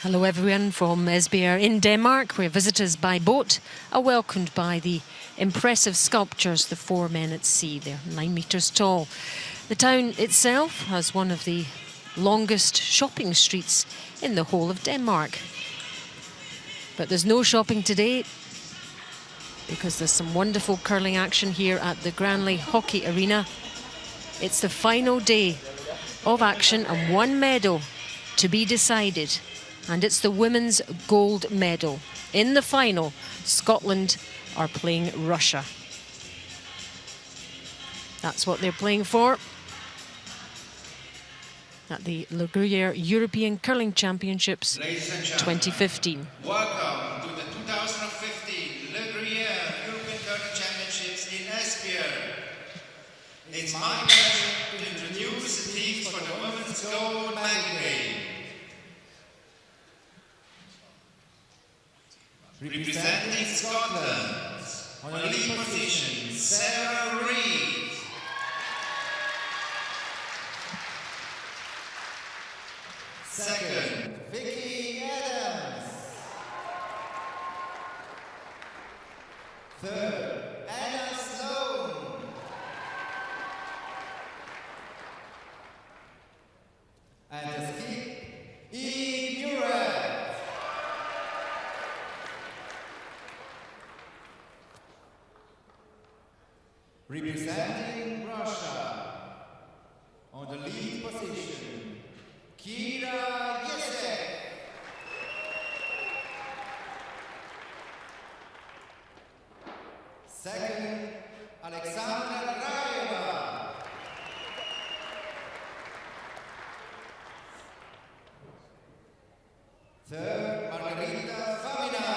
Hello everyone from Esbjerg in Denmark, where visitors by boat are welcomed by the impressive sculptures, the four men at sea. They're 9 meters tall. The town itself has one of the longest shopping streets in the whole of Denmark. But there's no shopping today because there's some wonderful curling action here at the Granley Hockey Arena. It's the final day of action and one medal to be decided. And it's the women's gold medal. In the final, Scotland are playing Russia. That's what they're playing for at the Gruyère European Curling Championships 2015. Welcome to the 2015 Gruyère European Curling Championships in Esbjerg. It's my pleasure to introduce the teams for the women's gold medal game. Representing Scotland, on the lead position, Sarah Reid. Second, Vicky Adams. Third, Anna Sloan. And the skip, EUR Nordic. Representing Russia, on the lead position, Geoblocked. Second, Alexandra Gruyère. Third, Margarita Famina.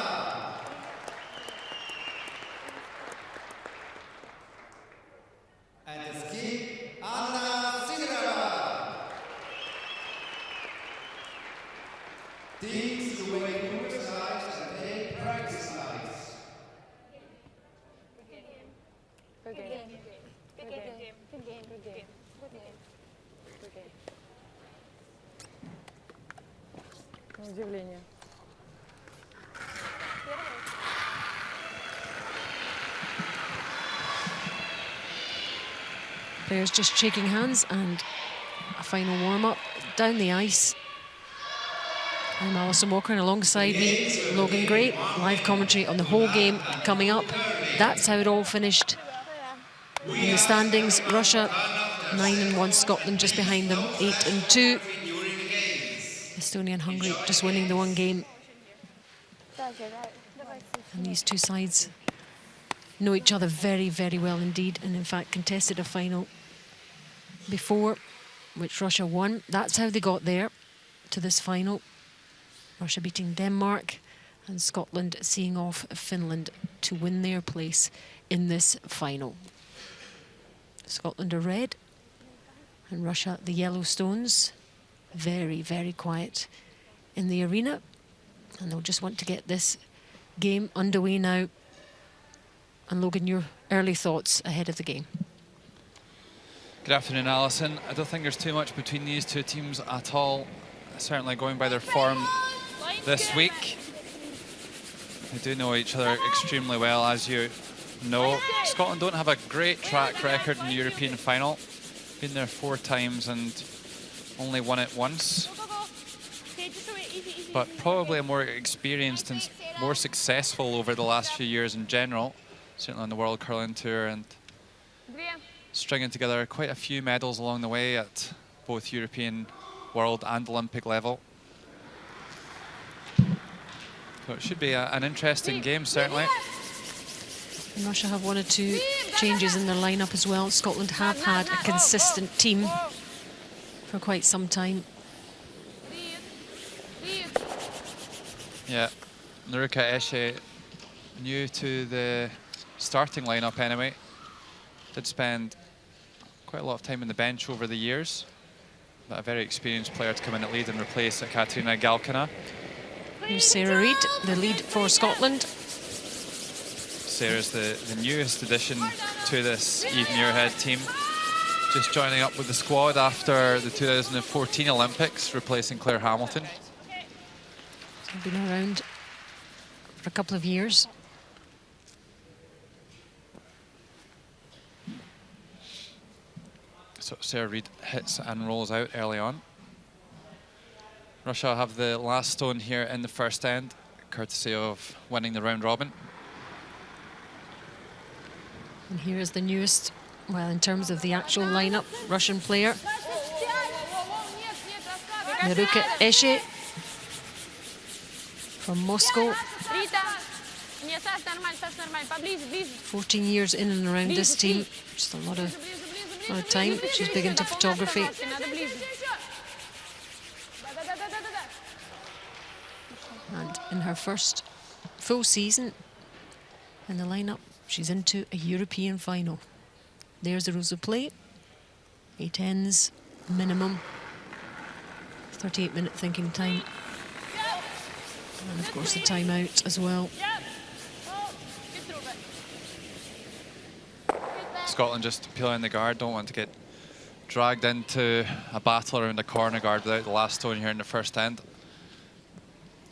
And the skip, Anna Sinara. Teams to wait group slides and take practice slides. Good game. Good game. Good game. Good game. Good game. На удивление. Players just shaking hands and a final warm-up down the ice. I'm Alison Walker and alongside me, Logan Gray. Live commentary on the whole game coming up. That's how it all finished. In the standings, Russia 9-1, Scotland just behind them 8-2. Estonia and Hungary just winning the one game. And these two sides know each other very, very well indeed, and in fact contested a final before, which Russia won. That's how they got there to this final. Russia beating Denmark and Scotland seeing off Finland to win their place in this final. Scotland are red and Russia the Yellowstones. Very, very quiet in the arena, and they'll just want to get this game underway now. And Logan, your early thoughts ahead of the game. Good afternoon, Alison. I don't think there's too much between these two teams at all. Certainly going by their form this week. They do know each other extremely well, as you know. Scotland don't have a great track record in the European final. Been there 4 times and only won it once. But probably a more experienced and more successful over the last few years in general. Certainly on the World Curling Tour, and stringing together quite a few medals along the way at both European, World and Olympic level. So it should be an interesting game, certainly. And Russia have 1 or 2 changes in their lineup as well. Scotland have had a consistent team for quite some time. Yeah, Naruka Eshe, new to the starting lineup anyway. Did spend quite a lot of time on the bench over the years, but a very experienced player to come in at lead and replace Katerina Galkina. Here's Sarah Reid, the lead for Scotland. Sarah's the newest addition to this Eve Muirhead team. Just joining up with the squad after the 2014 Olympics, replacing Claire Hamilton. He's been around for a couple of years. So Sarah Reid hits and rolls out early on. Russia have the last stone here in the first end, courtesy of winning the round robin. And here is the newest, well, in terms of the actual lineup, Russian player. Neruka Eshe from Moscow. 14 years in and around this team. Just a lot of time. She's big into photography. And in her first full season in the lineup, she's into a European final. There's the rules of play. 8 ends minimum. 38-minute thinking time. And of course the timeout as well. Scotland just peeling the guard, don't want to get dragged into a battle around the corner guard without the last stone here in the first end.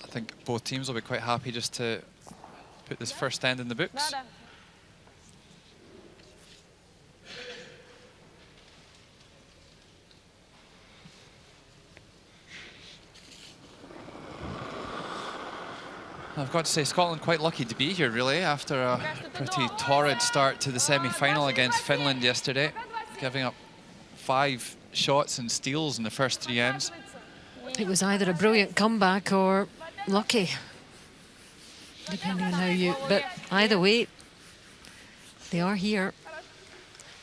I think both teams will be quite happy just to put this first end in the books. I've got to say, Scotland quite lucky to be here, really, after a pretty torrid start to the semi-final against Finland yesterday, giving up 5 shots and steals in the first 3 ends. It was either a brilliant comeback or lucky, depending on how you... But either way, they are here.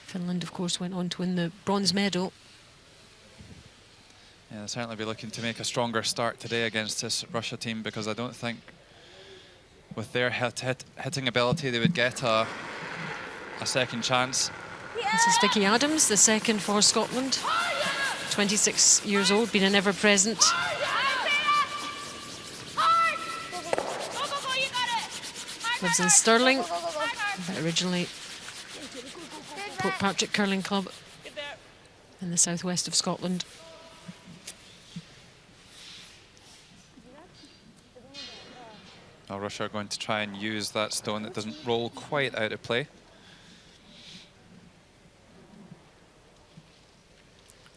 Finland, of course, went on to win the bronze medal. Yeah, they'll certainly be looking to make a stronger start today against this Russia team, because I don't think with their hitting ability they would get a second chance. This is Vicky Adams, the second for Scotland. 26 years old, been an ever-present. Lives in Stirling, but originally Portpatrick Curling Club in the southwest of Scotland. Now Russia are going to try and use that stone that doesn't roll quite out of play.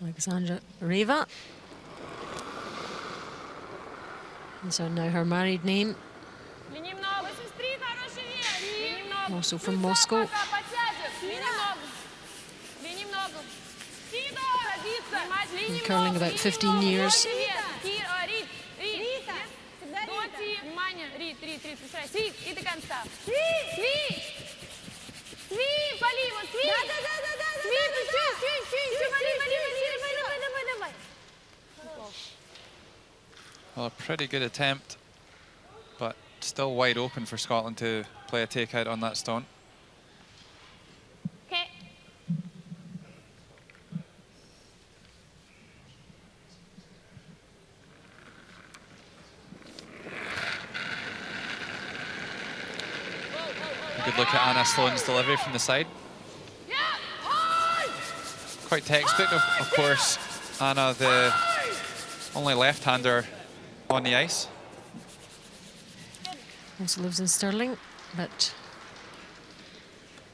Alexandra Reva. And so now her married name. Also from Moscow. In curling about 15 years. Well, a pretty good attempt, but still wide open for Scotland to play a takeout on that stone. Okay. A good look at Anna Sloan's delivery from the side. Quite textbook, of course. Anna, the only left-hander on the ice. Also lives in Stirling, but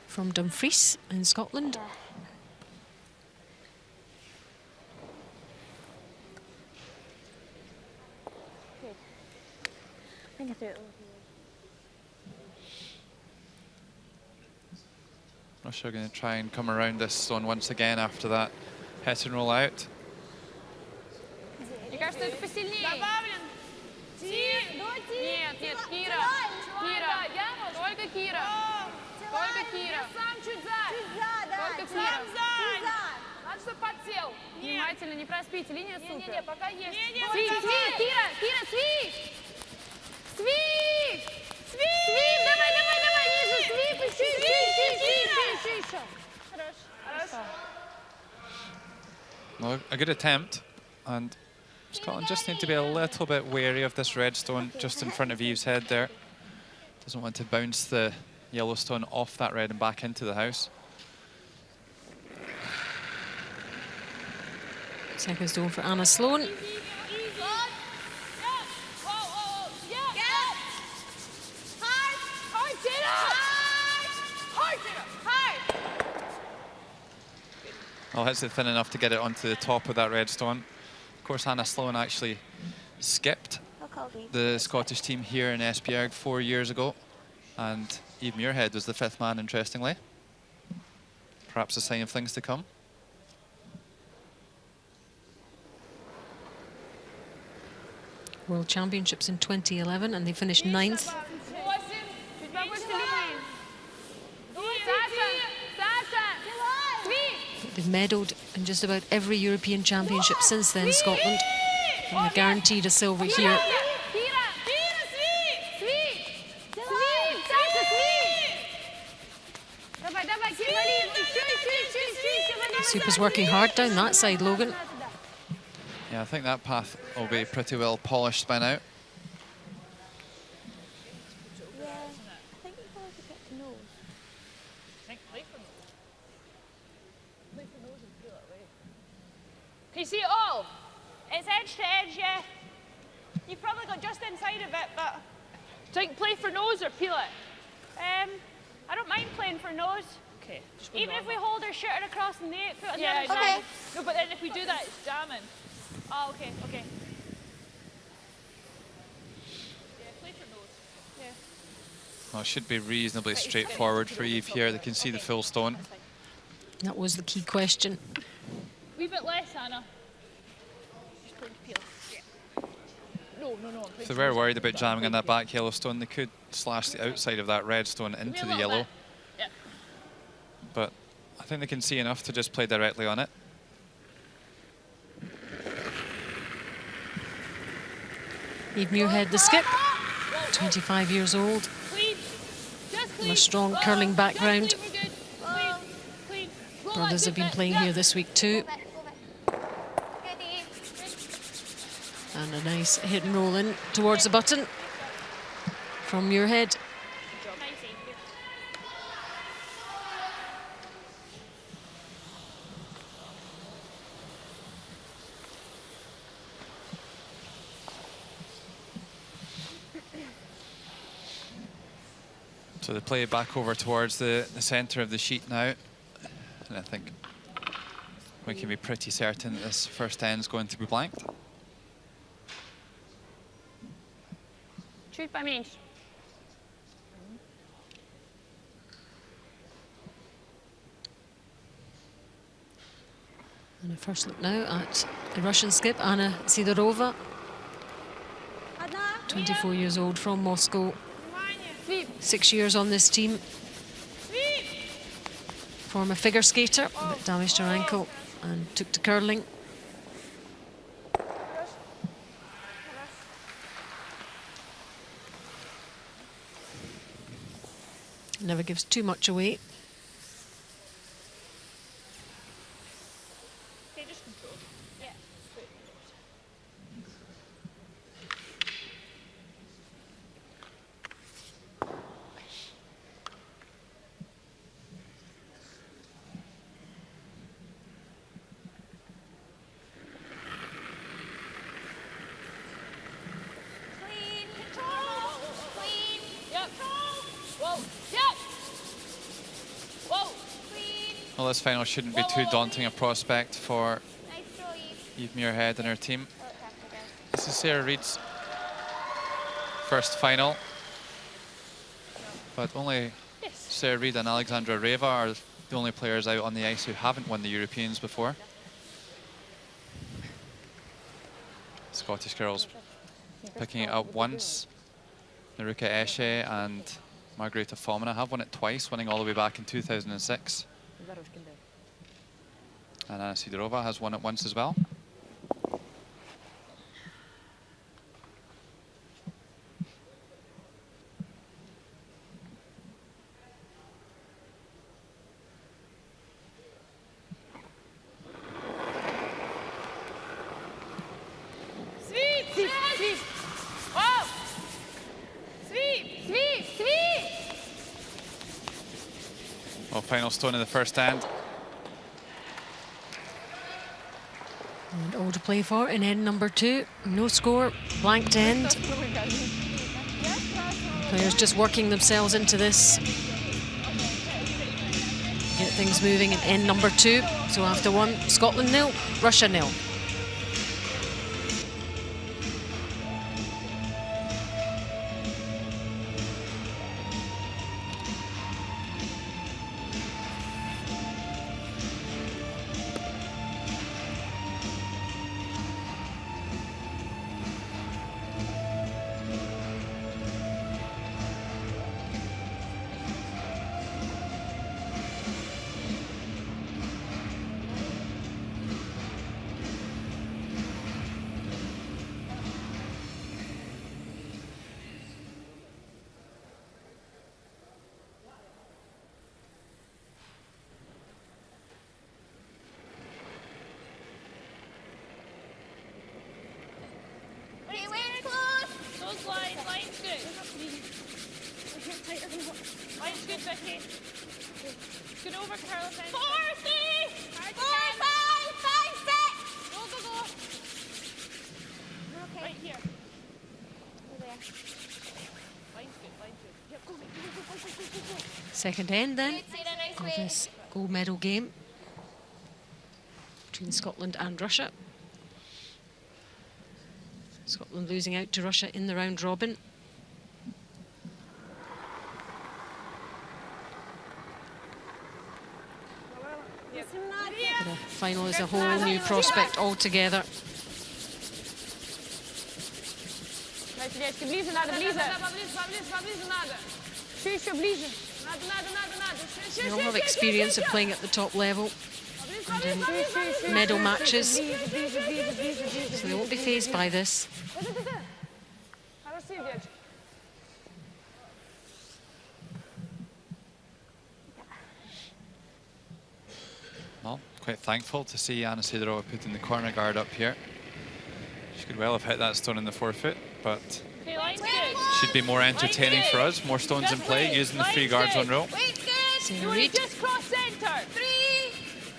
from Dumfries in Scotland. Russia are going to try and come around this zone once again after that hit and roll out. Мне кажется, это посильнее. Добавлен. Нет, нет, Кира. Кира. Только Кира. Только Кира. Сам чуть за. Только Кира. Сам за. Надо, чтобы подсел. Внимательно, не проспите. Линия супер. Не-не-не, пока есть. Свип, свип, Кира. Кира, свип. Свип. Свип, давай, давай, давай. Ниже, свип. Еще. Хорошо. Well, a good attempt, and Scotland just need to be a little bit wary of this red stone just in front of Eve's head there. Doesn't want to bounce the yellow stone off that red and back into the house. Second stone for Anna Sloan. Well, hits it thin enough to get it onto the top of that red stone. Of course, Hannah Sloan actually skipped the Scottish team here in Esbjerg 4 years ago. And Eve Muirhead was the 5th man, interestingly. Perhaps a sign of things to come. World Championships in 2011, and they finished 9th. They've medalled in just about every European Championship since then, Scotland. And they're guaranteed a silver here. Super's working hard down that side, Logan. Yeah, I think that path will be pretty well polished by now. Can you see it all? It's edge to edge, yeah. You've probably got just inside of it, but... Do you think play for nose or peel it? I don't mind playing for nose. Okay. Even if we hold our shooter across the net, put it on the other side. No, but then if we do that, it's jamming. Oh, okay, okay. Yeah, play for nose. Yeah. Well, it should be reasonably straightforward for Eve here. They can see the full stone. That was the key question. Wee bit less, Anna. Just playing to peel. Yeah. No. If they were worried about jamming on that back yellow stone, they could slash the outside of that red stone into the yellow. Yeah. But I think they can see enough to just play directly on it. Eve Muirhead, the skip, 25 years old, from a strong curling background. Brothers have been playing here this week too. And a nice hit and roll in towards the button from Muirhead. So they play back over towards the centre of the sheet now. And I think we can be pretty certain that this first end is going to be blanked. Shoot by me. And a first look now at the Russian skip, Anna Sidorova, 24 years old, from Moscow. 6 years on this team. Former figure skater, but damaged her ankle and took to curling. Never gives too much away. Well, this final shouldn't be too daunting a prospect for Eve Muirhead and her team. This is Sarah Reid's first final, but only Sarah Reid and Alexandra Reva are the only players out on the ice who haven't won the Europeans before. Scottish girls picking it up once. Naruka Eshe and Margareta Fomina have won it twice, winning all the way back in 2006. And Anna Sidorova has won it once as well. Well, final stone in the first end. And all to play for in end number 2. No score, blanked end. Players just working themselves into this. Get things moving in end number 2. So after 1, Scotland 0, Russia 0. Line's good. Line's good, Becky. Good over, Carlos. 40! 4, 5, 6! Go, go, go. Okay. Right here. Over there. Line's good, line's good. Yep, go, go. Second end then Nice of way. this gold medal game between Scotland and Russia. Scotland losing out to Russia in the round robin. The final is a whole new prospect altogether. Ближе надо, ближе. Поближе надо. Еще ближе. Надо. They all have experience of playing at the top level and in medal matches, so they won't be fazed by this. Well, quite thankful to see Anna Sidorova putting the corner guard up here. She could well have hit that stone in the forefoot, but should be more entertaining for us. More stones in play, using the free guards on row. Sarah Reid. Just cross centre. 3.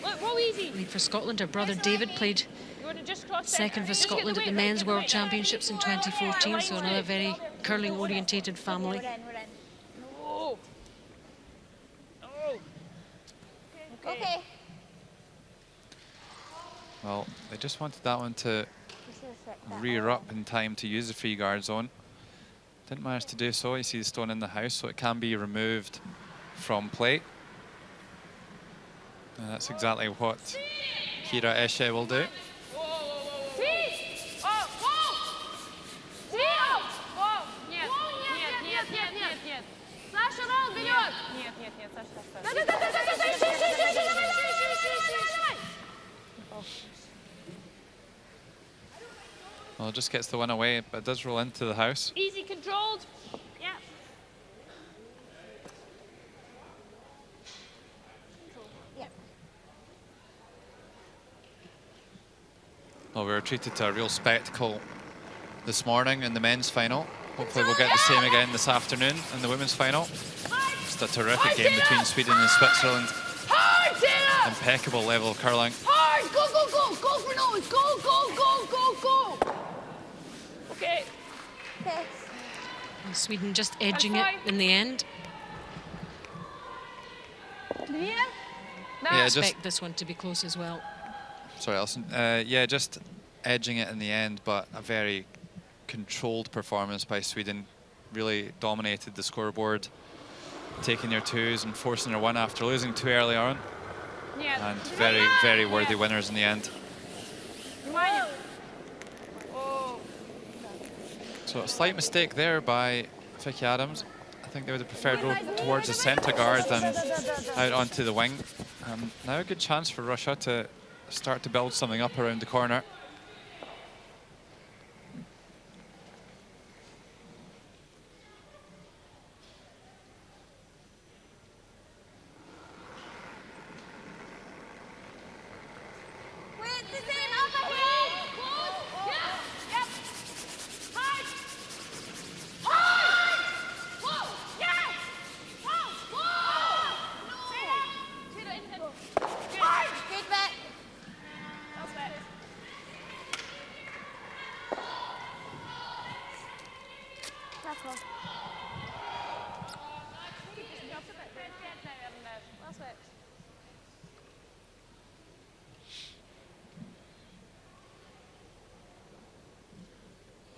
Look, roll easy. Lead for Scotland. Her brother David played second for Scotland at the Men's World Championships in 2014, so another very curling orientated family. Oh. Okay. Well, they just wanted that one to rear up in time to use the free guard zone. Didn't manage to do so. You see the stone in the house, so it can be removed from play. And that's exactly what Kira Esche will do. Саша, ролл берет! Нет, Саша. Well, it just gets the one away, but it does roll into the house. Easy controlled. Yeah. Well, we were treated to a real spectacle this morning in the men's final. Hopefully we'll get the same again this afternoon in the women's final. Just a terrific game between Sweden and Switzerland. Impeccable level of curling. Hard! Go, go, go! Go for nose! Go, go, go, go, go! Okay. And Sweden just edging it in the end. Yeah, I just expect this one to be close as well. sorry, Alison. Yeah, just edging it in the end, but a very controlled performance by Sweden. Really dominated the scoreboard, taking their twos and forcing their one after losing two early on. And very, very worthy winners in the end. So a slight mistake there by Vicky Adams. I think they would have preferred to go towards the centre guard than out onto the wing. Now a good chance for Russia to start to build something up around the corner.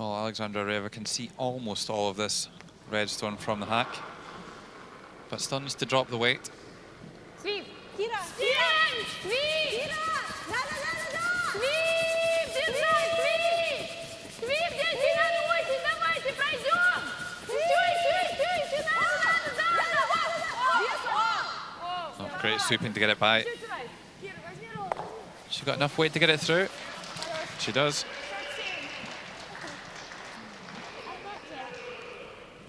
Well, Alexandra Reva can see almost all of this redstone from the hack, but still needs to drop the weight. Sweep. Kira. Sweep. Sweep. Да, да, да, да, да. Sweep. Держать. Sweep. Sweep, дети, надо очень. Давайте, пройдем. Сюй, надо, да. Oh, great sweeping to get it by. She got enough weight to get it through. She does.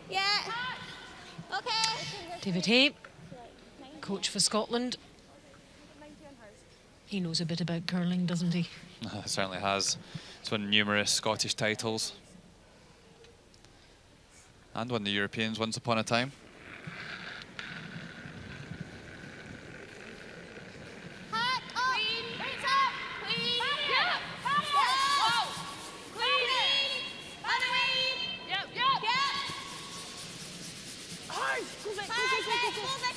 Yeah. Okay. David Hay, coach for Scotland. He knows a bit about curling, doesn't he? Certainly has. He's won numerous Scottish titles. And won the Europeans once upon a time. Hot up. Hands up. Clean. Yep. Whoa. Clean. Other way. Yep. Yep. Move it, Becky. Move it.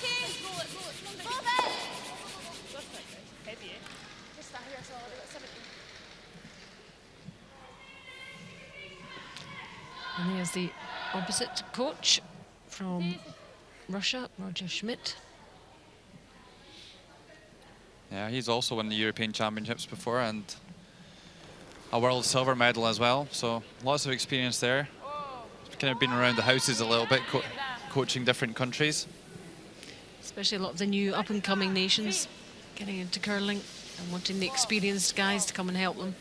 And there's the opposite coach from Russia, Roger Schmidt. Yeah, he's also won the European Championships before and a world silver medal as well. So lots of experience there. Kind of been around the houses a little bit, coaching different countries. Especially a lot of the new up-and-coming nations getting into curling and wanting the experienced guys to come and help them.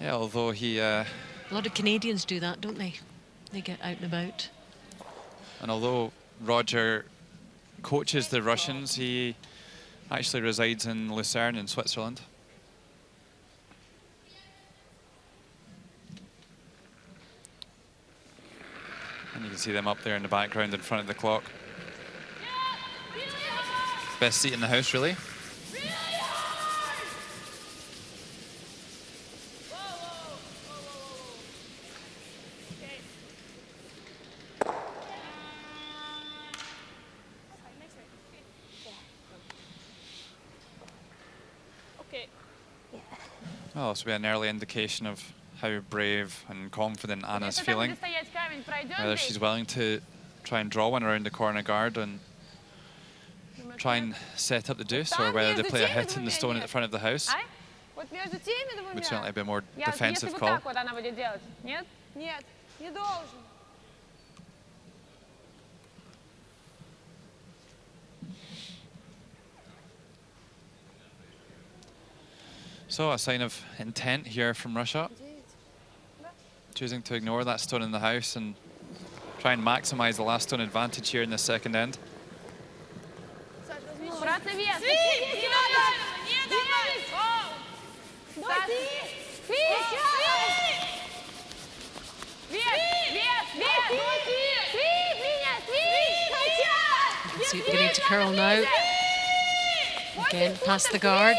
Yeah, although he... A lot of Canadians do that, don't they? They get out and about. And although Roger coaches the Russians, he actually resides in Lucerne in Switzerland. And you can see them up there in the background in front of the clock. Best seat in the house, really. Well, this will be an early indication of how brave and confident Anna's feeling. Whether she's willing to try and draw one around the corner guard and try and set up the deuce, or whether they play a hit in the stone at the front of the house. Would certainly be a more defensive call. Нет, не должен. So a sign of intent here from Russia. Choosing to ignore that stone in the house and try and maximize the last stone advantage here in the second end. See it beginning to curl now. Again, past the guard.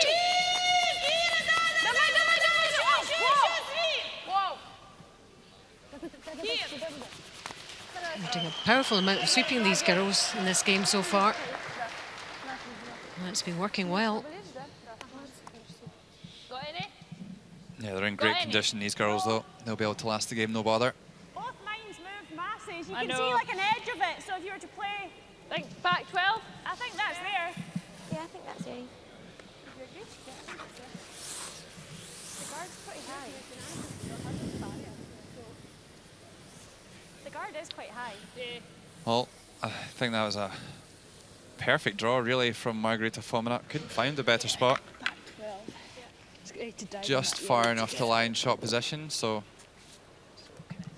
Doing a powerful amount of sweeping, these girls, in this game so far. And it's been working well. Yeah, they're in great condition, these girls, though. They'll be able to last the game, no bother. Both mines move masses. You can see like an edge of it. So if you were to play, Like back 12? I think that's there. Yeah, I think that's right. The guard's pretty high. The guard is quite high. Well, I think that was a perfect draw, really, from Margarita Fomenuk. Couldn't find a better spot. Just far enough to line shot position, so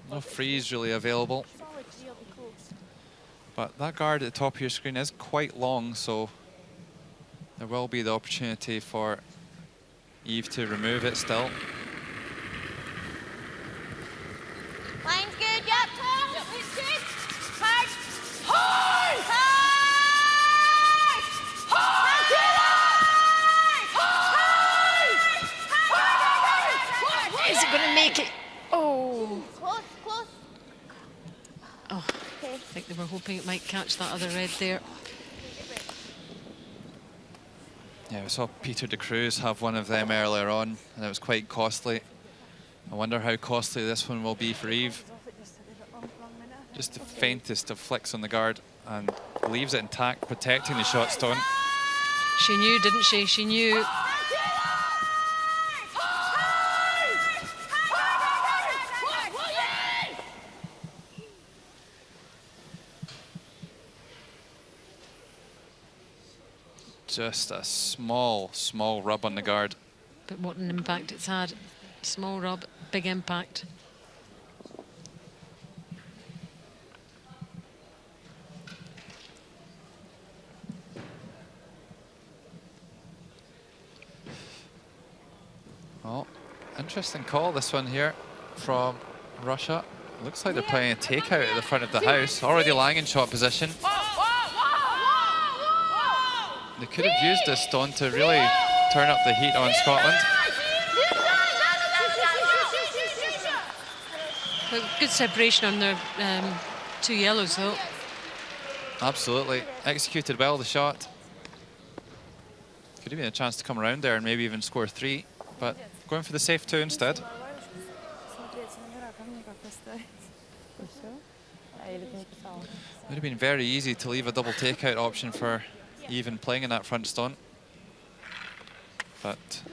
no freeze really available. Solid G will be close. But that guard at the top of your screen is quite long, so there will be the opportunity for Eve to remove it still. Line's good, yep. Yep, it's good. Hard. Hard! Hard! Hard! Hard! Is it going to make it? Oh. Close, close. Oh, I think they were hoping it might catch that other red there. Yeah, we saw Peter de Cruz have one of them earlier on, and it was quite costly. I wonder how costly this one will be for Eve. Just the faintest of flicks on the guard and leaves it intact, protecting the shot stone. She knew, didn't she? She knew. Just a small rub on the guard. But what an impact it's had. Small rub, big impact. Oh, interesting call, this one here from Russia. Looks like they're playing a takeout at the front of the house, already lying in shot position. They could have used this stone to really turn up the heat on Scotland. But good separation on their 2 yellows, though. Absolutely. Executed well the shot. Could have been a chance to come around there and maybe even score 3, but going for the safe 2 instead. Would have been very easy to leave a double takeout option for even playing in that front stone. But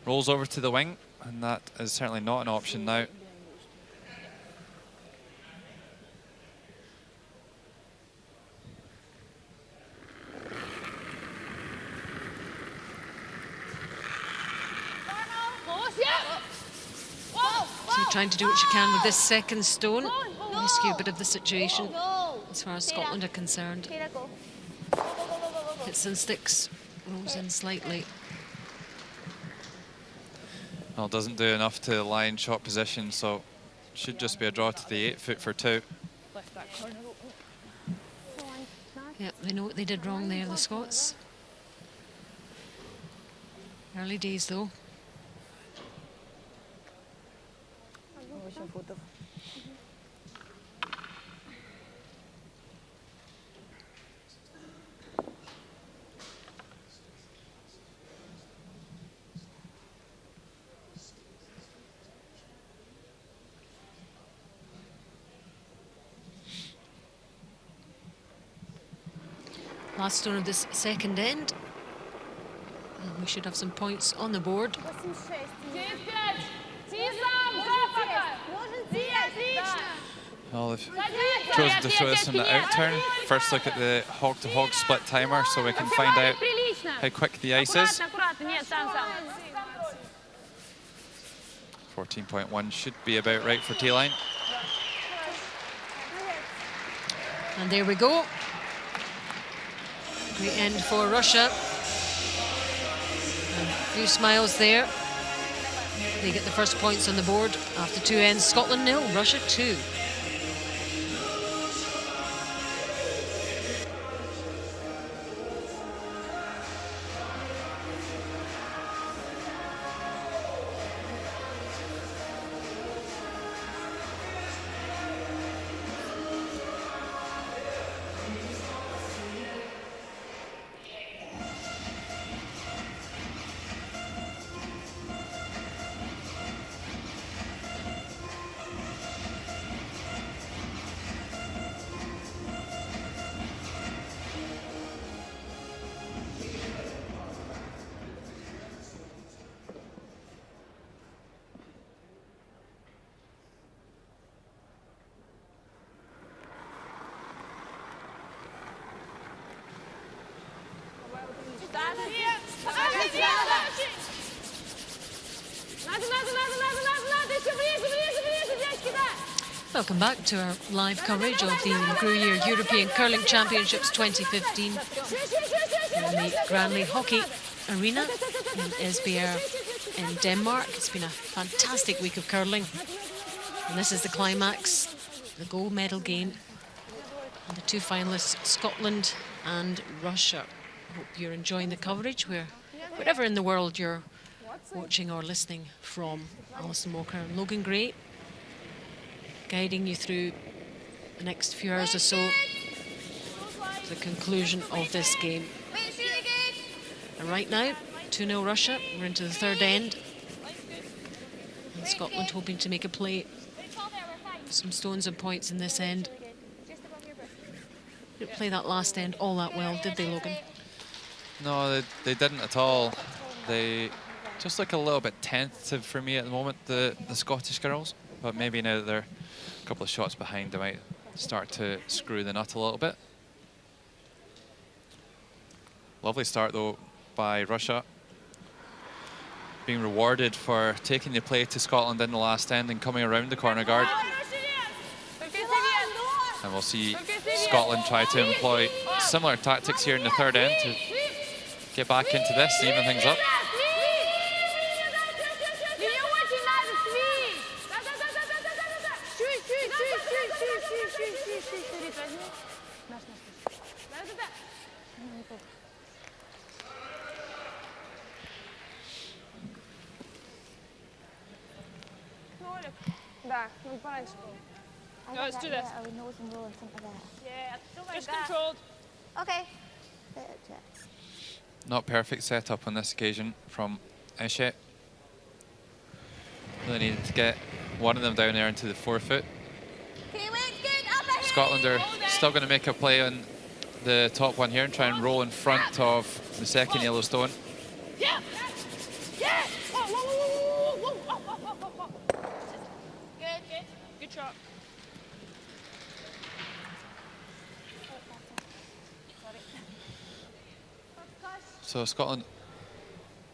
rolls over to the wing, and that is certainly not an option now. So trying to do what you can with this second stone. Rescue a bit of the situation as far as Scotland are concerned. Hits and sticks, rolls in slightly. Well, doesn't do enough to lie in shot position, so should just be a draw to the 8 foot for 2. Yep, they know what they did wrong there, the Scots. Early days, though. Last stone of this second end. And we should have some points on the board. Well, they've chosen to throw this in the out turn. First look at the hog-to-hog split timer so we can find out how quick the ice is. 14.1 should be about right for T-line. And there we go. Great end for Russia. And a few smiles there. They get the first points on the board after 2 ends. Scotland 0, Russia 2. Welcome back to our live coverage of the Gruyère European Curling Championships 2015 in the Granley Hockey Arena in Esbjerg in Denmark. It's been a fantastic week of curling, and this is the climax, the gold medal game, and the 2 finalists, Scotland and Russia. I hope you're enjoying the coverage wherever in the world you're watching or listening from. Alison Walker and Logan Gray guiding you through the next few hours or so to the conclusion of this game. And right now, 2-0 Russia. We're into the third end. And Scotland hoping to make a play. Some stones and points in this end. Didn't play that last end all that well, did they, Logan? No, they didn't at all. They just look a little bit tentative for me at the moment, the Scottish girls. But maybe now that they're a couple of shots behind, they might start to screw the nut a little bit. Lovely start, though, by Russia. Being rewarded for taking the play to Scotland in the last end and coming around the corner guard. And we'll see Scotland try to employ similar tactics here in the third end to get back into this and even things up. No, let's do this. Yeah, just controlled. Okay. Not perfect setup on this occasion from Esbjerg. Really needed to get one of them down there into the forefoot. Scotland are still going to make a play on the top one here and try and roll in front of the second yellow stone. Yeah. Yeah. Whoa. Good shot. So Scotland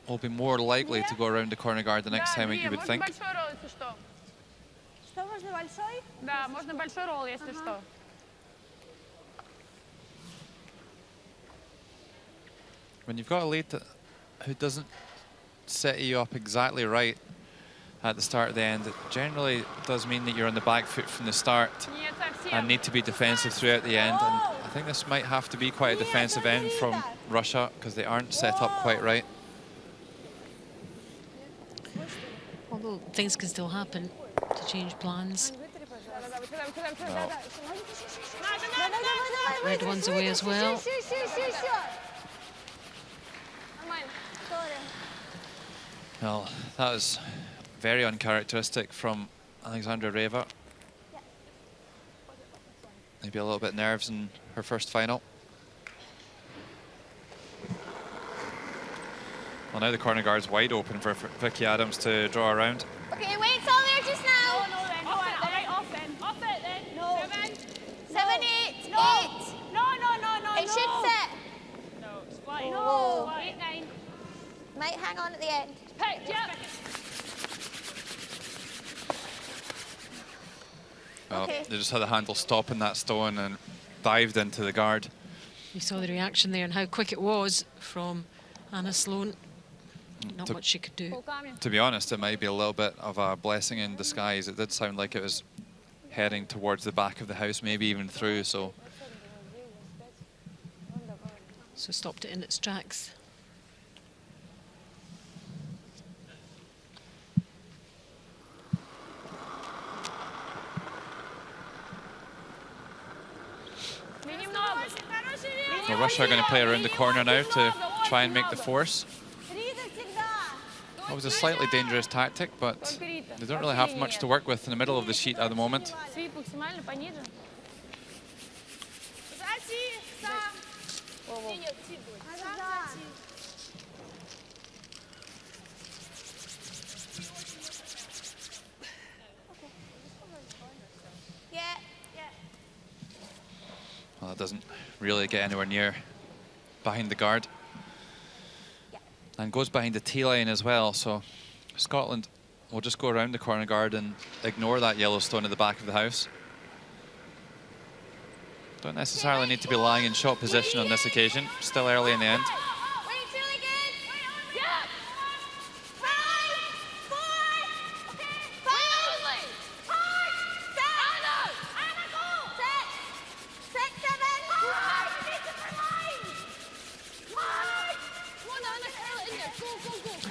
will be more likely to go around the corner guard the next time, you would think. Да, можно большой ролл, если что. When you've got a lead who doesn't set you up exactly right at the start of the end, it generally does mean that you're on the back foot from the start and need to be defensive throughout the end. And I think this might have to be quite a defensive end from Russia because they aren't set up quite right. Although things can still happen to change plans. No. Red one's away as well. Well, that was very uncharacteristic from Alexandra Reva. Maybe a little bit nerves in her first final. Well, now the corner guard's wide open for Vicky Adams to draw around. Okay, wait, it's all there just now. No, then. Off it then. No. 7, 8, No. 8. No. It should set. No, it's fine. No. 8, 9. Might hang on at the end. Hey, yeah. Well, Okay. they just had the handle stopping that stone and dived into the guard. You saw the reaction there and how quick it was from Anna Sloan. Not much she could do. To be honest, it might be a little bit of a blessing in disguise. It did sound like it was heading towards the back of the house, maybe even through, so. So stopped it in its tracks. Well, Russia are going to play around the corner now to try and make the force. That was a slightly dangerous tactic, but they don't really have much to work with in the middle of the sheet at the moment. Well, that doesn't really get anywhere near behind the guard. And goes behind the tee line as well, so Scotland will just go around the corner guard and ignore that yellow stone at the back of the house. Don't necessarily need to be lying in shot position on this occasion, still early in the end.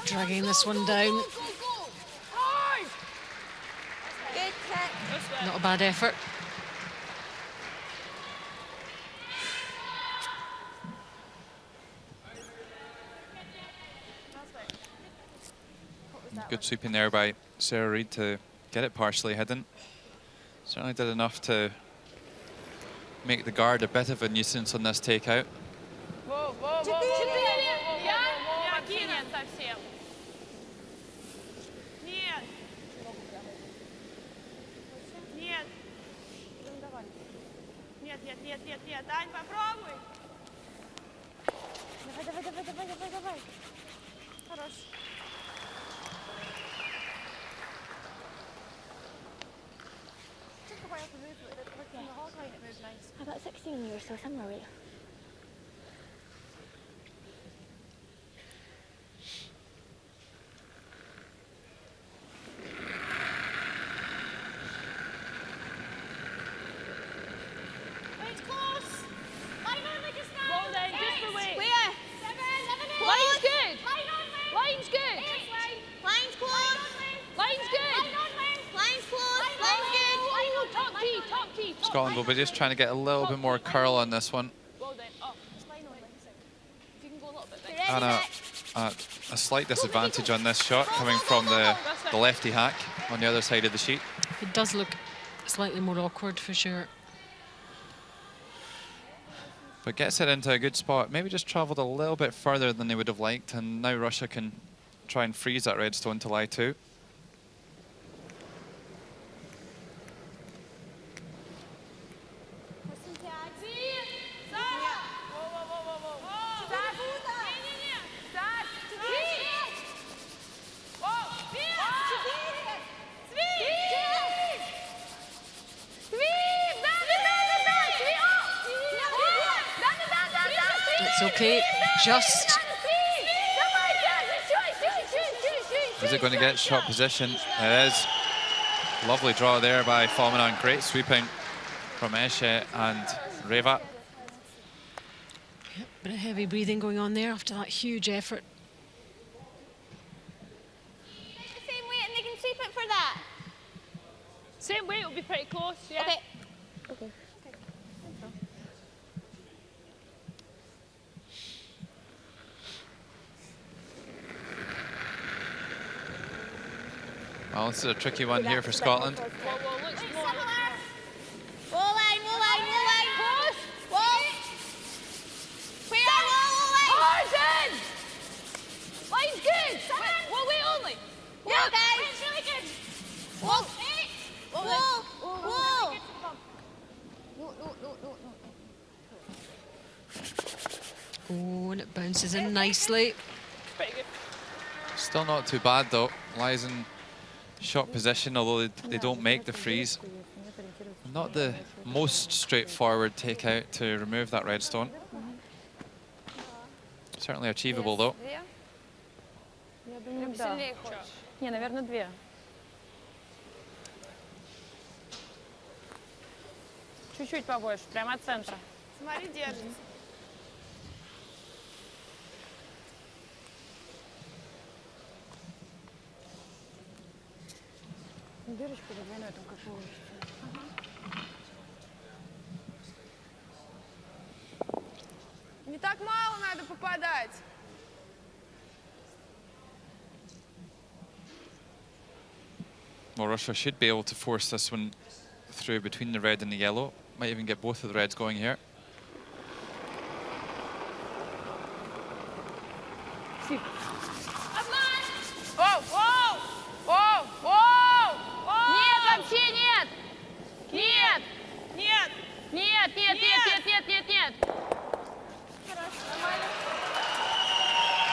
Dragging this one down. Good check. Not a bad effort. Good sweeping there by Sarah Reid to get it partially hidden. Certainly did enough to make the guard a bit of a nuisance on this takeout. Вообще нет совсем. Нет. Нет. Нет. Ань, попробуй. Давай. Хорош. About 16 years, so somewhere right. It's close. Line on like a snap. Well then, just the way. Where? 7. Line's good. Line's good. Line's close. Line's good. Line's close. Line's good. Top key. Scotland will be just trying to get a little bit more curl on this one. Well then, just line on. If you can go a little bit there. And a slight disadvantage on this shot coming from the lefty hack on the other side of the sheet. It does look slightly more awkward for sure. But gets it into a good spot. Maybe just travelled a little bit further than they would have liked, and now Russia can try and freeze that redstone to lie 2. It's okay, just. Is it going to get shot position? It is. Lovely draw there by Fominan. Great sweeping from Esche and Reva. Yep, bit of heavy breathing going on there after that huge effort. The same weight and they can sweep it for that. Same weight will be pretty close, yeah. Okay. Well, this is a tricky one here for Scotland. Looks more. Wall line. Close. Wall. Where? Wall. Harden! Line's good. Wait only. Wall, guys. It's really good. Wall. Wall. Oh, and it bounces in nicely. Pretty good. Still not too bad though. Lies in shot position, although they don't make the freeze. Not the most straightforward takeout to remove that redstone. Certainly achievable though. Прям сильнее хочешь. Не, наверное, 2. Чуть-чуть побольше, прямо от центра. Смотри, держится. Дырочку двойной там как получится. Не так мало надо попадать. Well, Russia should be able to force this one through between the red and the yellow. Might even get both of the reds going here. Нет, вообще нет! Нет! Нет!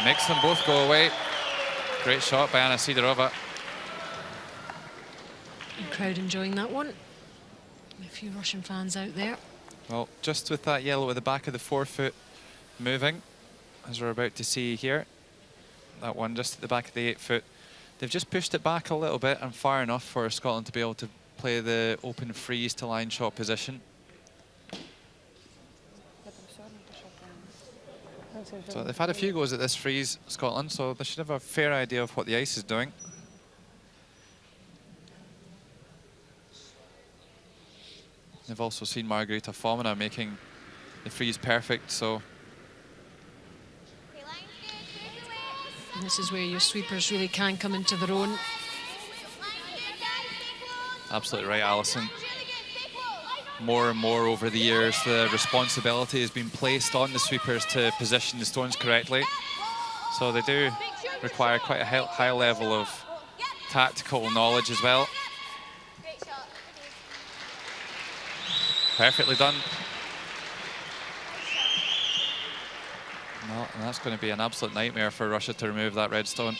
Makes them both go away. Great shot by Anna Sidorova. Crowd enjoying that one. A few Russian fans out there. Well, just with that yellow at the back of the 4-foot moving, as we're about to see here. That one just at the back of the 8-foot. They've just pushed it back a little bit and far enough for Scotland to be able to play the open freeze to line shot position. So they've had a few goes at this freeze, Scotland, so they should have a fair idea of what the ice is doing. They've also seen Margarita Fomina making the freeze perfect, so... And this is where your sweepers really can come into their own. Absolutely right, Alison. More and more over the years, the responsibility has been placed on the sweepers to position the stones correctly. So they do require quite a high level of tactical knowledge as well. Perfectly done. No, and that's going to be an absolute nightmare for Russia to remove that red stone.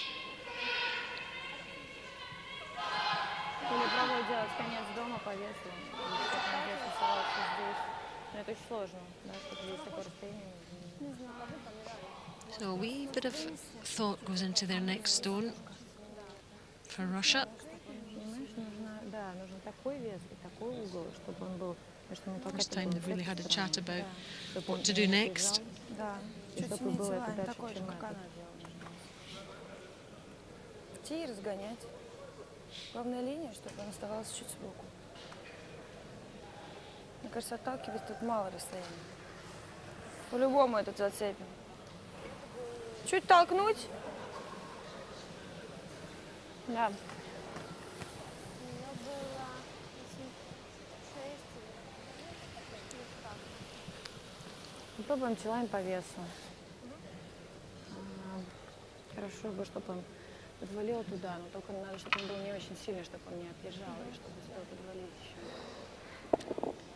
So a wee bit of thought goes into their next stone for Russia. First time they've really had a chat about what to do next. Главная линия, чтобы он оставался чуть сбоку. Мне кажется, отталкивать тут мало расстояния. По-любому этот зацепим. Чуть толкнуть. Да. Попробуем телами по весу. Хорошо бы, чтобы он подвалил туда, но только надо, чтобы он был не очень сильный, чтобы он не отъезжал, и чтобы успел подвалить еще.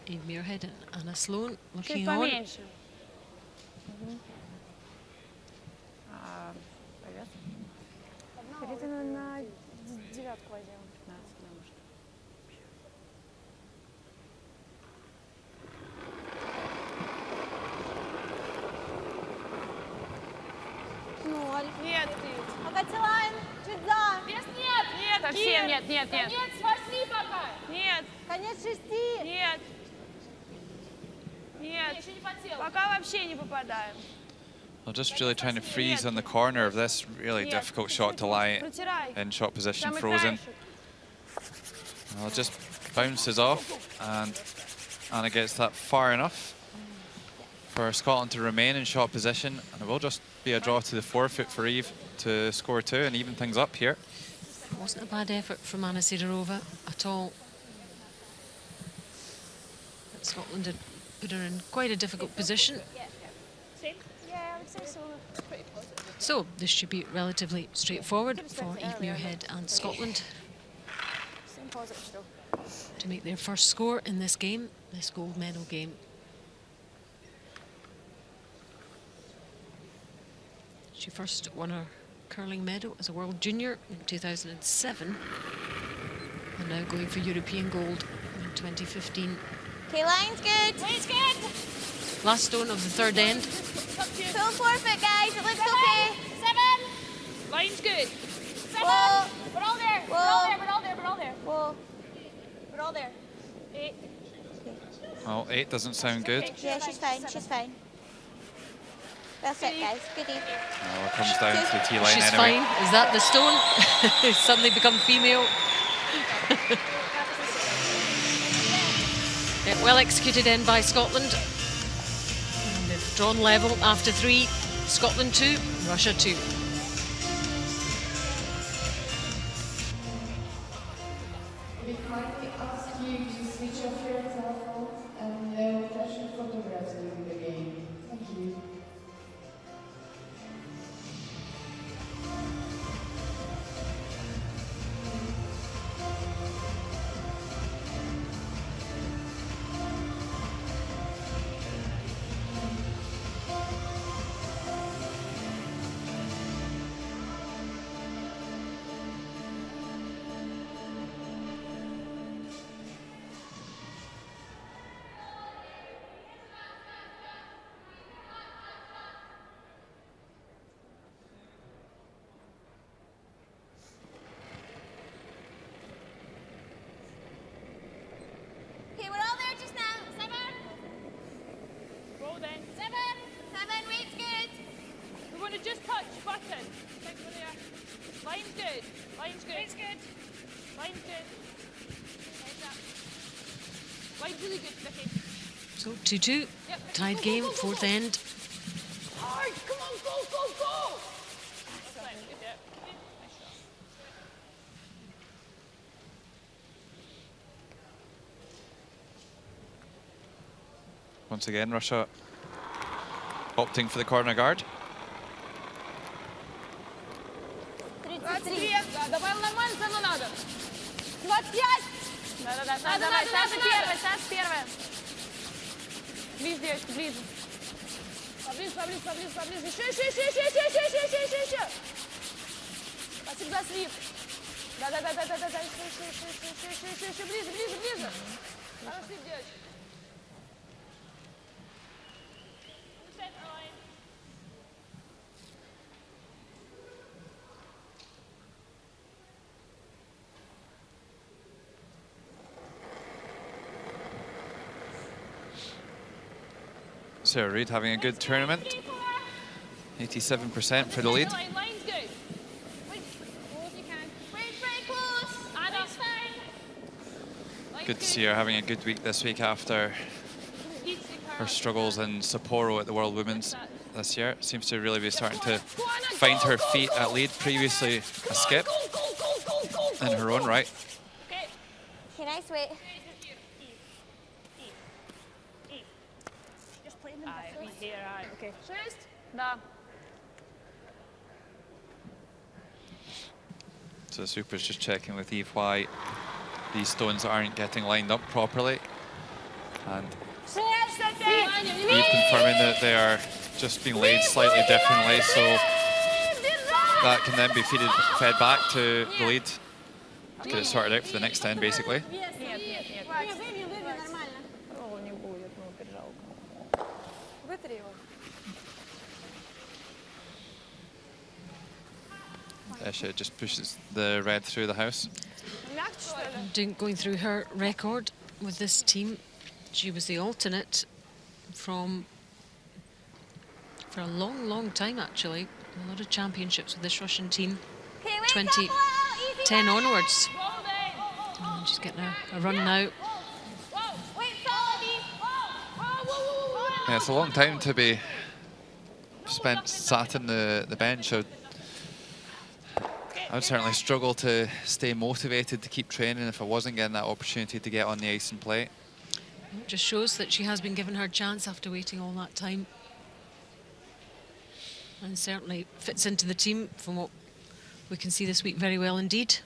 Esbjerg and Anna Sloan looking Чуть on. поменьше. По весу? Перейдем на девятку возьмем. 15, да, может. Нет. Покатилайн, чуть за. Вес нет. Нет, совсем нет. Конец форси пока. Нет, Конец 6. нет. Нет, Еще не потел. пока вообще не попадаем. Well, just really trying to freeze on the corner of this really difficult shot to lie Протирай. in shot position, Самый frozen. краешек. Well, it just bounces off, and Anna gets that far enough for Scotland to remain in shot position, and it will just be a draw to the forefoot for Eve to score 2 and even things up here. It wasn't a bad effort from Anna Sidorova at all. But Scotland had put her in quite a difficult position. Yeah, I would say so. Pretty positive. So this should be relatively straightforward for Esbjerg and Scotland Same positive still. to make their first score in this game, this gold medal game. She first won her curling medal as a world junior in 2007 and now going for European gold in 2015. Okay, line's good. Lane's good. Last stone of the third end. Full forefoot, guys. It looks okay. 7. Line's good. 7. Whoa. We're all there. Whoa. We're all there. We're all there. We're all there. Whoa. We're all there. 8. Well, 8 doesn't sound good. Yeah, she's fine. She's fine. That's it, guys. Good eve. Well, it comes down to the T-line She's anyway. fine. Is that the stone? Suddenly become female. Yeah, well executed end by Scotland. And they've drawn level after 3. Scotland 2, Russia 2. We kindly ask you to switch off your telephones and no flashing photographs during the game. Thank you. Okay, we're all there just now. 7. Roll then. 7. 7. Weight's good. We want to just touch button. Think we're there. Line's good. Line's good. Line's good. Line's good. Heads up. Line's really good, Vicky. So 2-2. Yep. Tied game, fourth end. Hard. Come on, go, go, go. Excellent. Good there. Nice shot. Once again, Russia opting for the corner guard. 33. Да, давай нормально, все равно надо. 25. Да. Давай, Саша первая. Ближе, девочки, ближе. Поближе. Еще. Спасибо за слив. Да. Еще. Ближе. Хорошо, слив, девочки. Sarah Reid having a good tournament. 87% for the lead. Line's good. Very close. That's fine. Good to see her having a good week this week after her struggles in Sapporo at the World Women's this year. Seems to really be starting to find her feet at lead. Previously a skip in her own right. Okay. Okay, nice weight. Okay. 6. Да. So Super's just checking with Eve why these stones aren't getting lined up properly. And Eve confirming that they are just being laid slightly differently, so that can then be fed back to the lead. Get it sorted out for the next 10, basically. О, не будет, ну, опять жалко. Вытри его. Esha just pushes the red through the house. Going through her record with this team, she was the alternate for a long time, actually. A lot of championships with this Russian team, Okay, wait, 2010 onwards. And she's getting a run now. Yeah, it's a long time to be sat in the bench. I would certainly struggle to stay motivated to keep training if I wasn't getting that opportunity to get on the ice and play. It just shows that she has been given her chance after waiting all that time. And certainly fits into the team from what we can see this week very well indeed.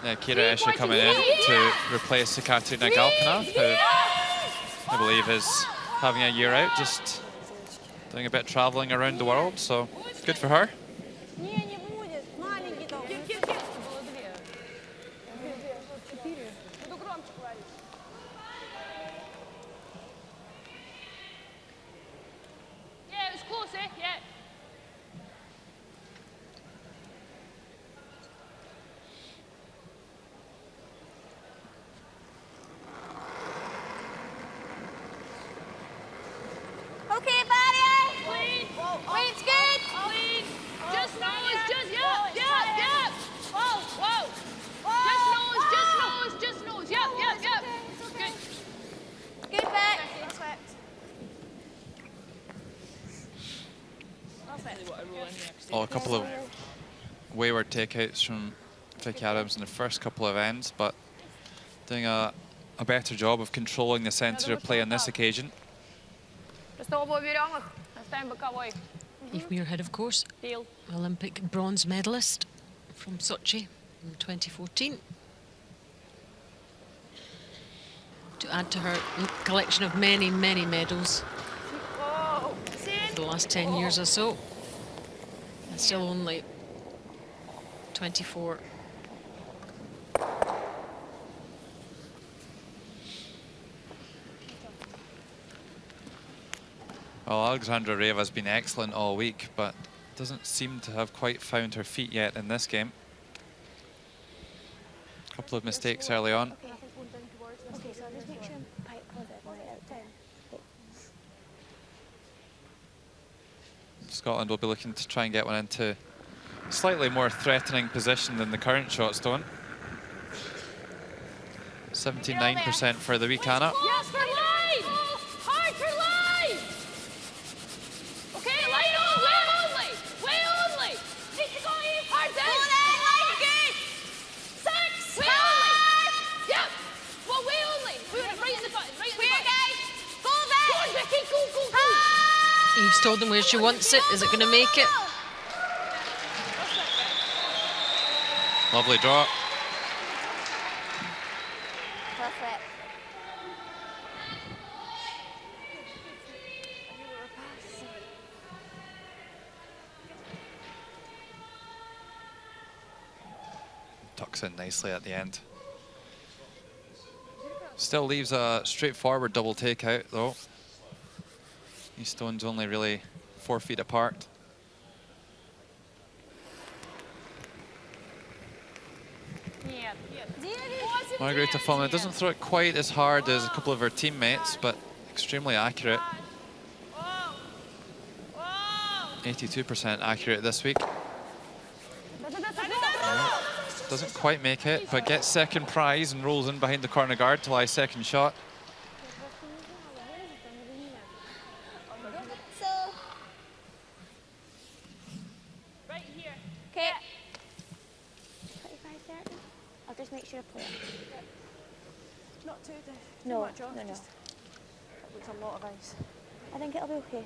Kira Esha coming in to replace Ekaterina Galpina, who I believe is having a year out, just doing a bit of traveling around the world, so good for her. Yeah, it was close, yeah. Okay, body. Clean. Weight's good. Clean. Just nose, yeah. Whoa. Just nose, yeah. Good. Good back. Well, a couple of wayward takeouts from Vicky Adams in the first couple of ends, but doing a better job of controlling the centre of play on this occasion. Просто оба уберем их, оставим боковой. Eve Muirhead, of course, Deal. Olympic bronze medalist from Sochi in 2014. To add to her collection of many medals for the last 10 years or so. And still only 24. Well, Alexandra Reva's been excellent all week, but doesn't seem to have quite found her feet yet in this game. A couple of mistakes early on. Scotland will be looking to try and get one into a slightly more threatening position than the current shot stone. 79% for the week Anna. Yes, for line! Hard for line! Okay, line only! Way only! Hard then! 6! Eve's told them where she wants it. Is it going to make it? Lovely draw. Perfect. Tucks in nicely at the end. Still leaves a straightforward double takeout though. These stones only really 4 feet apart. Margarita Fomin doesn't throw it quite as hard as a couple of her teammates, but extremely accurate. 82% accurate this week. Doesn't quite make it, but gets second prize and rolls in behind the corner guard to lie second shot. So. Right here. Okay. 25, 30. I'll just make sure I play it. Not too No, much on. no. Just, that looks a lot of ice. I think it'll be okay.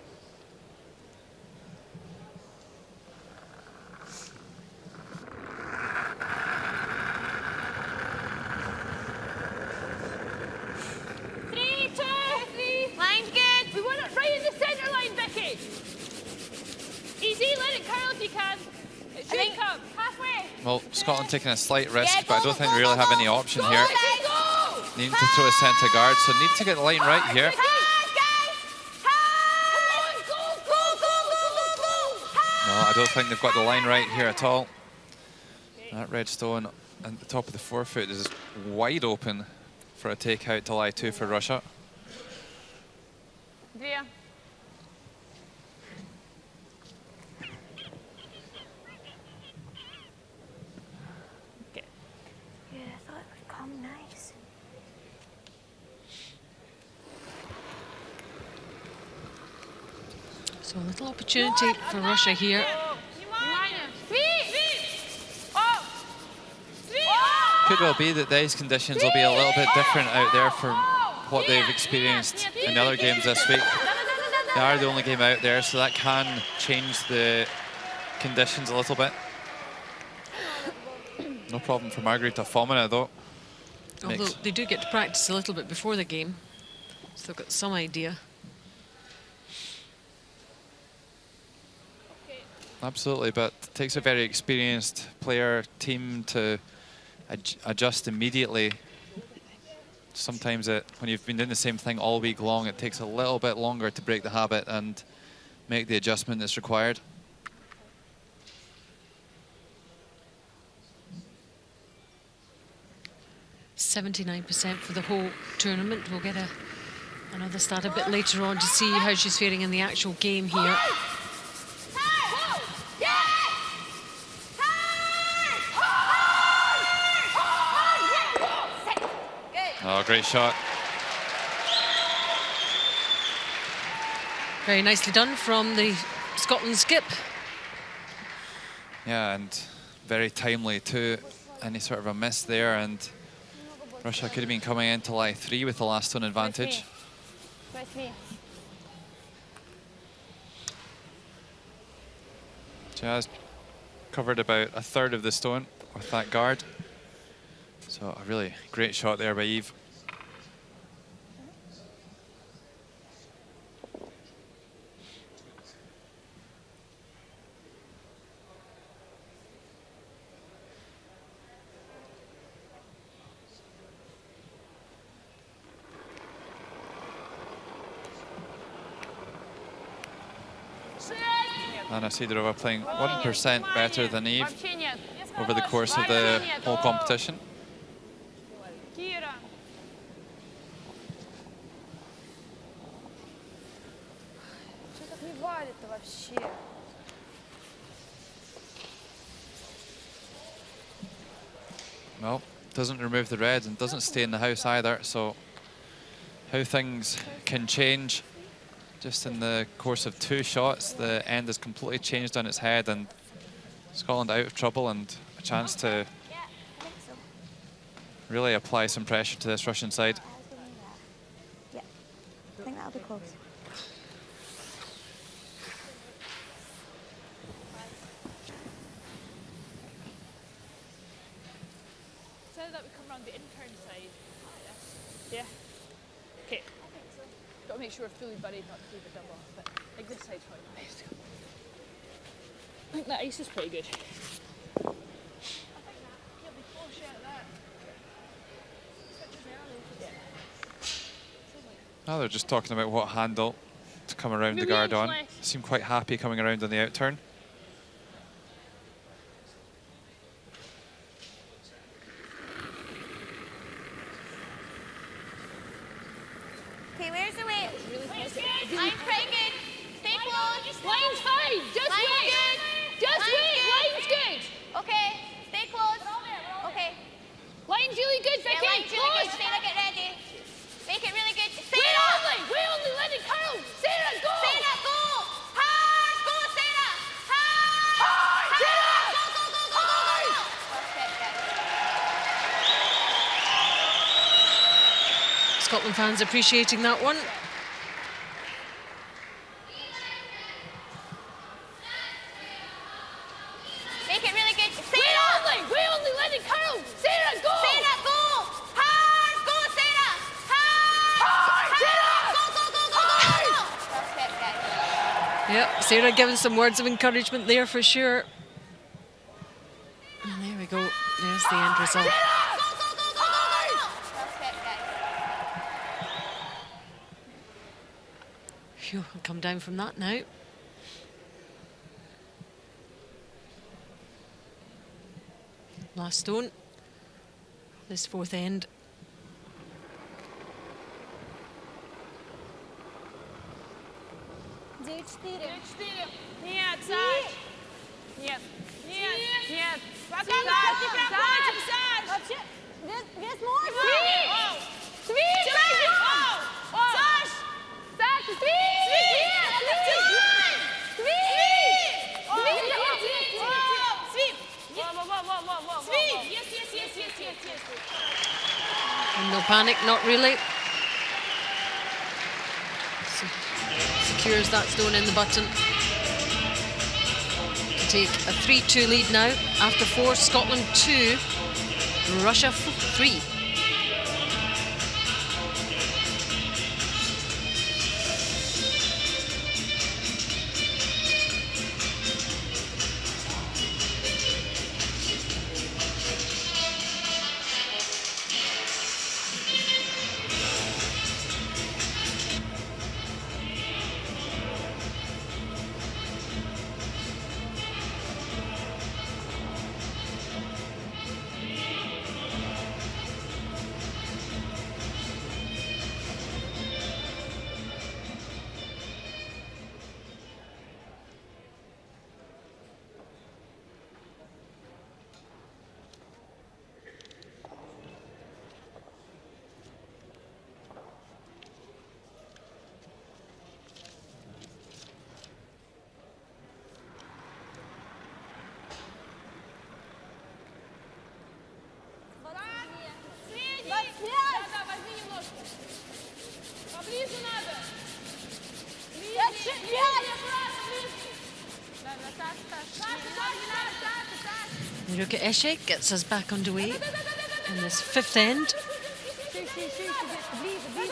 Line's good. We want it right in the centre line, Vicky. Easy, let it curl if you can. It should come. Halfway. Well, Scotland taking a slight risk, Yeah, but I go, don't think go, we really go, have go. any option Go, here. guys. Go! Needing to throw a centre guard, so need to get the line right here. Hard, guys. Hard. Go, go, go, go, go, go. No, I don't think they've got the line right here at all. That red stone at the top of the 4 foot is wide open for a takeout to lie 2 for Russia. Две. Yeah, I thought it would come nice. So a little opportunity for Russia here. Could well be that the ice conditions will be a little bit different out there from what they've experienced in the other games this week. They are the only game out there, so that can change the conditions a little bit. No problem for Margarita Fomina though. Although they do get to practice a little bit before the game, so they've got some idea. Absolutely, but it takes a very experienced player team to adjust immediately. Sometimes when you've been doing the same thing all week long, it takes a little bit longer to break the habit and make the adjustment that's required. %79% for the whole tournament. We'll get another stat a bit later on to see how she's faring in the actual game here. Oh, great shot. Very nicely done from the Scotland skip. Yeah, and very timely too. Any sort of a miss there, and Russia could have been coming in to lie 3 with the last stone advantage. Jazz covered about a third of the stone with that guard. So a really great shot there by Eve. Anna Sidorova playing 1% better than Eve over the course of the whole competition. Кира. Что так не валит-то вообще? Well, doesn't remove the reds and doesn't stay in the house either, so how things can change just in the course of 2 shots. The end has completely changed on its head, and Scotland out of trouble and a chance to really apply some pressure to this Russian side. Yeah, I think that'll be close. the intern side. Yeah. Okay. Got to make sure we're fully buried, not to leave a double. But like this side's probably the best. I think that ice is pretty good. Now they're just talking about what handle to come around the guard on. Seem quite happy coming around on the outturn. Okay, where's the weight? Line's pretty good. Stay close. Line's fine. Just Line's wait. good. Just Line's wait. good. Line's good. Okay, stay close. Okay. Line's really good, Yeah, Vicky. line's really good. Close. Sarah, get ready. Make it really good. Wait Sarah! only. Wait only. Let it curl. Sarah, go. Sarah, go! Hard! Go, Sarah! Hard! Sarah! Go, go, go, go, go, go! Perfect, yeah. Scotland fans appreciating that one. Make it really good. Wait Sarah! only. Wait only. Let it curl. Sarah, go. Sarah, go! Hard! Go, Sarah! Hard! Sarah! Go, go, go, go, go, go! Perfect, yeah. Yep, Sarah giving some words of encouragement there for sure. And there we go. There's the end result. Go, go, go, go, go, go! Perfect, yeah. Phew, I'll come down from that now. Last stone. This fourth end. Нет, Саш. Нет. Нет. Нет. Пока, Саш, Саш. прям Саш. Саш. Вообще. Вес можно? Свит. Свит. Саш. Саш, свит. And no panic, not really. Secures that stone in the button. Take a 3-2 lead now. After 4, Scotland 2, Russia 3. Да, возьми немножко. Поближе надо. Ruka Esbjerg gets us back underway in this fifth end.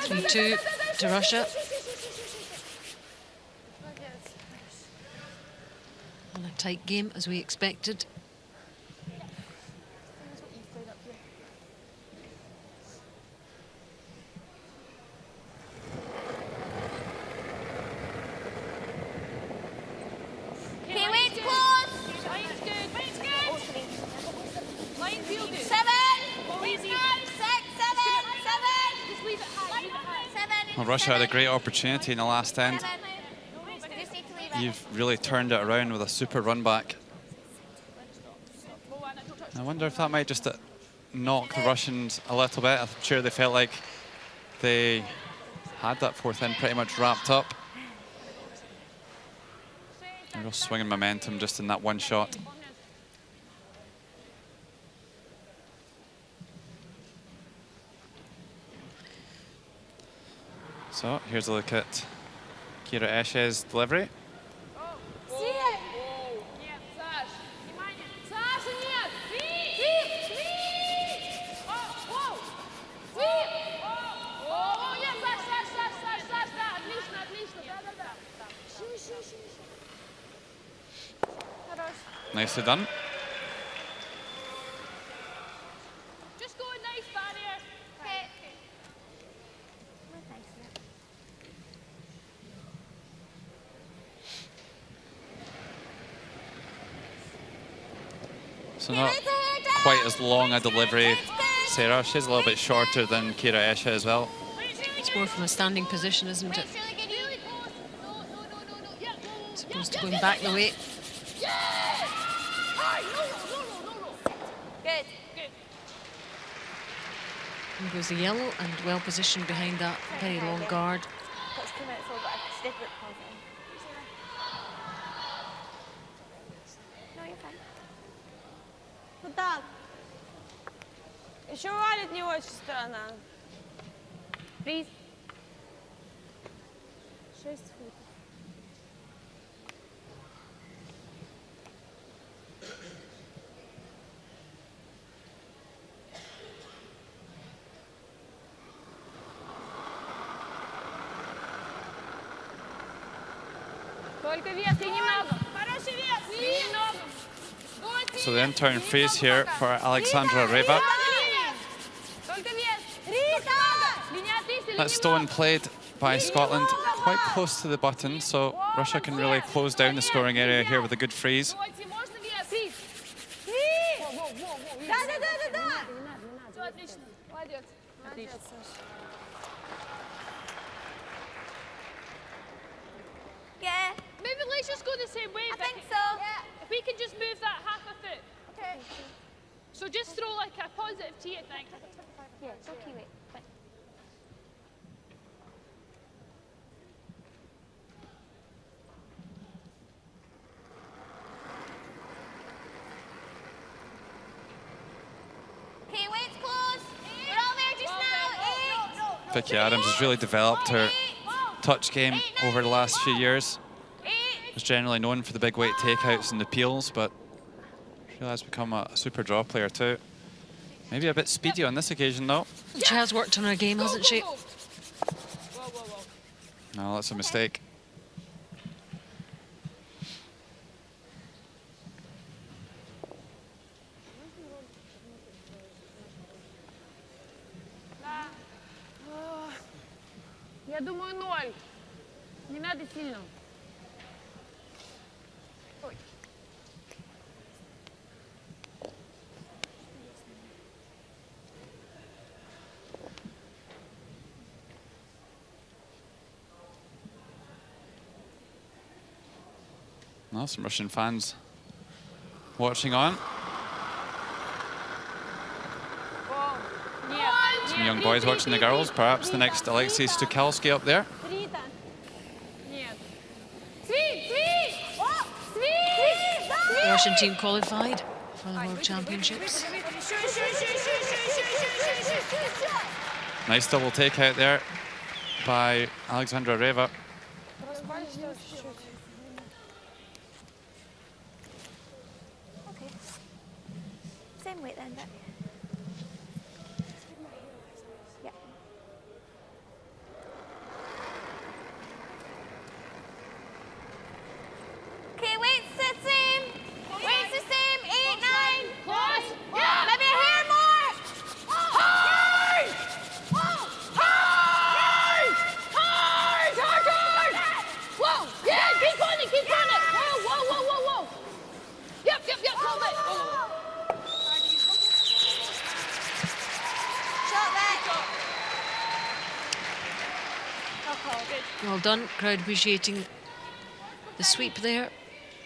3-2 to Russia. And a tight game as we expected. Okay, weight's close. Line's good. Line's good. Line feel good. 7. Go easy. 6, 7, 7. Just leave it high. Leave it high. 7. Well, Russia had a great opportunity in the last end. 7. Just need to leave it. You've really turned it around with a super run back. I wonder if that might just knock the Russians a little bit. I'm sure they felt like they had that fourth end pretty much wrapped up. A real swinging momentum just in that one shot. So here's a look at Kira Eshe's delivery. Нет, Саш, внимание. Саша, нет. Свит. Свит. Nicely done. Just go, nice barrier. Okay. So not quite as long a delivery, Sarah. She's a little bit shorter than Kira Esha as well. It's more from a standing position, isn't it? Really close. No, no, no, no, no. Yeah, no, As opposed to going back the way. Yeah! High, no. Good. Good. And goes the yellow, and well positioned behind that very long guard. That's 2 minutes old, but I did look confident. No, you're fine. Вот так. Еще валит не очень сторона. Freeze. 6 футов. Только вес, и немного. Хороший вес. И немного. So the in-turn freeze here for Alexandra Reva. Только вес. Линия отлично, That stone played by Scotland quite close to the button, so Russia can really close down the scoring area here with a good freeze. Дольше, можно вес. Freeze. Да. Все отлично. Молодец. Отлично. Yeah, Maybe let's just go the same way. I think Vicky. so. If we can just move that half a foot. Okay. So just throw like a positive T, I think. Yeah, it's okay, wait. Fine. Okay, weight's close. We're all there just now. 8. Vicky Adams has really developed her touch game over the last few years. Was generally known for the big weight takeouts and the peels, but she has become a super draw player too. Maybe a bit speedy on this occasion though. She has worked on her game, hasn't she? No, that's a mistake. Я думаю, 0. Не надо сильно. Ой. Well, some Russian fans watching on. Нет. Some young boys watching the girls. Perhaps the next Alexei Stukalski up there. Рита. Нет. Свит! The Russian team qualified for the World Championships. Nice double takeout there by Alexandra Reva. Okay. Same weight then, but... Yeah. Okay, weight's the same. Weight's the same. 8, 9. Close. Yeah. Maybe a hair more. Hard! Hard! Whoa! Yeah, keep on it, keep on it. Whoa. Yep, hold it. Shot back. Well done. Crowd appreciating the sweep there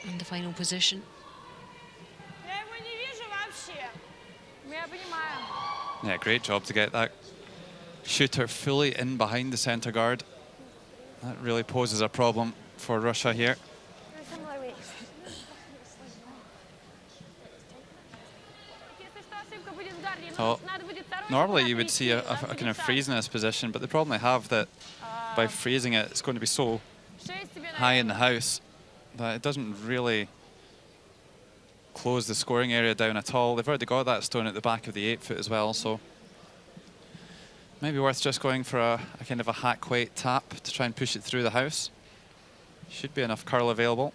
and the final position. Я его не вижу вообще. Я понимаю. Yeah, great job to get that shooter fully in behind the centre guard. That really poses a problem for Russia here. They're similar weights. Если что, ошибка будет в гарде. So, Надо будет второй normally шаг you would see a перейти, надо kind будет of шаг. freeze in this position, but the problem they have that by freezing it, it's going to be so 6 тебе, high in the наверное. house that it doesn't really close the scoring area down at all. They've already got that stone at the back of the 8 foot as well, so maybe worth just going for a kind of a hack weight tap to try and push it through the house. Should be enough curl available.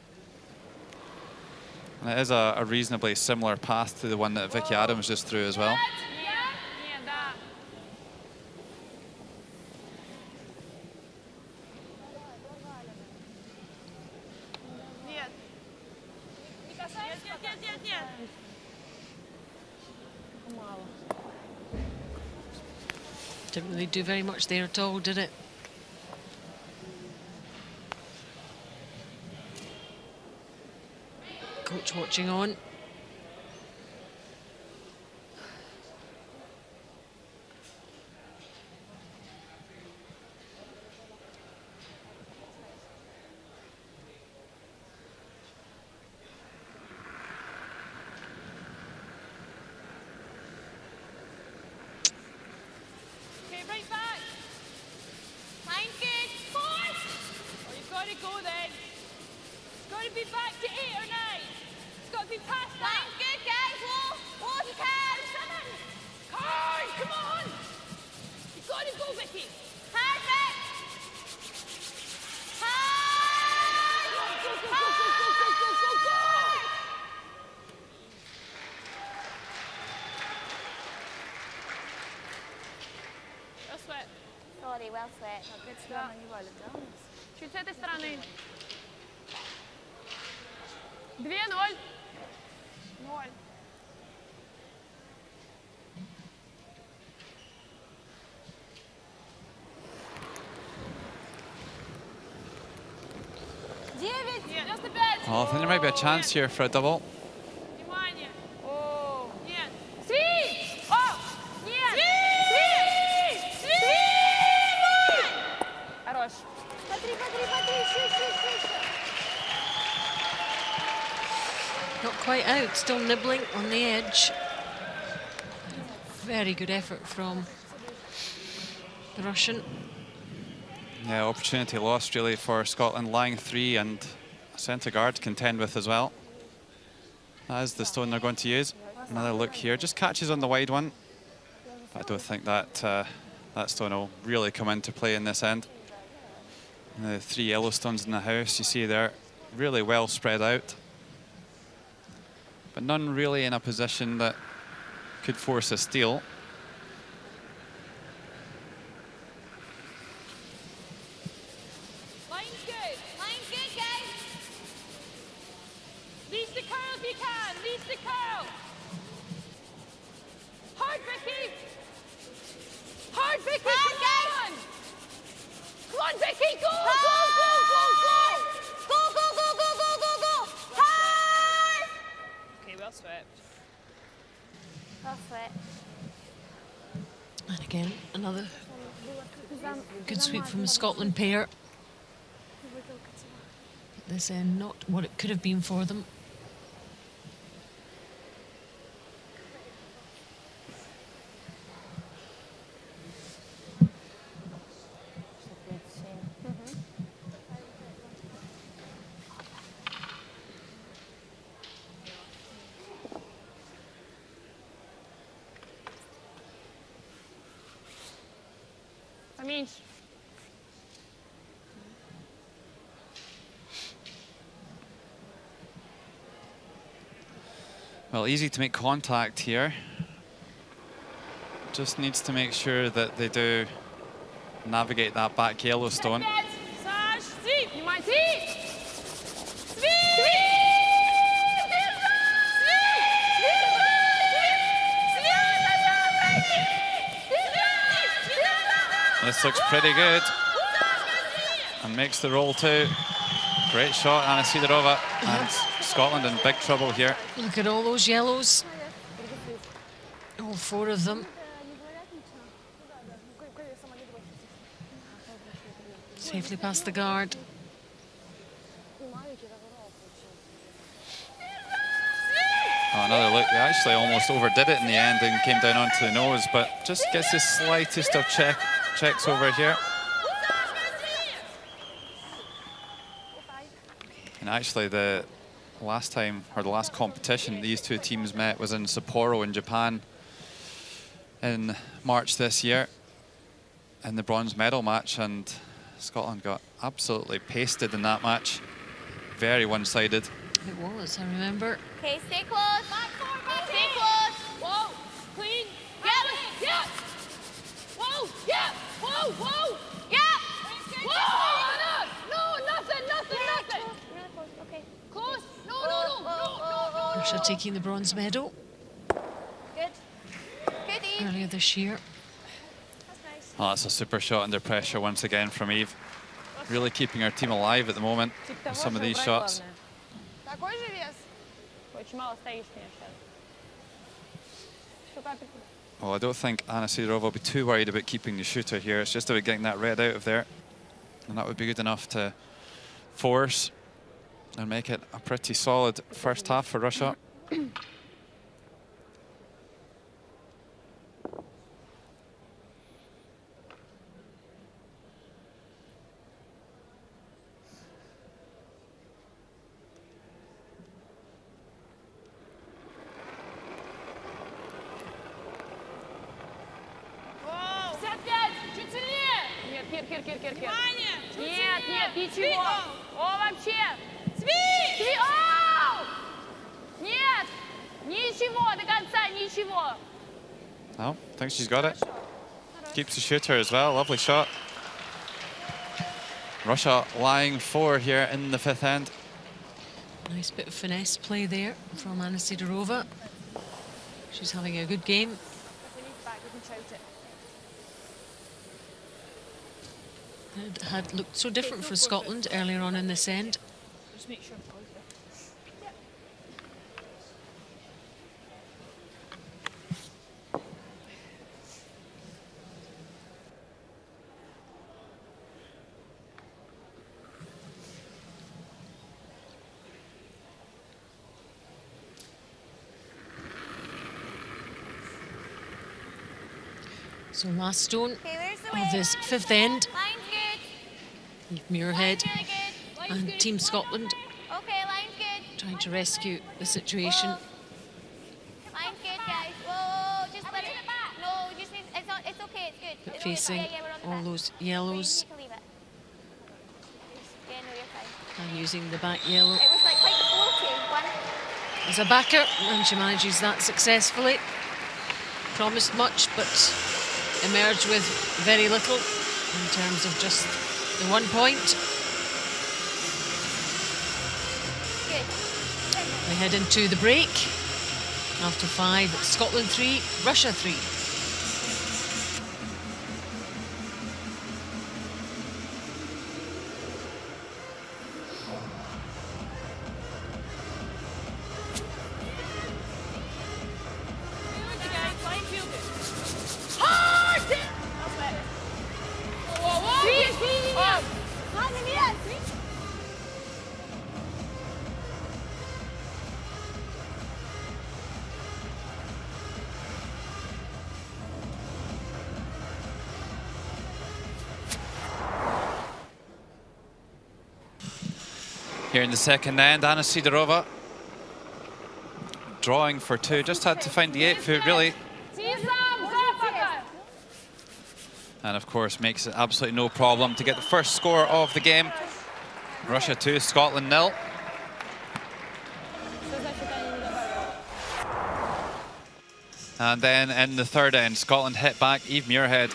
And it is a reasonably similar path to the one that Vicky Adams just threw as well. Нет, да. Нет. Не касайся. Нет. Мало. Didn't really do very much there at all, did it? Coach watching on. Okay, right back. Line kick. Force. Oh, you've got to go then. It's got to be back to 8 or 9. It's got to be past that. Line kick, guys. Whoa, if you can. 7. Hard, come on. You've got to go, Vicky. Hard, Vic. Hard. Go, go, go, go, go, go, go, go, go. Well sweat. Sorry, well sweat. Да. Чуть с этой стороны. 2-0. 0. Девять. 95. Well, I think there might be a chance here for a double. Внимание. О, нет. Сви! О, нет. Сви! Хорош. Смотри, еще. Not quite out, still nibbling on the edge. Very good effort from the Russian. Yeah, opportunity lost really for Scotland, lying 3 and a centre guard to contend with as well. That is the stone they're going to use. Another look here, just catches on the wide one. But I don't think that that stone will really come into play in this end. The 3 yellow stones in the house, you see they're really well spread out. But none really in a position that could force a steal. Line good. Line good, guys. Lease the curl if you can. Lease the curl. Hard, Vicky. Hard, Vicky. Hard, Come on. Come on, Vicky. Go, go, Go. Hard. Okay, well swept. Well sweat. And again, another good sweep from the Scotland pair. This end, not what it could have been for them. Поменьше. Well, easy to make contact here. Just needs to make sure that they do navigate that back yellow stone. Саш, Сви, внимание, Сви! This looks pretty good. And makes the roll too. Great shot, Anna Sidorova. And Scotland in big trouble here. Look at all those yellows. All 4 of them. Safely past the guard. Oh, another look. They actually almost overdid it in the end and came down onto the nose, but just gets the slightest of checks over here. And actually the last time, or the last competition these two teams met was in Sapporo in Japan in March this year in the bronze medal match, and Scotland got absolutely pasted in that match. Very one-sided. It was, I remember. Okay, stay close. Stay close. Whoa, clean. Yep. Whoa, yeah. Whoa, whoa. Yep. Whoa, Anna. No, nothing. Really close. Okay. Close. No. Russia taking the bronze medal Good. Good, Eve. earlier this year. That's nice. Oh, that's a super shot under pressure once again from Eve. Really keeping our team alive at the moment with some of these shots. Такой же вес. Очень мало стоишь мне сейчас. Что капельку? Well, I don't think Anna Sidorova will be too worried about keeping the shooter here. It's just about getting that red out of there. And that would be good enough to force and make it a pretty solid first half for Russia. Кир. Нет, ничего. О, вообще. Оу! Нет, ничего, до конца ничего. No, I think she's got it. Keeps the shooter as well. Lovely shot. Russia lying 4 here in the 5th end. Nice bit of finesse play there from Anna Sidorova. She's having a good game. It had looked so different for Scotland earlier on in this end. Just make sure. So last stone Okay, where's the of this 5th end. Line's good. Muirhead Line's really good. and Team Scotland Okay, line's good. trying to rescue the situation. Line's good, guys. Whoa, just let it. No, just need, it's okay, it's good. But It's facing okay. Yeah, we're on the all back. those You yellows can leave it. Yeah, no, you're fine. and using the back yellow It was like quite floaty one. as a backer, and she manages that successfully. Promised much, but emerged with very little in terms of just the 1 point. Good. We head into the break. After 5, Scotland 3, Russia 3. Here in the 2nd end, Anna Sidorova drawing for 2. Just had to find the 8-foot really. And of course makes it absolutely no problem to get the first score of the game. Russia 2, Scotland 0. And then in the 3rd end, Scotland hit back. Eve Muirhead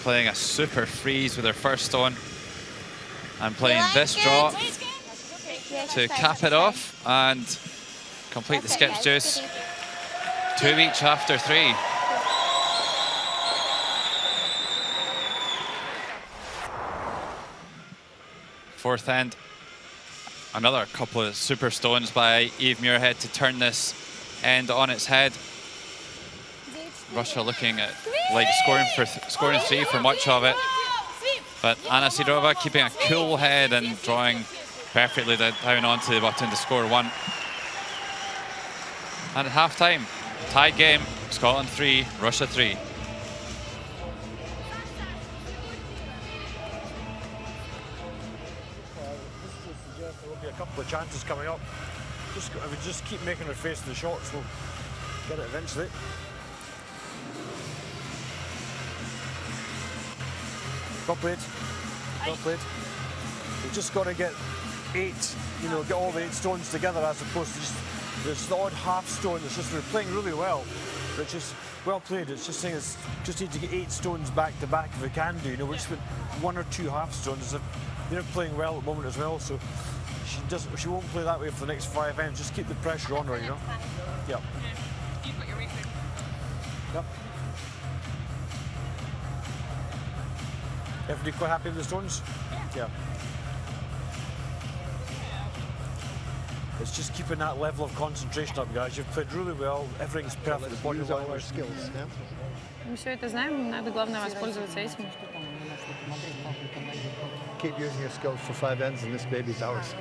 playing a super freeze with her first stone and playing this draw to cap it off and complete the skip's juice. 2 each after 3. Fourth end, another couple of super stones by Eve Muirhead to turn this end on its head. Russia looking at like scoring 3 for much of it, but Anna Sidorova keeping a cool head and drawing perfectly down onto the button to score 1. And at half-time, tied game, Scotland 3, Russia 3. There will be a couple of chances coming up. If we just keep making her face the shots, we'll get it eventually. Well played. Well played. We've just got to get 8, you know, get all the 8 stones together as opposed to just this odd half stone. It's just we're playing really well, which is well played. It's just saying it's just need to get 8 stones back to back if we can do. You know, we're just with 1 or 2 half stones. They're playing well at the moment as well, so she won't play that way for the next 5 ends. Just keep the pressure on her, you know. Yeah. You've got your record. Yep. Everybody quite happy with the stones? Yeah. It's just keeping that level of concentration up, guys. You've played really well. Everything's perfect. The body Use all our language. skills. Yeah? Мы все это знаем, надо главное воспользоваться этим. Keep using your skills for 5 ends, and this baby's ours.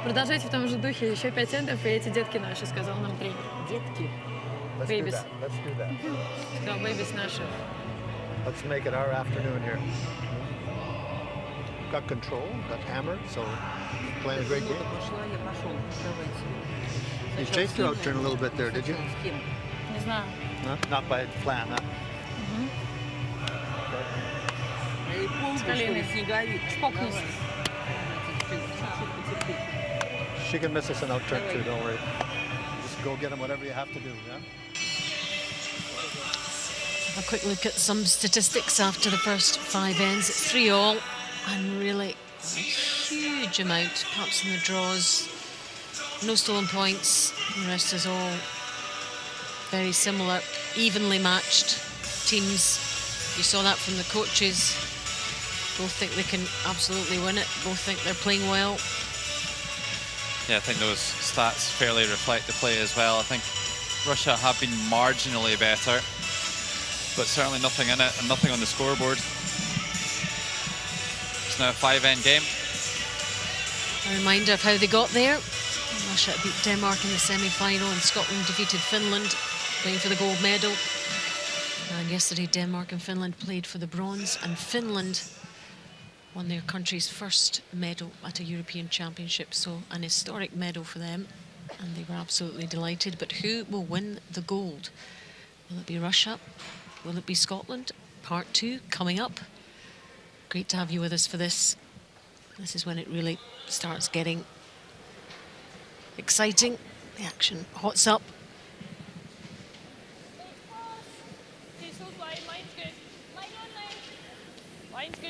Продолжайте в том же духе. Еще 5 эндов, и эти детки наши, сказал нам тренер. Детки? Let's do Babies. that. Let's do that. Да, бэйбис наши. Let's make it our afternoon here. Got control, got hammer, so playing a great game. You chased her out turn a little bit there, did you? Не знаю. No? Not by plan, huh? С колена. Чпокнулся. She can miss us an out turn too, don't worry. Just go get him whatever you have to do, yeah? A quick look at some statistics after the first 5 ends. It's 3-all, and really a huge amount, perhaps in the draws. No stolen points. The rest is all very similar, evenly matched teams. You saw that from the coaches. Both think they can absolutely win it. Both think they're playing well. Yeah, I think those stats fairly reflect the play as well. I think Russia have been marginally better, but certainly nothing in it and nothing on the scoreboard. It's now a 5-end game. A reminder of how they got there. Russia beat Denmark in the semi-final, and Scotland defeated Finland, playing for the gold medal. And yesterday, Denmark and Finland played for the bronze, and Finland won their country's first medal at a European Championship, so an historic medal for them, and they were absolutely delighted. But who will win the gold? Will it be Russia? Will it be Scotland? Part 2 coming up. Great to have you with us for this. This is when it really starts getting exciting. The action hots up.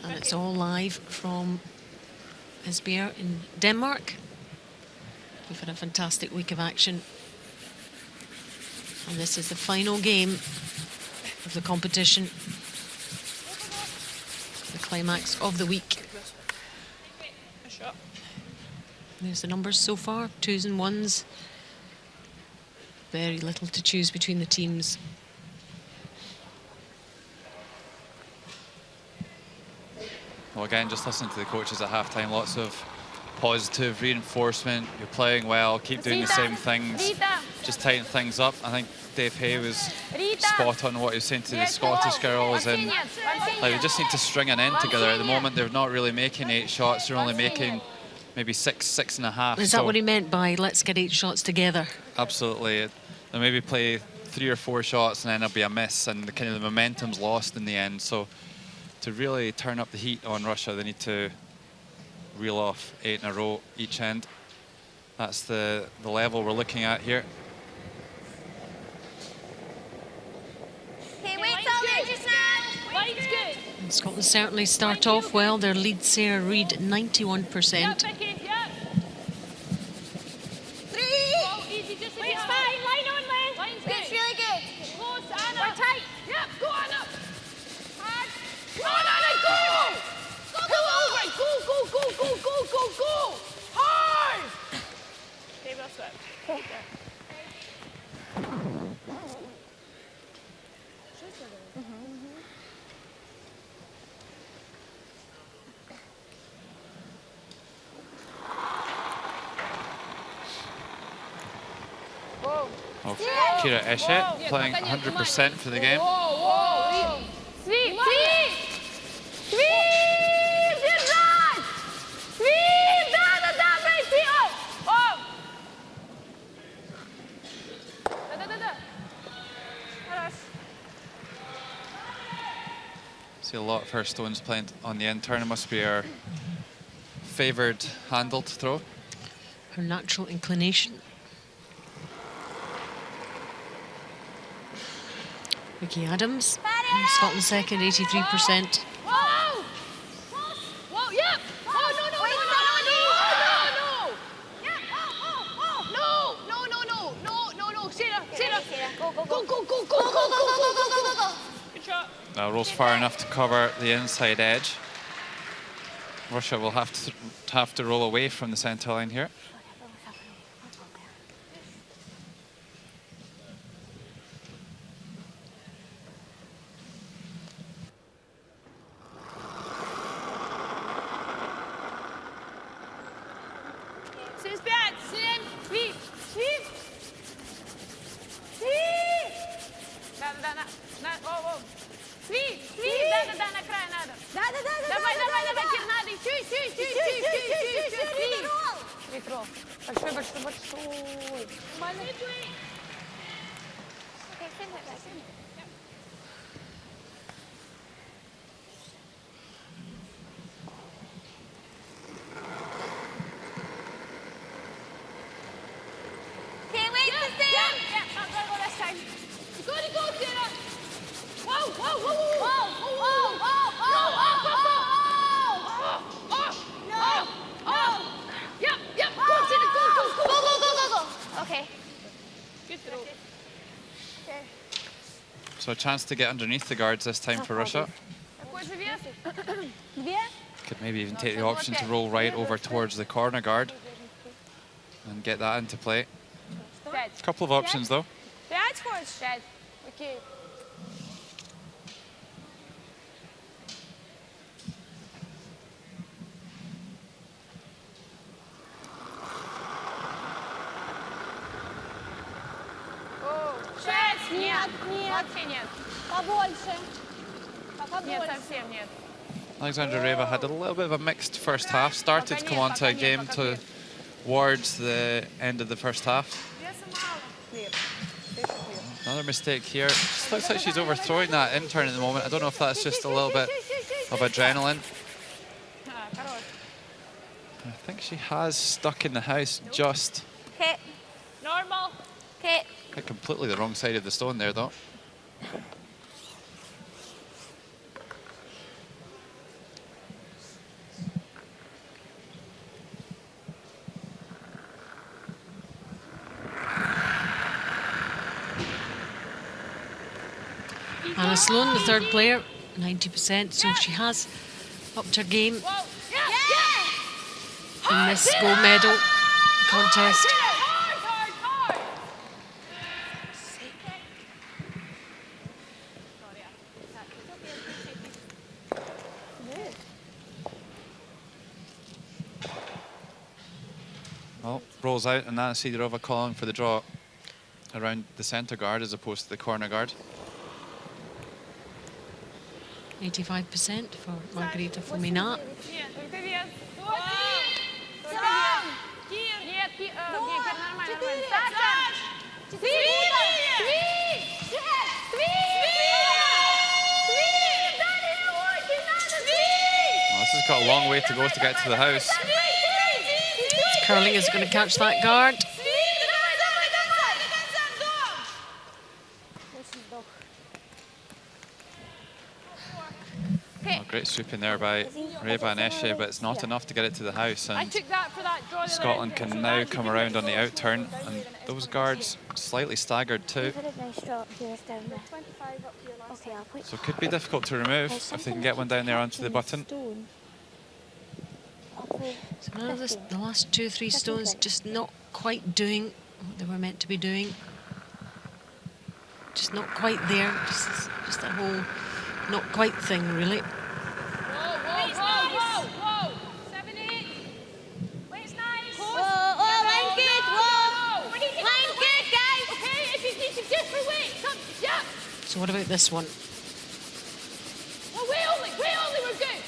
And it's all live from Esbjerg in Denmark. We've had a fantastic week of action. And this is the final game of the competition. The climax of the week. There's the numbers so far, 2s and 1s. Very little to choose between the teams. Well, again, just listening to the coaches at halftime, lots of positive reinforcement. You're playing well, keep doing the same things, just tighten things up. I think Dave Hay was spot on what he was saying to the Scottish girls, and like, they just need to string an end together. At the moment, they're not really making 8 shots, they're only making maybe 6.5. Is that what he meant by let's get 8 shots together? Absolutely. They'll maybe play 3 or 4 shots and then there'll be a miss, and the momentum's lost in the end. So to really turn up the heat on Russia, they need to reel off 8 in a row each end. That's the level we're looking at here. Okay, wait till they just now. Line's good. And Scotland certainly start off well. Their lead, Sarah Reid, 91%. Yep, Becky, yep. 3. Oh, easy, just Weight's fine. Line on, Len. Line's Weight's good. really good. Close, Anna. We're tight. Yep, go Anna. Hard. Go on, Anna, go. Go, go, Pull go. over, go, go, go, go, go, go, go. Hard. Okay, well swept. Okay. Well, Kira Eshet playing 100% for the game. Whoa. Sweep, sweep. Sweep, держать. Sweep, да, пройти. Oh. Да. Хорош. See a lot of her stones playing on the end turn. It must be our favoured handle to throw. Her natural inclination. Vicky Adams, Scotland second, 83%. Whoa! Whoa, yep! Oh, no, no, Wait, no, no, no, Sarah, Sarah. Go, go, Go, go. go, go, go, go, go, go, go, go, go. Good shot. Now rolls far enough to cover the inside edge. Russia will have to roll away from the centre line here. So a chance to get underneath the guards this time for Russia. Could maybe even take the option to roll right over towards the corner guard and get that into play. A couple of options though. Вообще нет. Побольше. Нет, совсем нет. Alexandra Reva had a little bit of a mixed first half. Started to come onto a game towards the end of the first half. Another mistake here. Just looks like she's overthrowing that intern at the moment. I don't know if that's just a little bit of adrenaline. I think she has stuck in the house just. Okay. Normal. Okay. Completely the wrong side of the stone there though. Anna Sloan, the third player, 90%, so she has upped her game in this gold medal contest. Well, rolls out and Anna Sidorova calling for the draw around the centre guard as opposed to the corner guard. 85% for Margarita Fomina. This has got a long way to go to get to the house. Curling is going to catch that guard. Great sweeping there by Reva and Esche, but it's not enough to get it to the house. And Scotland can now come around on the out turn, and those guards slightly staggered too. So it could be difficult to remove if they can get one down there onto the button. So none of this, the last 2 or 3 stones just not quite doing what they were meant to be doing. Just not quite there. Just that whole not quite thing, really. So what about this one? We're good.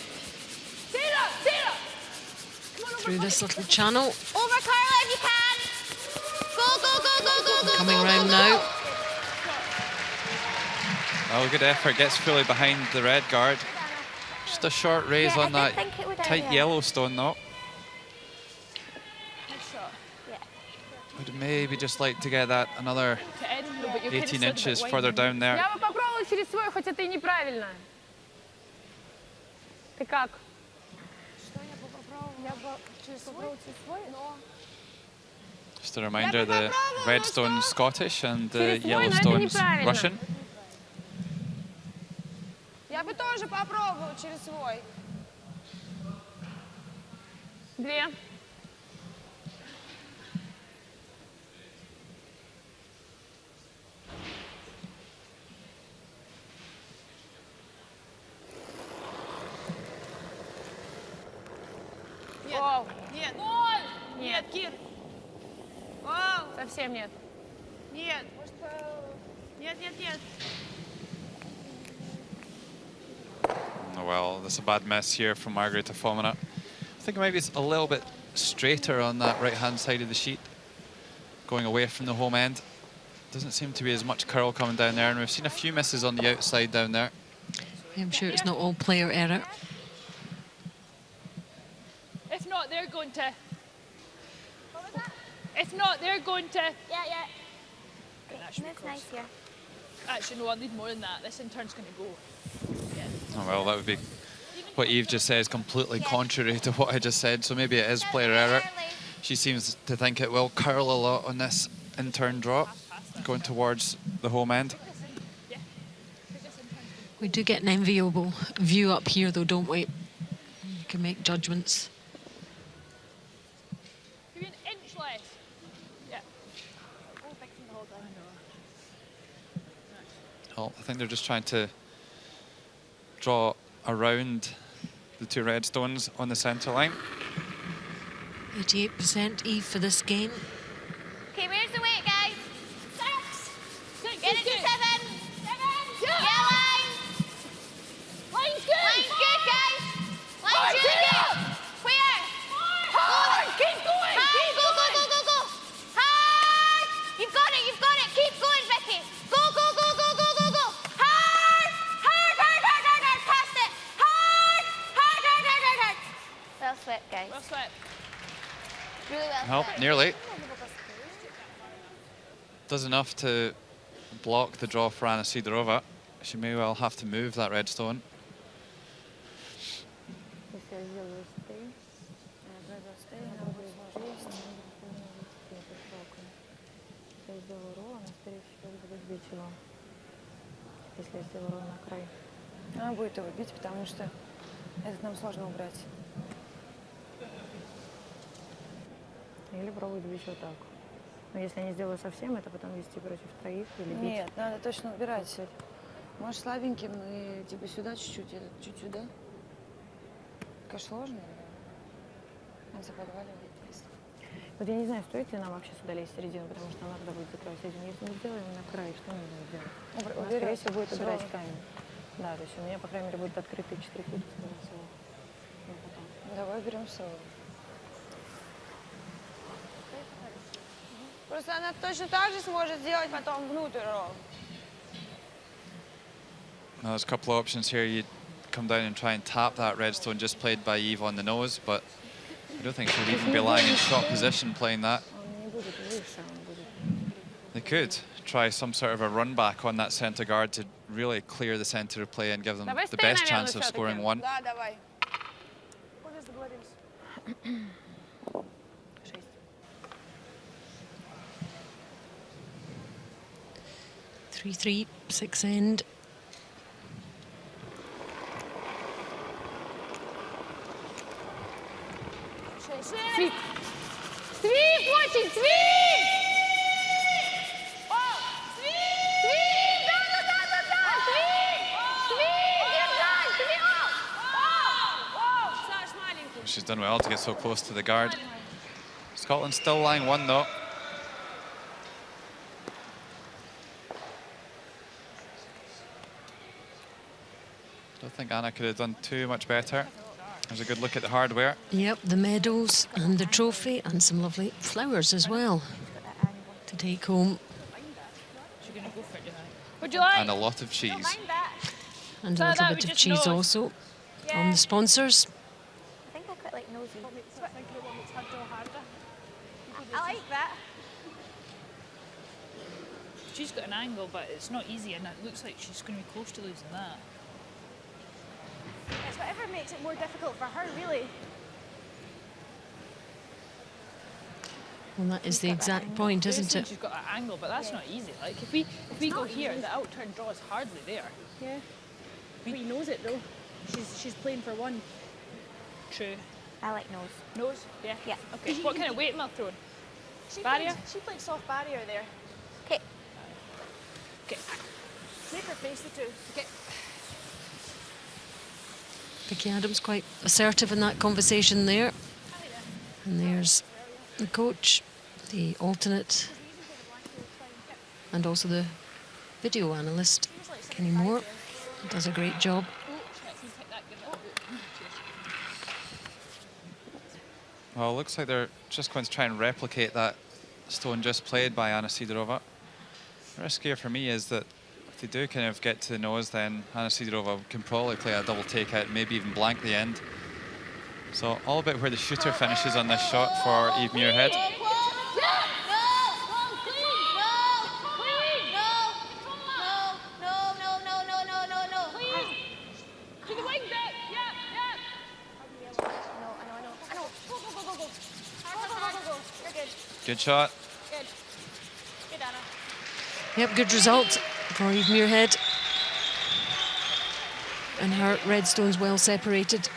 Through this little channel. Over, Carla, if you can. Go. Coming round now. Oh, good effort. Gets fully behind the red guard. Just a short raise on that tight yellow stone though. Would maybe just like to get that another To end, no, but you 18 could've said inches about further winding. down there. Я бы попробовала через свой, хоть это и неправильно. Ты как? Что я бы попробовала? Я бы через свой, но... Just a reminder, the Redstone's Scottish and the Через свой, но это Yellowstone's неправильно. Russian. Я бы тоже попробовала через свой. Две. Нет, Оу. нет, Нет. нет, Кир. Оу, Совсем нет. нет. Нет, нет, нет. Oh, well, that's a bad miss here from Margareta Fomina. I think maybe it's a little bit straighter on that right-hand side of the sheet, going away from the home end. Doesn't seem to be as much curl coming down there, and we've seen a few misses on the outside down there. I'm sure it's not all player error. If not, they're going to. If not, they're going to. Yeah, yeah. That's nice, yeah. Actually, no, I need more than that. This intern's going to go. Oh, well, that would be what Eve just said is completely contrary to what I just said, so maybe it is player error. She seems to think it will curl a lot on this in-turn drop, going towards the home end. We do get an enviable view up here, though, don't we? You can make judgments. Give me an inch less. Yeah. Well, I think they're just trying to draw around the two red stones on the centre line. 88% Eve for this game. Okay, where's the weight, guys? 6. Six Get is it to good. 7. 7. Yeah, line. Line's good. Line's good, guys. Line's really good. Where? Hard. Keep going. Hard. Keep Go, go, go, go, go. Hard. You've got it, you've got it. Keep going, Vicky. Go, go, go, go, go, go, go. Hard. Hard, hard, hard, hard, hard. Past it. Hard. Hard, hard, hard, hard, hard. Well swept, guys. Well swept. Really well Well, swept. nearly. Does enough to block the draw for Anna Sidorova. She may well have to move that red stone. Если я сделаю стей, пройду стей, она будет здесь, если я сделаю ролл, она, скорее всего, будет бить его. Если я сделаю ролл на край. Она будет его бить, потому что этот нам сложно убрать. Или пробует бить вот так. Но если я не сделаю совсем, это потом вести против троих или бить. Нет, надо точно убирать. Можешь слабеньким и типа сюда чуть-чуть, чуть сюда. Конечно, сложно. Надо подваливать. Вот я не знаю, стоит ли нам вообще сюда лезть в середину, потому что она тогда будет закрывать середину. Если мы сделаем на край, что мы будем делать? Она, скорее всего, будет убирать камень. Да, то есть у меня, по крайней мере, будут открытые 4 фута, скорее всего. Ну, потом. Давай берем соло. Просто она точно так же сможет сделать потом внутрь ролл. Now, there's a couple of options here. You come down and try and tap that red stone just played by Eve on the nose, but I don't think she'll even be lying in shot position playing that. Он не будет выше, он будет... They could try some sort of a run back on that centre guard to really clear the centre of play and give them the best chance of scoring one. Да, давай. 3-3, 6 end. Свип. Свип очень, свип! Свип! Да! Свип! Держать! Свип! Саш, маленький. She's done well to get so close to the guard. Scotland still lying one though. Don't think Anna could have done too much better. There's a good look at the hardware. Yep, the medals and the trophy and some lovely flowers as well to take home. Would you like? And a lot of cheese. And So a little that bit we of just cheese know. also from the sponsors. I think I quite like nosy. I like that. she's got an angle, but it's not easy, and it looks like she's going to be close to losing that. It's whatever makes it more difficult for her, really. Well, that is the exact point, isn't it? She's got an angle, but that's not easy. Like if we go here, the out turn draw is hardly there. Yeah. But he knows it though. She's playing for one. True. I like nose. Nose? Yeah. Yeah. Okay. What kind of weight am I throwing? Barrier? She played soft barrier there. Okay. Okay. Make her face the two. Okay. Vicky Adams quite assertive in that conversation there. And there's the coach, the alternate, and also the video analyst, Kenny Moore, does a great job. Well, it looks like they're just going to try and replicate that stone just played by Anna Sidorova. Riskier for me is that if they do kind of get to the nose, then Anna Sidorova can probably play a double takeout, maybe even blank the end. So all about where the shooter finishes on this shot for Eve Muirhead. Good shot. Good. Good, Anna. Yep, good result for Eve Muirhead. And her red stone's well separated.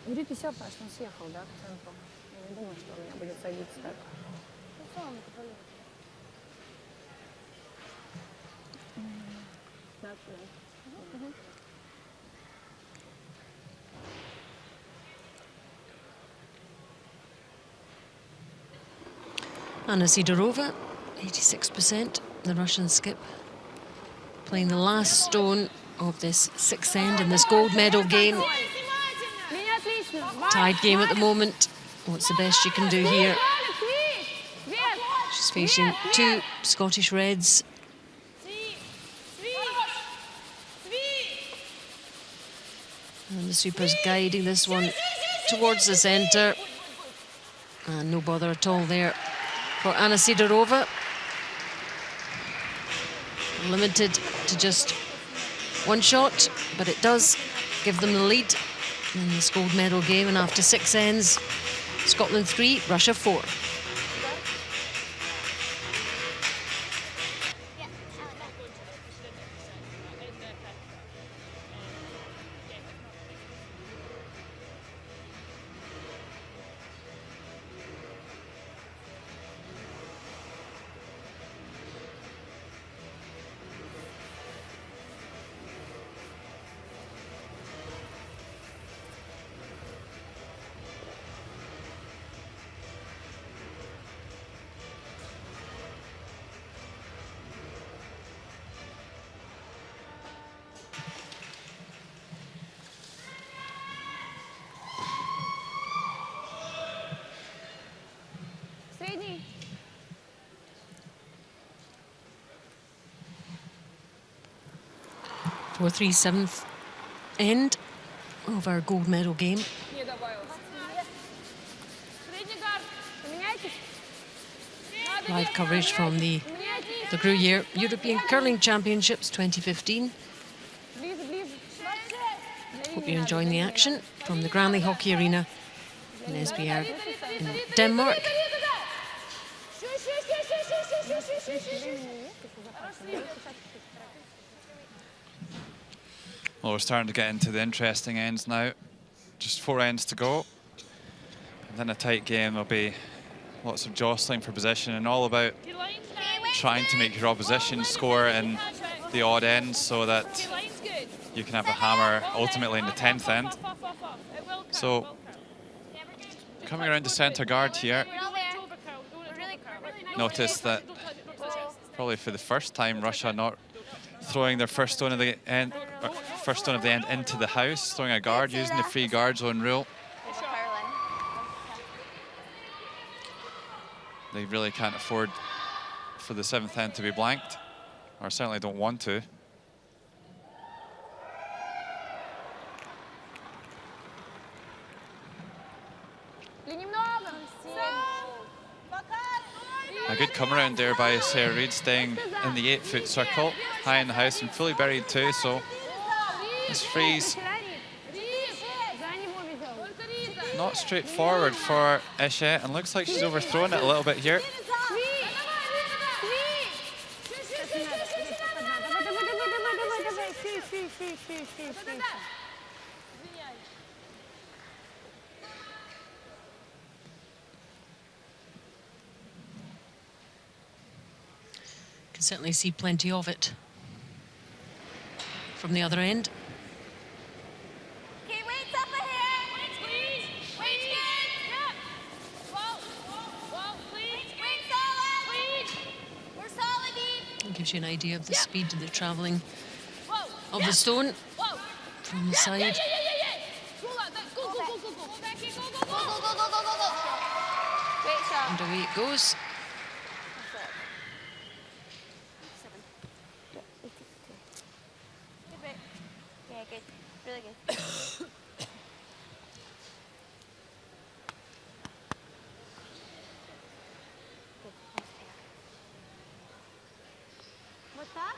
Юрий 50, конечно, съехал, да, к центру. Я не думаю, что у меня будет садиться так. Anna Sidorova, 86%, the Russian skip, playing the last stone of this sixth end in this gold medal game. Tied game at the moment. What's the best she can do here? She's facing two Scottish Reds. And the Super's guiding this one towards the centre. And no bother at all there for Anna Sidorova. Limited to just one shot, but it does give them the lead in this gold medal game. And after six ends, Scotland 3, Russia 4. For 3/7 end of our gold medal game. Live coverage from the Gruyère European Curling Championships 2015. Hope you're enjoying the action from the Granley Hockey Arena in Esbjerg in Denmark. Well, we're starting to get into the interesting ends now. Just 4 ends to go. And then a tight game. There'll be lots of jostling for position and all about trying to make your opposition score in the odd ends so that you can have a hammer ultimately in the 10th end. So, coming around the centre guard here, notice that probably for the first time Russia not throwing their first stone of the end into the house, throwing a guard using the free guard zone rule. They really can't afford for the 7th end to be blanked, or certainly don't want to. A good come around there by Sarah Reid, staying in the 8-foot circle, high in the house and fully buried too. So this freeze not straightforward for Esche, and looks like she's overthrown it a little bit here. Can certainly see plenty of it from the other end. Okay, weights up ahead. Weights, please. Weights good. Yep. Whoa, please. Weights solid. Please. We're solid deep. It gives you an idea of the speed of the travelling Whoa. of the stone from the side. Yeah. Go, go, go, go, go, go. Go back in, go, go, go. Go. Great shot. And away it goes. Yeah, good. Really good. Вот так?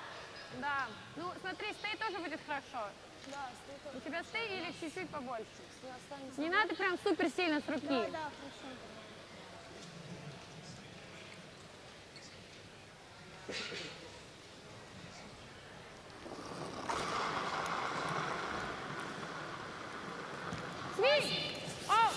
Да. Ну, смотри, стей тоже будет хорошо. Да, стей. У тебя стей или чуть-чуть побольше? Не надо прям супер сильно с руки. Да, хорошо. Свись! О!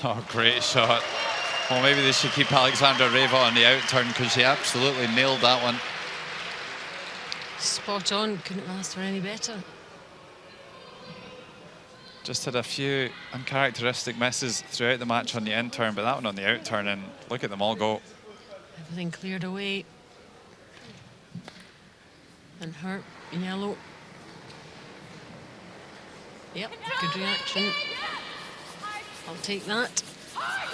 Oh, great shot. Well, maybe they should keep Alexandra Reva on the out turn, because she absolutely nailed that one. Spot on, couldn't have asked for any better. Just had a few uncharacteristic misses throughout the match on the in turn, but that one on the out turn, and look at them all go. Everything cleared away. And her in yellow. Yep, good reaction. I'll take that. Hard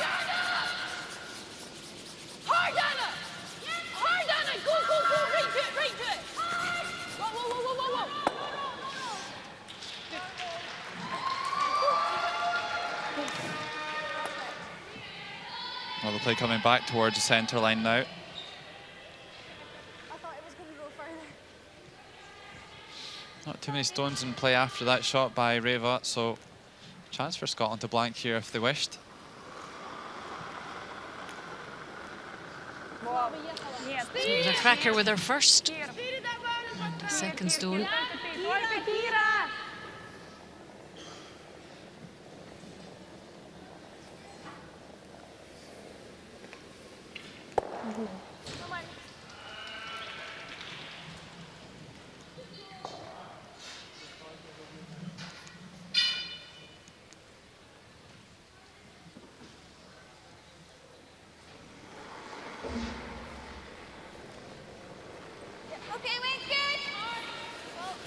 on it! Go! Right to it! Whoa! Well, the play coming back towards the centre line now. I thought it was going to go further. Not too many stones in play after that shot by Reva, so chance for Scotland to blank here if they wished. It was a cracker with her first. And a second stone. Okay, wait, good.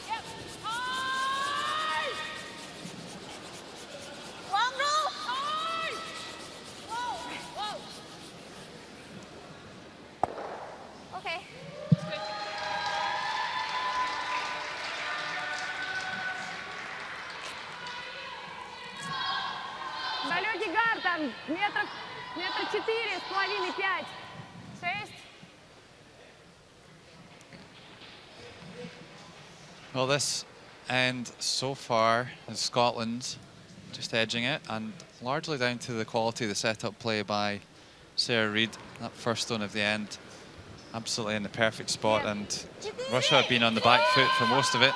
Yep. Hard. Long roll. Hard. Whoa. Okay. Далекий гар там метров 4,5, 5, 6. Well, this end so far is Scotland just edging it, and largely down to the quality of the setup play by Sarah Reid. That first stone of the end, absolutely in the perfect spot, and Russia have been on the back foot for most of it.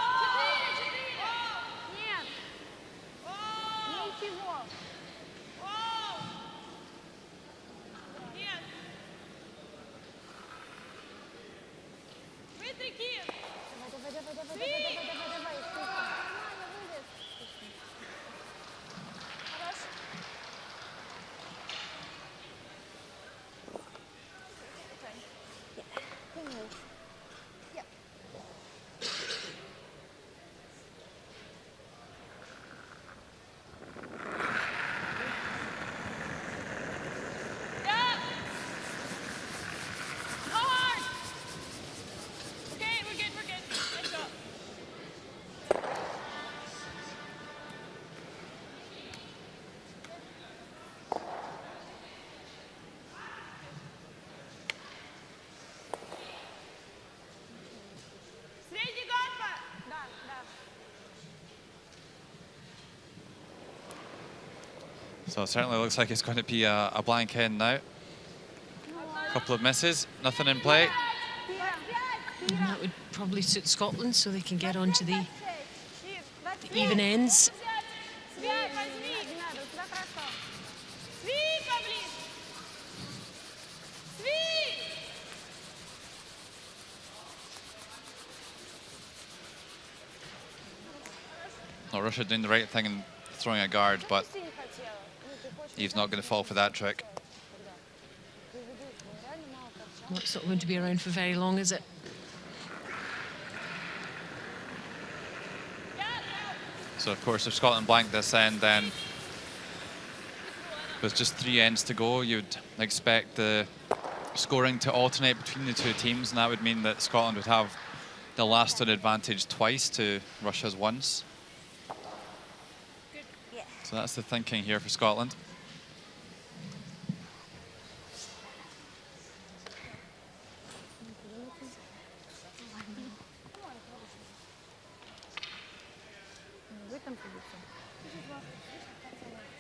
So it certainly looks like it's going to be a blank end now. A couple of misses, nothing in play. And that would probably suit Scotland, so they can get onto the even ends. Well, Russia doing the right thing and throwing a guard, but he's not going to fall for that trick. Well, it's not going to be around for very long, is it? So, of course, if Scotland blank this end, then with just 3 ends to go, you'd expect the scoring to alternate between the two teams, and that would mean that Scotland would have the last stone advantage twice to Russia's once. So that's the thinking here for Scotland.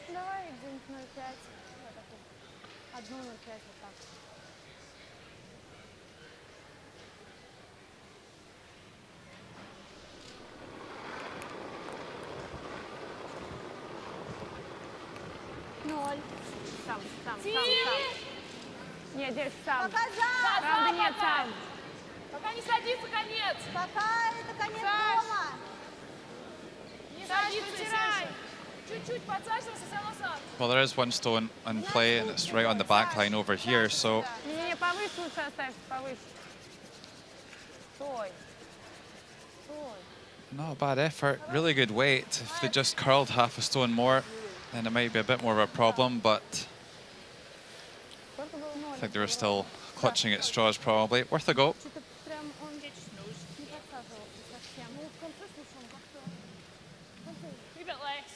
Давай где-нибудь 0,5. 1,05 вот так. Ноль. Сам. Тире! Нет, здесь сам. Пока за! Правда, нет, пока. сам. Пока не садится, конец. Пока это конец Саш. дома. Не садится, Сережа. Чуть-чуть подсаживайся, все назад. Well, there is 1 stone in play, and it's right on the back line over here, so Не, повыше лучше оставь, повыше. Стой. not a bad effort. Really good weight. If they just curled half a stone more, then it might be a bit more of a problem, but I think they were still clutching at straws probably. Worth a go. Что-то прям он не подсаживался совсем. Ну, в конце, слушай, он как-то... Keep it legs.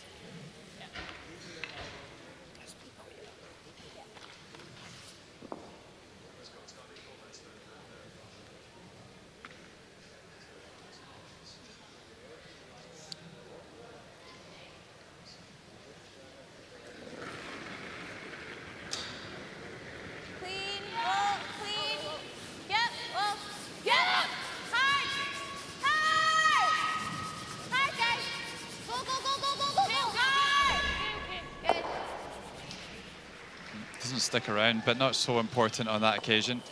Clean, roll, clean. Yep, roll. Yep! Hard! Hard! Hard, guys! Go, go, go, go, go, go, go! Hard! Good. Doesn't stick around, but not so important on that occasion.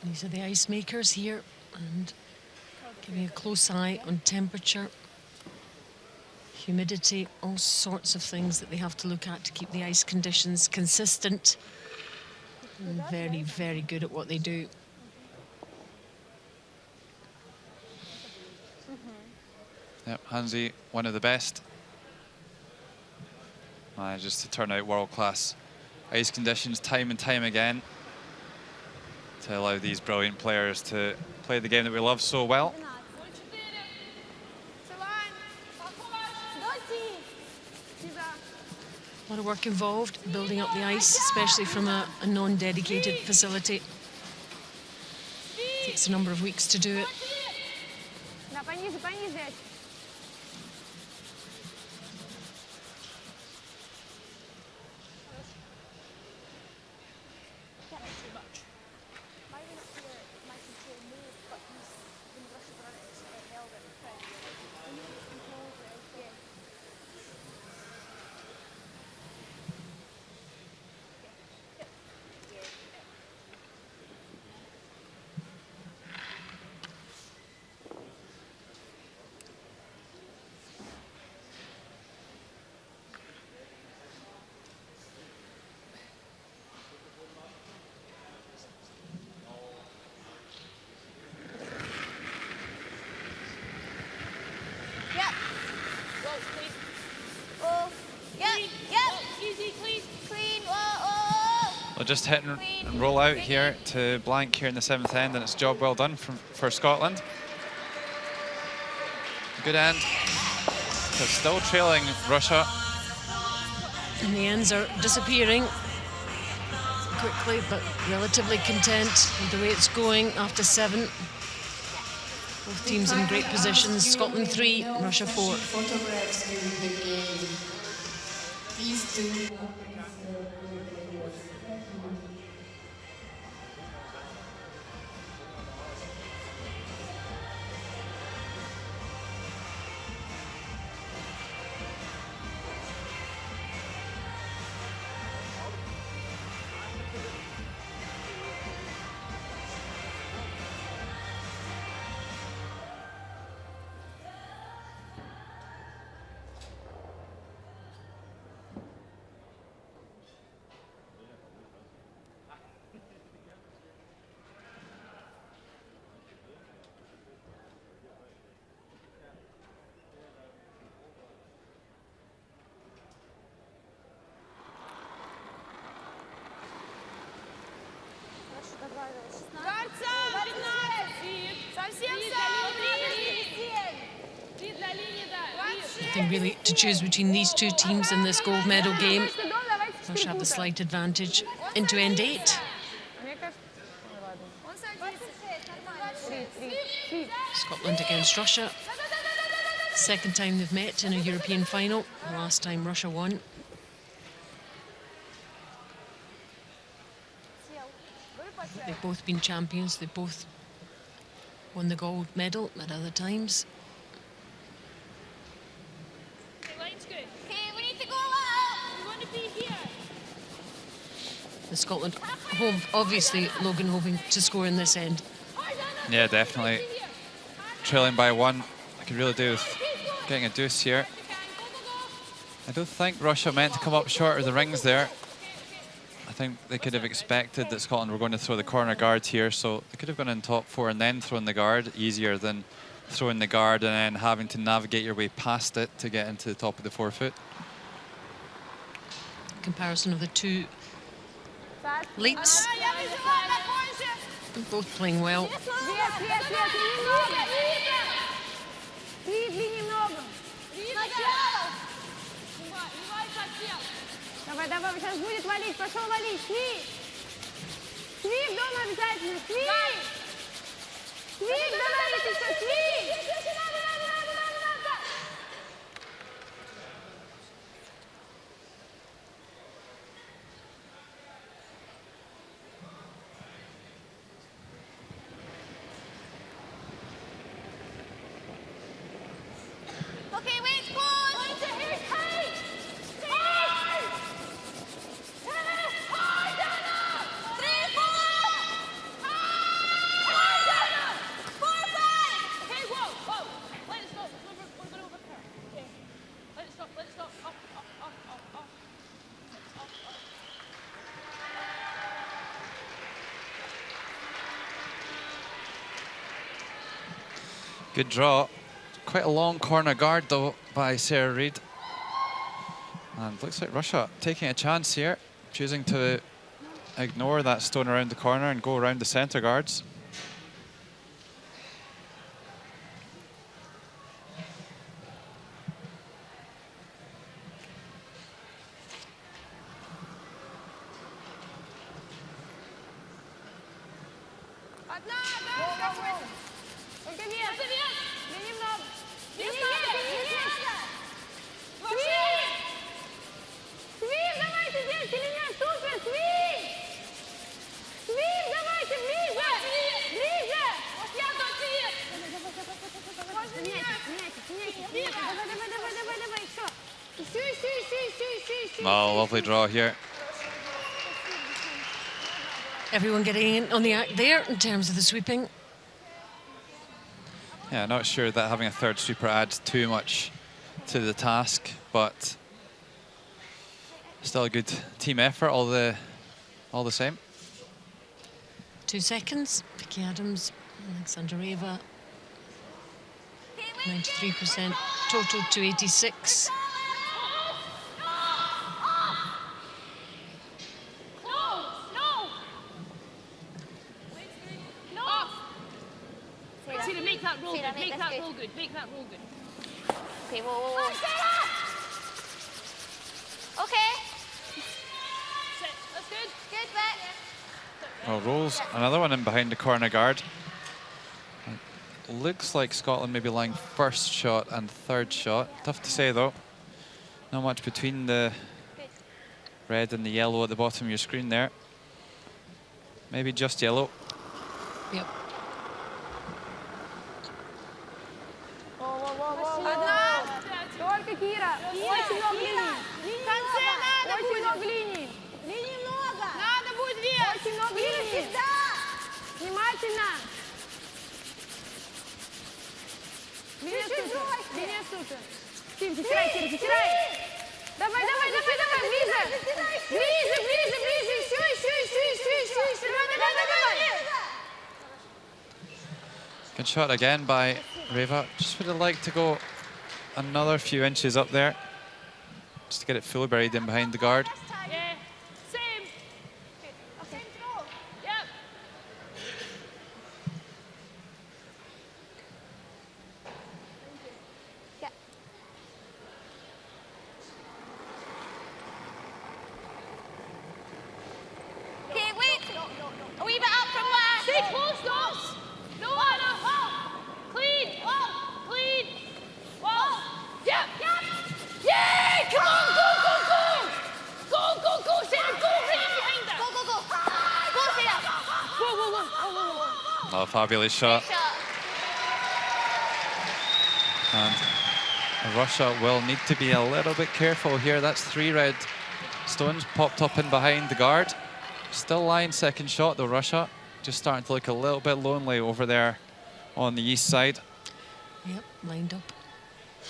These are the ice makers here, and giving a close eye on temperature, humidity, all sorts of things that they have to look at to keep the ice conditions consistent. And very, very good at what they do. Yep, Hansi, one of the best. Manages to turn out world-class ice conditions time and time again to allow these brilliant players to play the game that we love so well. 12. A lot of work involved, building up the ice, especially from a non-dedicated facility. Takes a number of weeks to do it. Да, пониже, пониже. Yep. Go, clean. Oh. Yep. Yep. Easy, clean. Clean. Oh. They'll just hit and roll out here to blank here in the 7th end, and it's a job well done for Scotland. Good end. They're still trailing Russia. And the ends are disappearing quickly, but relatively content with the way it's going after 7. Both teams in great positions. Scotland 3, Russia 4. Photographs during the game. Please do not insert your videos. Thank you. I think really to choose between these two teams in this gold medal game, Russia have the slight advantage into end 8. Scotland against Russia. Second time they've met in a European final. Last time Russia won. They've both been champions. They've both won the gold medal at other times. The Scotland home, obviously, Logan hoping to score in this end. Yeah, definitely. Trailing by 1, I could really do with getting a deuce here. I don't think Russia meant to come up short of the rings there. I think they could have expected that Scotland were going to throw the corner guard here, so they could have gone in top 4 and then thrown the guard, easier than throwing the guard and then having to navigate your way past it to get into the top of the 4-foot. Comparison of the two leads. Both playing well. Давай, давай, сейчас будет валить, пошел валить, шли! Шли в дом обязательно, шли! Шли, говорите, что шли! Okay, wait, close! Good draw. Quite a long corner guard, though, by Sarah Reid. And looks like Russia taking a chance here, choosing to ignore that stone around the corner and go around the centre guards. Oh, lovely draw here. Everyone getting in on the act there in terms of the sweeping. Yeah, not sure that having a third sweeper adds too much to the task, but still a good team effort all the same. 2 seconds. Vicky Adams, Alexandrova. 93%, total 286. Make that roll good, make that roll good, make that roll good. Okay, whoa, whoa, whoa. Okay. Sit, that's good. Good, back. Well, rolls another one in behind the corner guard. looks like Scotland maybe lying first shot and third shot. Tough to say though. Not much between the red and the yellow at the bottom of your screen there. Maybe just yellow. Yep. Одна. Только Кира. Очень много линий. В конце надо будет. Очень много линий. Линий много. Надо будет вес. Очень много линий. Внимательно. Чуть-чуть жестче. Линия супер. Тим, затирай, Кира, затирай. Давай, давай, давай, давай, ближе. Ближе, ближе, ближе. Еще. Давай, давай. Good shot again by Reva. Just would have liked to go another few inches up there, just to get it fully buried in behind the guard. Yeah, same. Okay. Yep. Yeah. Okay, wait. A wee bit up from last. Stay close, Dos. No, Anna. Clean. Clean. Wall. Yep. Yay! Come on, go. Go, Sarah, go right behind her. Go. Go, Sarah. Whoa. Oh, fabulous shot. Shot. And Russia will need to be a little bit careful here. That's 3 red stones popped up in behind the guard. Still lying second shot though, Russia. Just starting to look a little bit lonely over there on the east side. Yep, lined up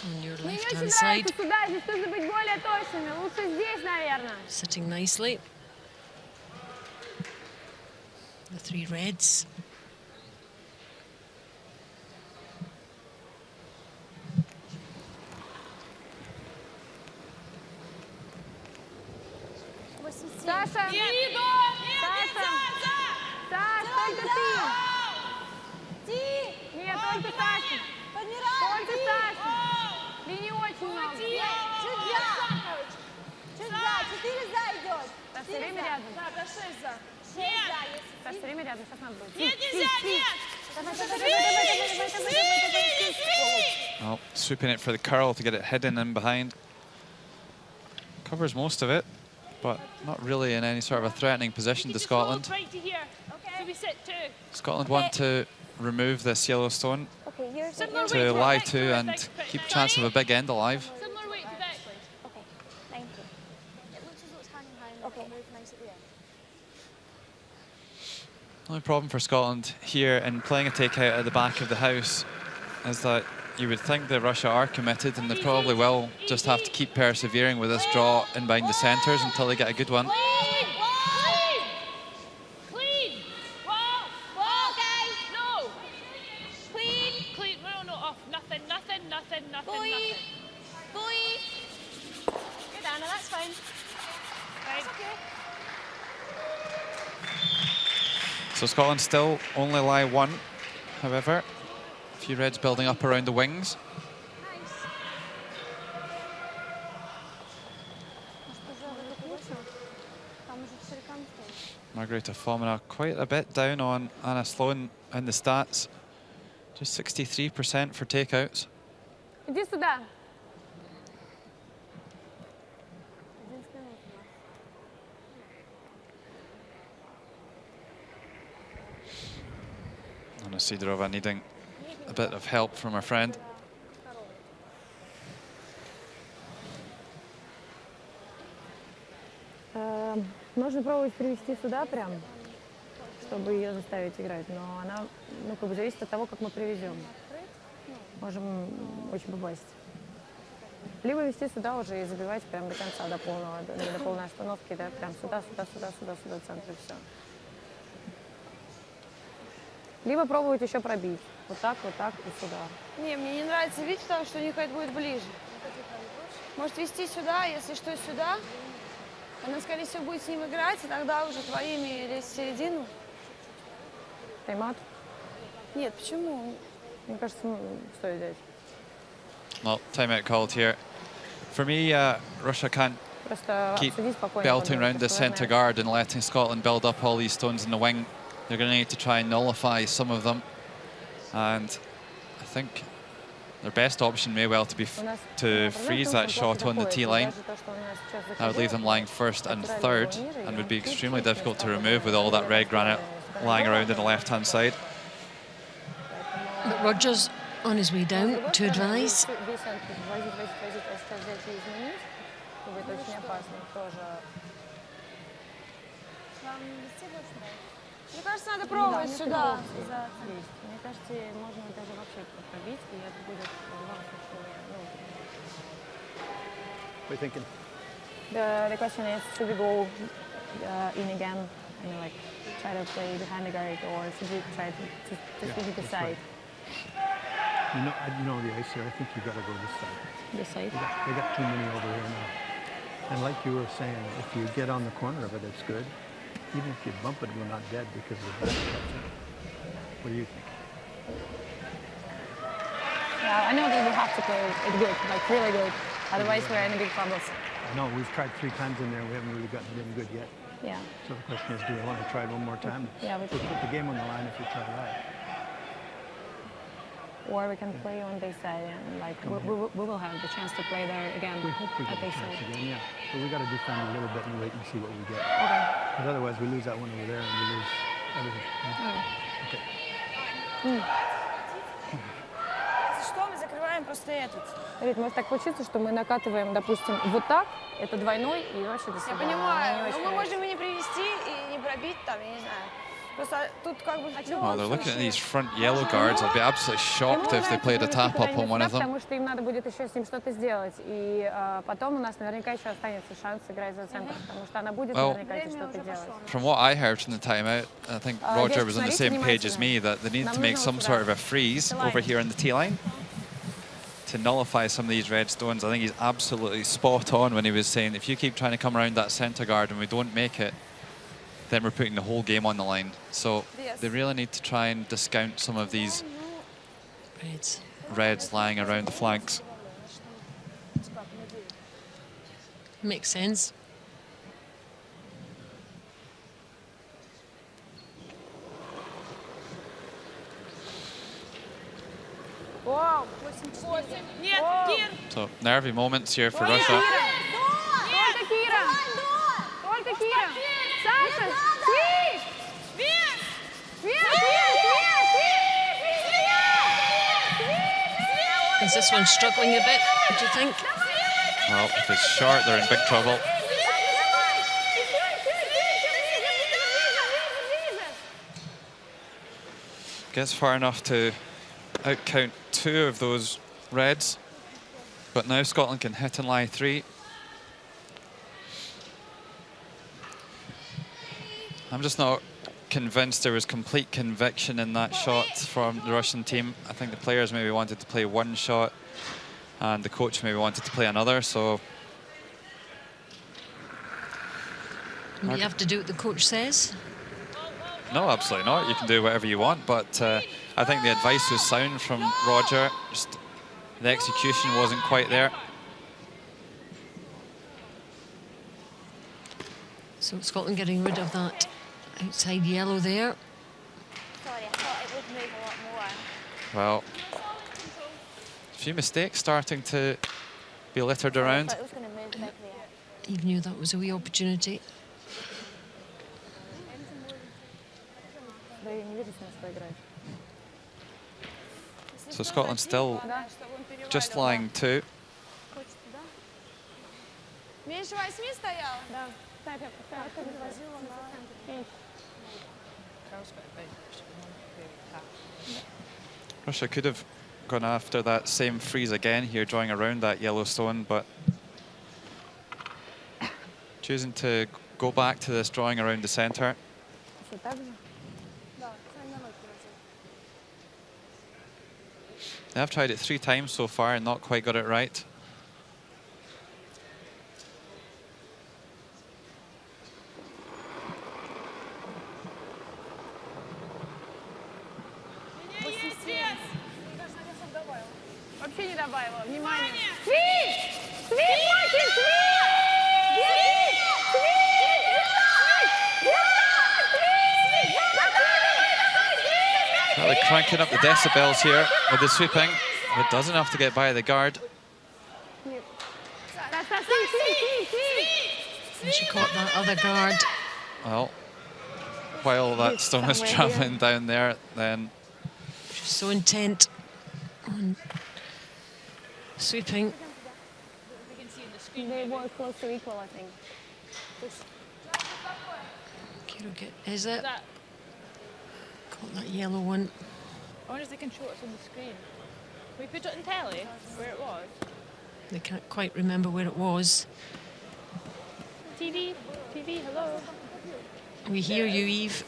on your Мне не очень left-hand side. нравится сюда, здесь нужно быть более точными. Лучше здесь, наверное. Sitting nicely. The 3 reds. Саша! Саша, только ты! Нет, только Саша! Только Саша! Линий очень много! Чуть за, 4 за идет. Саша, все время рядом. Да, 6 за. 6 за. Саша, все время рядом, сейчас надо будет. Нет, нельзя, нет! Oh, swooping it for the curl to get it hidden in behind. Covers most of it, but not really in any sort of a threatening position to Scotland. Right to here. Okay. So we sit two. Scotland want to remove this yellow stone Okay, here's Similar weight to to lie Vic, to and Vic, keep Vic. chance of a big end alive. Similar weight to Vic. Okay, thank you. It looks as though it's hanging high and okay. Move nice at the end. The only problem for Scotland here in playing a takeout at the back of the house is that you would think that Russia are committed and they probably will just have to keep persevering with this draw in behind the centres until they get a good one. Clean! Wall, guys! No! Clean! No, off. Nothing. Boy! Good, Anna, that's fine. Right. That's okay. So Scotland still only lie 1, however. A few reds building up around the wings. Margareta Fomina quite a bit down on Anna Sloan in the stats. Just 63% for takeouts. Иди сюда. Anna Sidorova needing a bit of help from her friend. Можно пробовать привести сюда прям, чтобы ее заставить играть, но она, как бы зависит от того, как мы привезем. Можем очень попасть. Либо вести сюда уже и забивать прям до конца, до полной остановки, да, прям сюда, центр, и все. Либо пробовать еще пробить. Вот так и сюда. Не, мне не нравится вид, потому что у них это будет ближе. Может вести сюда, если что, сюда. Она, скорее всего, будет с ним играть, и тогда уже твоими лезть в середину. Тайм-аут? Нет, почему? Мне кажется, стоит взять. Well, timeout called here. For me, Russia can't keep belting around the centre guard and letting Scotland build up all these stones in the wing. They're going to need to try and nullify some of them. And think their best option may well be to freeze that shot on the tee line. That would leave them lying first and third, and would be extremely difficult to remove with all that red granite lying around on the left-hand side. But Roger's on his way down to advise. Мне кажется, надо пробовать сюда. Мне кажется, можно даже вообще пробить, и это будет What are you thinking? The question is, should we go in again and like try to play behind the guard, or should we try to just leave it the side? You know the ice here. I think you got to go this side. This side? They got too many over here now. And like you were saying, if you get on the corner of it, it's good. Even if you bump it, we're not dead because of the back touch. What do you think? Yeah, I know that we have to play it good, like really good. Otherwise, we're in a big trouble. I know we've tried 3 times in there. We haven't really gotten it in good yet. Yeah. So the question is, do we want to try it one more time? Yeah, we We'll put the game on the line if we try right. Or we can play on this side, and like we will have the chance to play there again. We hope we get at a this chance side. again, yeah. But we got to defend a little bit and wait and see what we get. Okay. Because otherwise we lose that one over there and we lose everything. Okay. Что мы закрываем просто этот? Смотрите, может так получиться, что мы накатываем, допустим, вот так, это двойной, и вообще до Я свидания. понимаю, но мы можем и не привести, и не пробить там, я не знаю. Просто тут как бы... Oh, they're looking at these front yellow guards. I'd be absolutely shocked if they played a tap-up on one of them. Потому что им надо будет еще с ним что-то сделать. И потом у нас наверняка еще останется шанс сыграть за центр, потому что она будет наверняка еще что-то делать. From what I heard from the timeout, I think Roger was on the same page as me, that they need to make some sort of a freeze over here on the tee line to nullify some of these red stones. I think he's absolutely spot on when he was saying, if you keep trying to come around that centre guard and we don't make it, then we're putting the whole game on the line. So they really need to try and discount some of these reds lying around the flanks. Makes sense. Нет, Кир! So nervy moments here for Russia. Только Кира! Только Кира! Саша! Свиш! Вверх! Is this one struggling a bit, do you think? Well, if it's short, they're in big trouble. Gets far enough to outcount 2 of those reds, but now Scotland can hit and lie 3. I'm just not convinced there was complete conviction in that shot from the Russian team. I think the players maybe wanted to play one shot and the coach maybe wanted to play another, so... You have to do what the coach says? No, absolutely not. You can do whatever you want, but I think the advice was sound from Roger. Just the execution wasn't quite there. So Scotland getting rid of that outside yellow there. Sorry, I thought it would move a lot more. Well, a few mistakes starting to be littered I around. thought it was going to move big there. Eve knew that was a wee opportunity. So Scotland still just lying 2. Меньше 8 стоял? Да. Russia could have gone after that same freeze again here, drawing around that yellow stone, but choosing to go back to this drawing around the centre. They have tried it 3 times so far and not quite got it right. Вообще не добавила. Внимание! Свиш! Свиш, Макин, свиш! Well, the cranking up the decibels here with the sweeping, but does enough to get by the guard. And she caught that other guard. Well, while that stone was travelling down there, then... She's so intent on sweeping. They were close to equal, I think. Is it? Got that yellow one. I wonder if they can show us on the screen. Can we put it on telly where it was? They can't quite remember where it was. TV, hello. We hear you, Eve.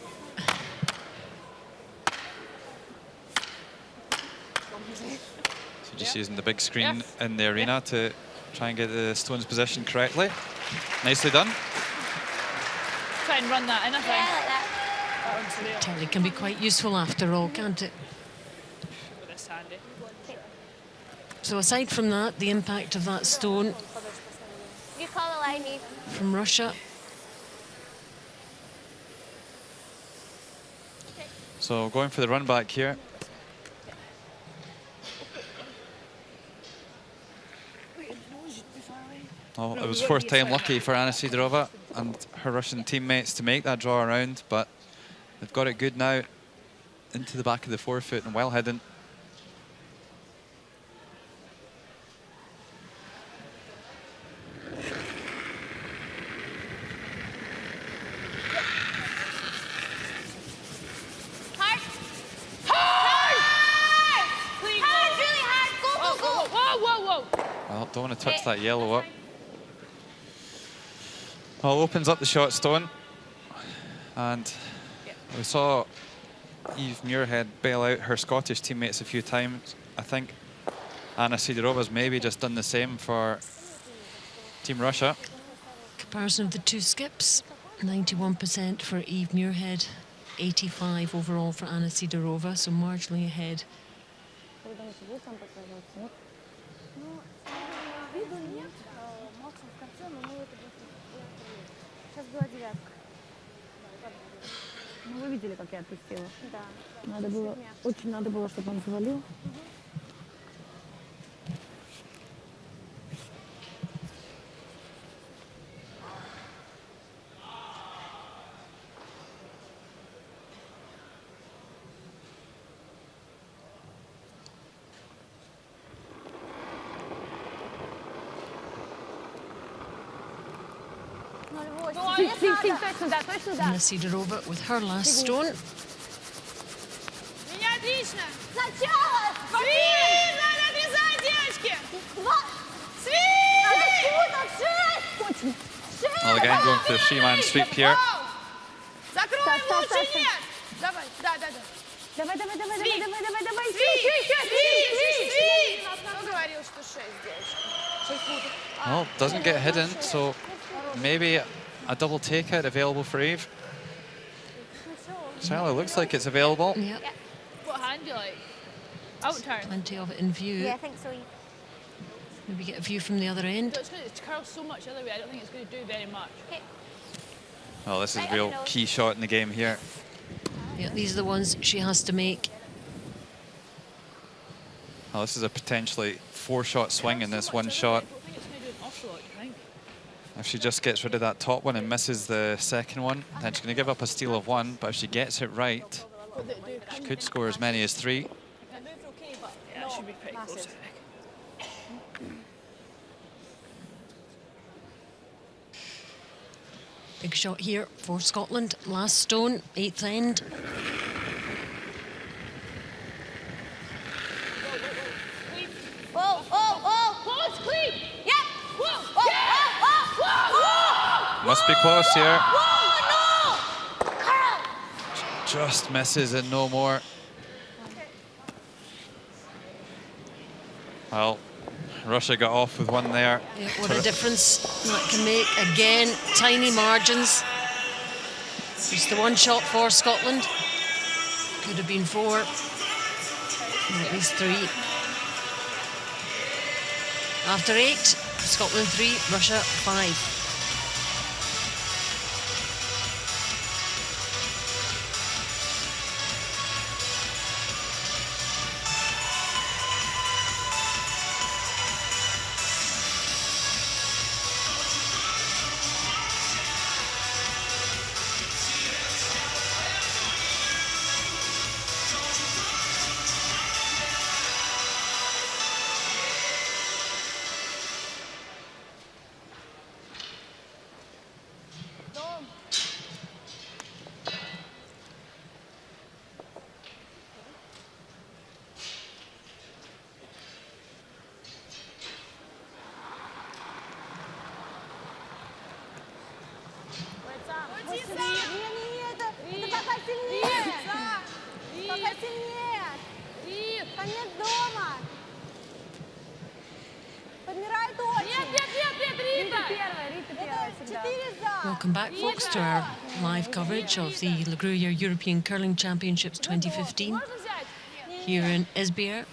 So just using the big screen in the arena to try and get the stone's position correctly. Nicely done. Try and run that in, I think. Telly can be quite useful after all, can't it? With this handy. So aside from that, the impact of that stone You call the lady. from Russia. So going for the run back here. Oh, it was fourth time lucky for Anna Sidorova and her Russian teammates to make that draw around, but they've got it good now into the back of the forefoot and well hidden. Hard. Hard! Clean. Hard, really hard. Go, go, go. Whoa. Well, don't want to touch that yellow up. Well, opens up the shot stone. And we saw Eve Muirhead bail out her Scottish teammates a few times. I think Anna Sidorova's maybe just done the same for Team Russia. Comparison of the two skips, 91% for Eve Muirhead, 85 overall for Anna Sidorova, so marginally ahead. Ну, вы видели, как я отпустила? Да. Надо было, очень надо было, чтобы он завалил. Точно, да, точно, да. Anna Sidorova with her last stone. Меня отлично. Сначала. Свит, надо отвязать, девочки. Свит! Well, again, going for the three-man sweep here. Закроем лучше, нет. Давай, да. Давай. Свит. Кто говорил, что 6, девочки? Well, doesn't get hidden, so maybe a double takeout available for Eve. Certainly looks like it's available. Yep, What hand do you like? Out turn. plenty of it in view. Yeah, I think so. Maybe get a view from the other end. It's going to curl so much the other way, I don't think it's going to do very much. Well, this is a real key shot in the game here. Yeah, these are the ones she has to make. Well, this is a potentially 4-shot swing in this one shot. I don't think it's going to do an awful lot, do you think? If she just gets rid of that top one and misses the second one, then she's going to give up a steal of 1. But if she gets it right, she could score as many as 3. Yeah, it should be pretty close, I think. Big shot here for Scotland. Last stone, 8th end. Close, clean. Yep. Must be close here. Whoa, no! Carl! Just misses and no more. Well, Russia got off with one there. Yeah, what a difference that can make. Again, tiny margins. Just the one shot for Scotland. Could have been 4. Or at least 3. After 8, Scotland 3, Russia 5. Это пока сильнее. Пока сильнее. Конец дома. Подмирай точно. Нет, Рита! Рита первая всегда. 4 за. Welcome back, folks, to our live coverage of the Gruyère European Curling Championships 2015 Можно взять? here in Esbjerg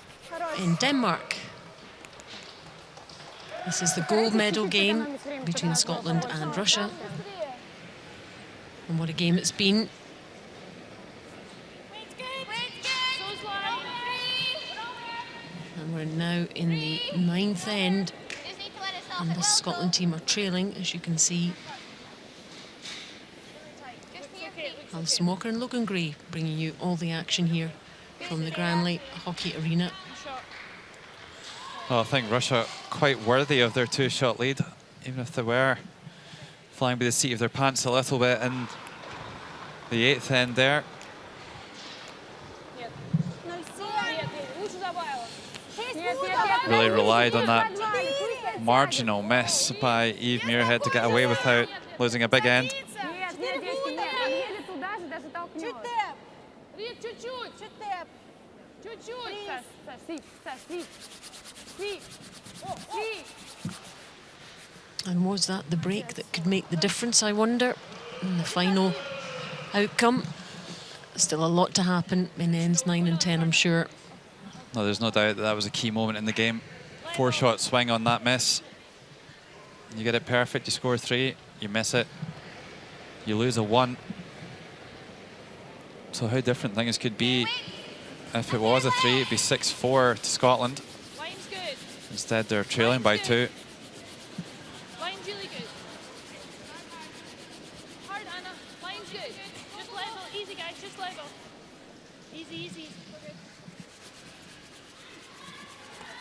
in Denmark. This is the gold medal game between Scotland and Russia. And what a game it's been. And we're now in the 9th end. And the Scotland team are trailing, as you can see. Alison Walker and Logan Gray bringing you all the action here from the Granley Hockey Arena. Well, I think Russia quite worthy of their 2-shot lead, even if they were flying by the seat of their pants a little bit in the 8th end there. Really relied on that marginal miss by Eve Muirhead to get away without losing a big end. And was that the break that could make the difference, I wonder, in the final outcome? Still a lot to happen in ends 9 and 10, I'm sure. No, there's no doubt that that was a key moment in the game. 4-shot swing on that miss. You get it perfect, you score 3, you miss it, you lose a 1. So how different things could be. If it was a 3, it'd be 6-4 to Scotland. Instead, they're trailing by 2. Line's really good. Hard, Anna. Line's good. Just level. Easy, guys. Just level. Easy, easy.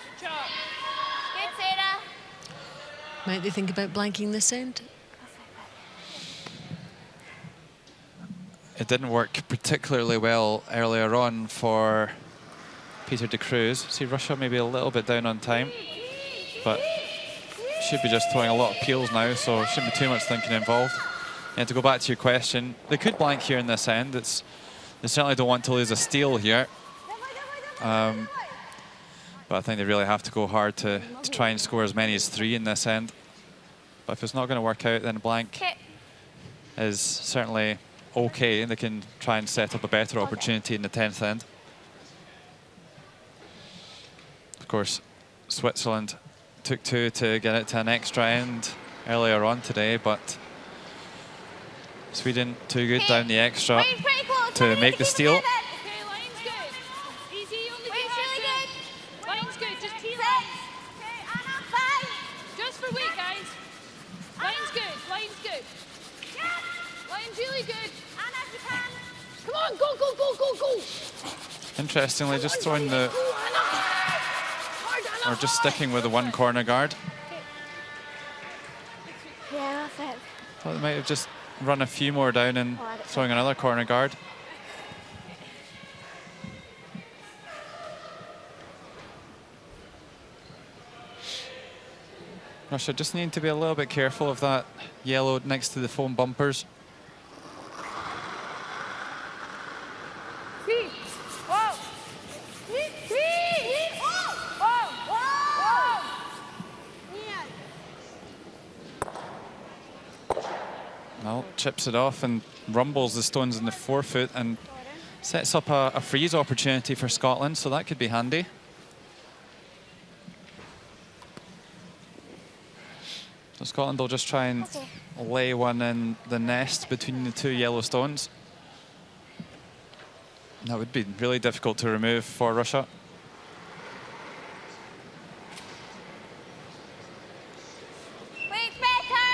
Good job. Good, Sarah. Might they think about blanking this end? It didn't work particularly well earlier on for Peter de Cruz. See Russia maybe a little bit down on time, but should be just throwing a lot of peels now, so shouldn't be too much thinking involved. And to go back to your question, they could blank here in this end. They certainly don't want to lose a steal here. But I think they really have to go hard to try and score as many as 3 in this end. But if it's not going to work out, then blank is certainly okay. They can try and set up a better opportunity in the 10th end. Of course, Switzerland took 2 to get it to an extra end earlier on today, but Sweden too good down the extra to make the steal. Okay, line's good. Easy, only do that. Line's good. Just tee lines. Okay, Anna, 5. Just for weight, guys. Line's good. Line's good. Line's really good. Anna, if you can. Come on, go, go, go, go, go. Interestingly, just throwing the, or just sticking with the 1 corner guard. Yeah, that's it. Thought they might have just run a few more down and throwing another corner guard. Russia just need to be a little bit careful of that yellow next to the foam bumpers. See. Whoa. See. Whoa. Whoa. Well, chips it off and rumbles the stones in the forefoot and sets up a freeze opportunity for Scotland, so that could be handy. So Scotland will just try and lay one in the nest between the 2 yellow stones. That would be really difficult to remove for Russia. Weight's better.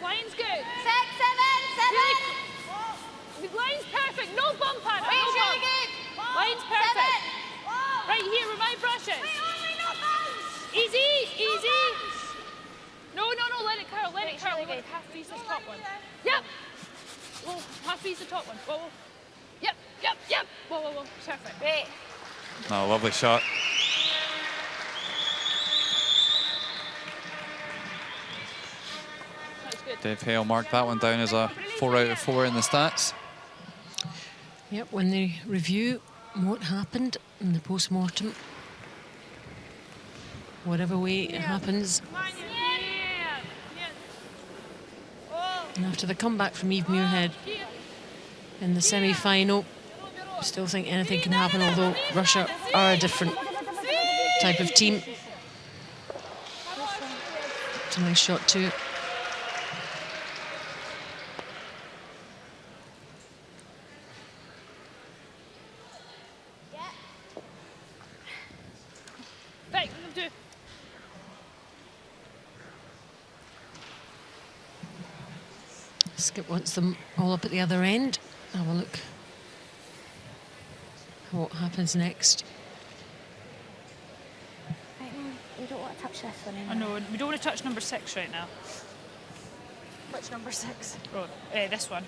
Line's good. 6, 7. The line's perfect. No bump on it. Weight's No really bump. good. Line's 7. perfect. Right here with my brushes. Easy, easy. No, let it curl, let it curl. We're going to half piece this top one. Yep. Whoa, half piece the top one. Whoa, whoa. Yep. Whoa, whoa, whoa. Perfect. Great. Oh, lovely shot. That's good. Dave Hale marked that one down as a 4 out of 4 in the stats. Yep, when they review what happened in the post-mortem, whatever way it happens, and after the comeback from Eve Muirhead in the semi-final, I still think anything can happen, although Russia are a different type of team. It's a nice shot too. Skip wants them all up at the other end. Have a look at what happens next. Right now, we don't want to touch this one anymore. I know, we don't want to touch number 6 right now. Which number 6? Oh, this one.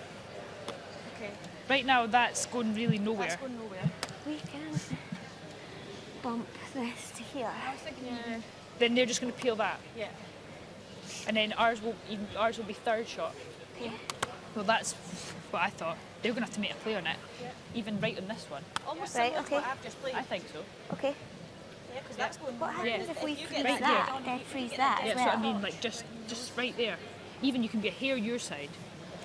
Okay. Right now, that's going really nowhere. That's going nowhere. We can bump this to here. I was thinking, Then they're just going to peel that. yeah. And then ours will be third shot. Okay. Well, that's what I thought. They're going to have to make a play on it, even right on this one. Almost Right, similar to okay. what I've just played. I think so. Okay. Yeah, because that's going What nowhere. happens if we you freeze get that? Then freeze that Yeah, as that's well. what I mean, like just right there. Even you can be a hair your side,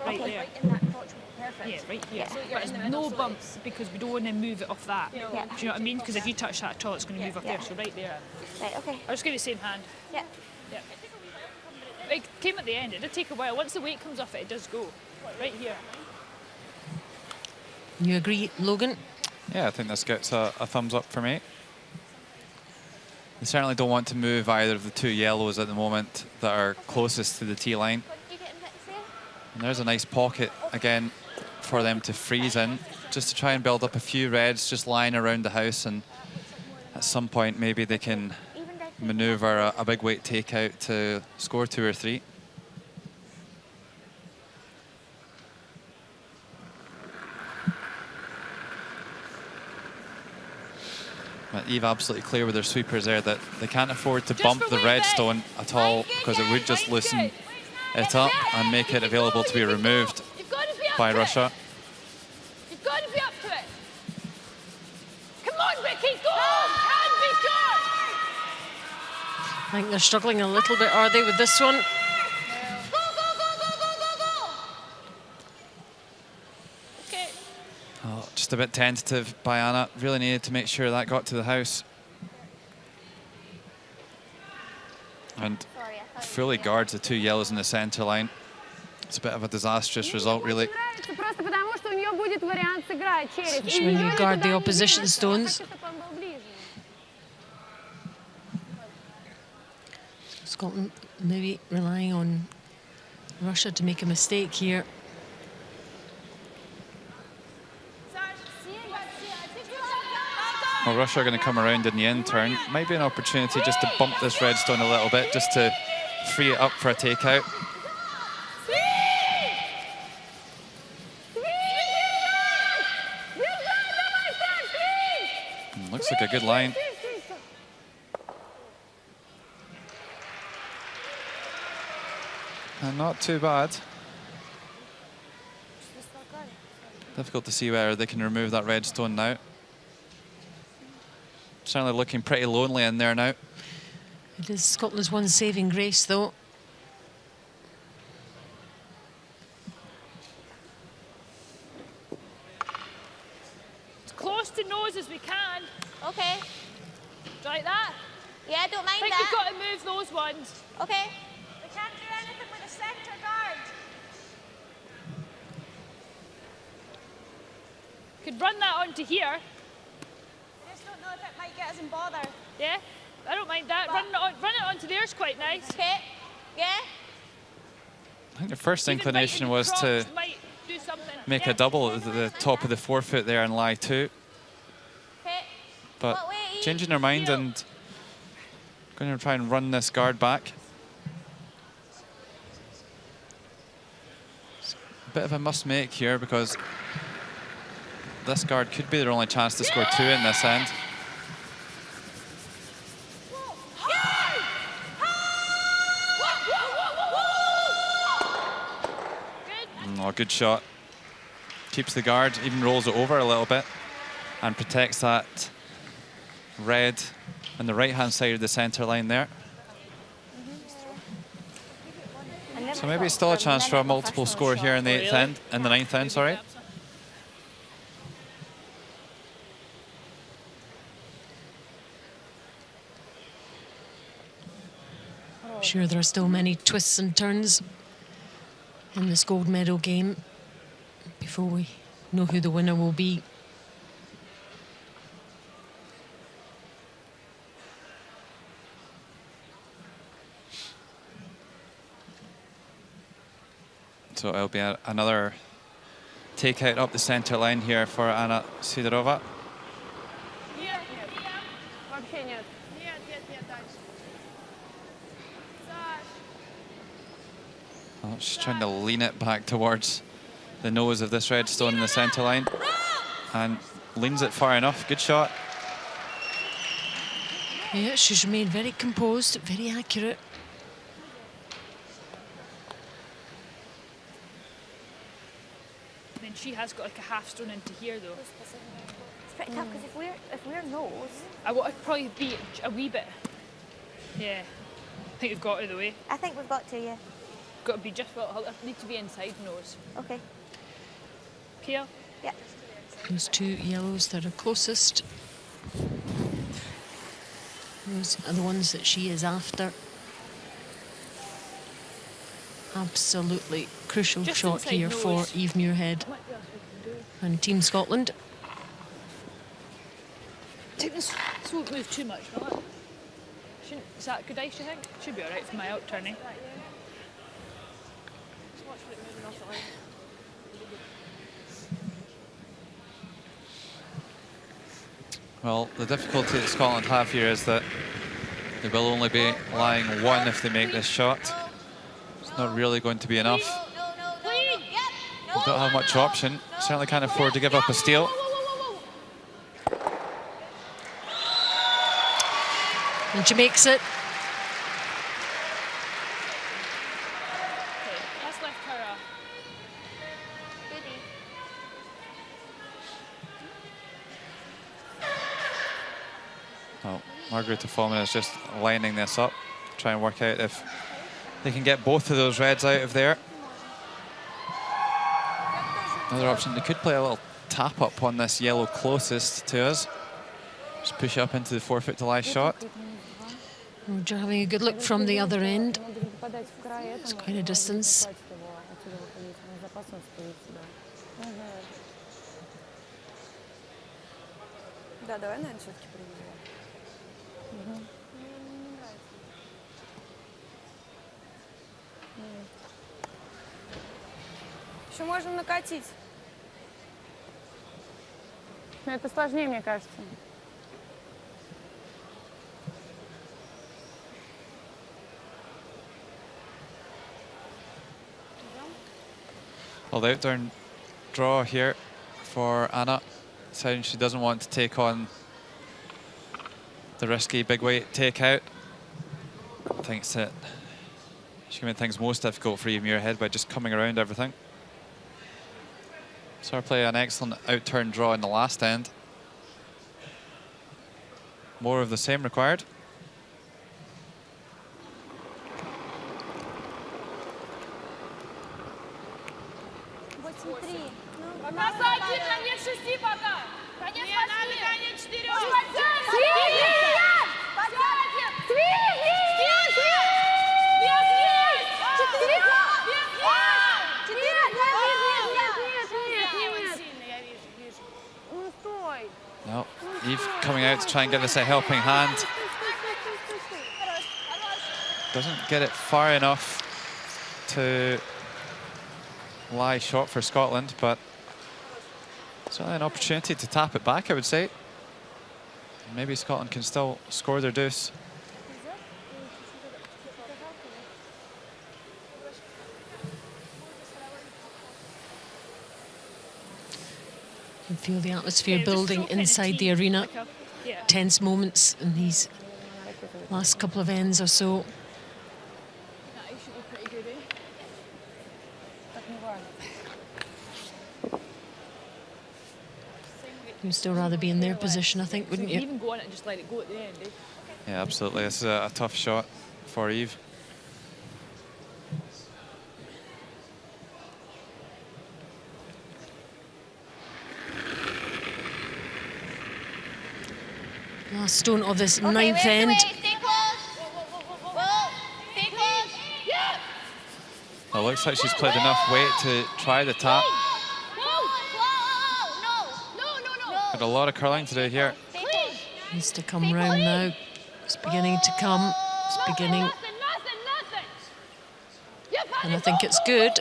right Okay. there. Right in that crotch would be perfect. Yeah, right here. So you're But in it's the middle, no so bumps because we don't want to move it off that. Yeah. Do you know what I mean? Because if you touch that at all, it's going to move up Yeah. there. So right there. Right, okay. I'll just give you the same hand. Yeah. Yeah. It came at the end. It did take a while. Once the weight comes off it, it does go. Right here. You agree, Logan? Yeah, I think this gets a thumbs up for me. They certainly don't want to move either of the 2 yellows at the moment that are closest to the tee line. And there's a nice pocket again for them to freeze in, just to try and build up a few reds just lying around the house, and at some point maybe they can maneuver a big weight takeout to score 2 or 3. But Eve absolutely clear with their sweepers there that they can't afford to bump the red stone at all, because it would just loosen it up and make it available to be removed by Russia. You've got to be up to it. Come on, Vicky, go! And be short! I think they're struggling a little bit, are they, with this one? Okay. Oh, just a bit tentative by Anna. Really needed to make sure that got to the house. And fully guards the 2 yellows in the centre line. It's a bit of a disastrous result, really. Просто потому, что у нее будет вариант сыграть через. Especially when you guard the opposition stones. Scotland maybe relying on Russia to make a mistake here. Well, Russia are going to come around in the end turn. Might be an opportunity just to bump this red stone a little bit, just to free it up for a takeout. Looks like a good line. And not too bad. Difficult to see where they can remove that red stone now. Certainly looking pretty lonely in there now. It is Scotland's one saving grace, though. As close to nose as we can. Okay. Like that. Yeah, don't mind I think that. we've got to move those ones. Okay. We can't do anything with the centre guard. Could run that onto here. I just don't know if it might get us in bother. Yeah, I don't mind that. Run it onto there's quite nice. Okay. Yeah. I think the first Even inclination right in was the to crocs might do something. make Yeah. a double at the top of the forefoot there and lie 2. Okay. But What way? changing their mind and going to try and run this guard back. It's a bit of a must make here, because this guard could be their only chance to score 2 in this end. Oh, Oh, good shot. Keeps the guard, even rolls it over a little bit and protects that red on the right-hand side of the centre line there. So maybe still a chance for a multiple score here in the ninth end, sorry. Sure, there are still many twists and turns in this gold medal game before we know who the winner will be. So it'll be another takeout up the centre line here for Anna Sidorova. Вообще нет. Oh, she's trying to lean it back towards the nose of this red stone in the centre line. And leans it far enough. Good shot. Yeah, she's remained very composed, very accurate. Then she has got like a half stone into here though. It's pretty tough because if we're nose, I want to probably be a wee bit. Yeah. I think we've got her the way. I think we've got to, yeah. Got to be just, well, I need to be inside nose. Okay. Pia? Yeah. Those two yellows that are closest. Those are the ones that she is after. Absolutely crucial Just shot inside here nose. for Eve Muirhead and Team Scotland. Take this won't move too much, will it? Is that good ice, you think? Should be alright for my out turning. Well, the difficulty that Scotland have here is that they will only be lying one if they make this shot. It's not really going to be enough. They don't have much option. Certainly can't afford to give up a steal. And she makes it. Okay, let's lift her up. Oh, Margareta Fomin is just lining this up, try and work out if they can get both of those reds out of there. Another option, they could play a little tap up on this yellow closest to us. Just push up into the 4 foot to lie shot. Roger having a good look from the other end. It's quite a distance. Да, давай, наверное, все-таки проведем. Еще можем накатить. Но это сложнее, мне кажется. Well, the outdoor draw here for Anna, saying she doesn't want to take on the risky big weight takeout. Thinks that she can make things most difficult for Eve Muirhead by just coming around everything. Saw her play an excellent out-turn draw in the last end. More of the same required. Пока, конец 6 пока. Конец 8. Конец 4. No, Eve coming out to try and give this a helping hand. Doesn't get it far enough to lie shot for Scotland, but certainly an opportunity to tap it back, I would say. Maybe Scotland can still score their deuce. You can feel the atmosphere building inside the arena. Tense moments in these last couple of ends or so. You'd still rather be in their position, I think, wouldn't you? Even go on it and just let it go at the end, eh? Yeah, absolutely. This is a tough shot for Eve. Last stone of this Okay, ninth wait, end. wait, stay close. Whoa, stay close. Yeah. Well, it looks like she's played enough weight to try the tap. Got a lot of curling to do here. Needs to come round now. It's beginning to come. It's beginning. And I think it's good.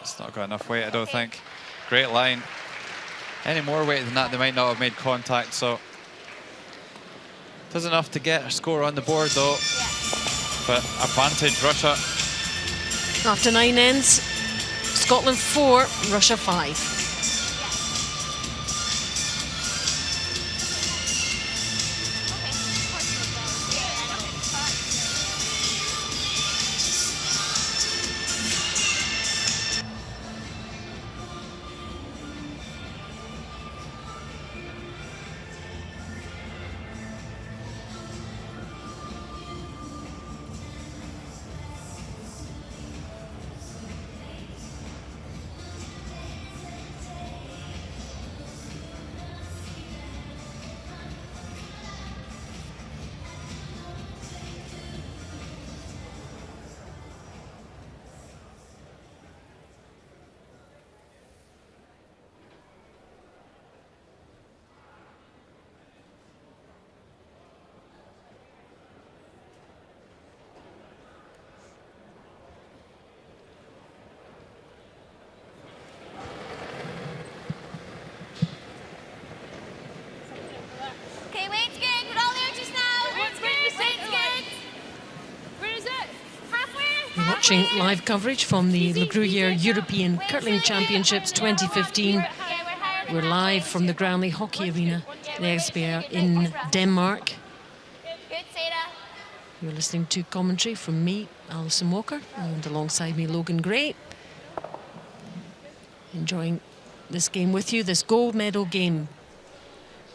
It's not got enough weight, I don't think. Great line. Any more weight than that, they might not have made contact, so. Does enough to get a score on the board, though. But advantage, Russia. After 9 ends, Scotland 4, Russia 5. Okay, weight's good. We're all there just now. Weight's good. Where is it? Halfway. You're watching live coverage from the Gruyère European Curling Championships 2015. We're live from the Granley Hockey Arena in Esbjerg in Denmark. Good, Seda. You're listening to commentary from me, Alison Walker, and alongside me, Logan Gray. Enjoying this game with you, this gold medal game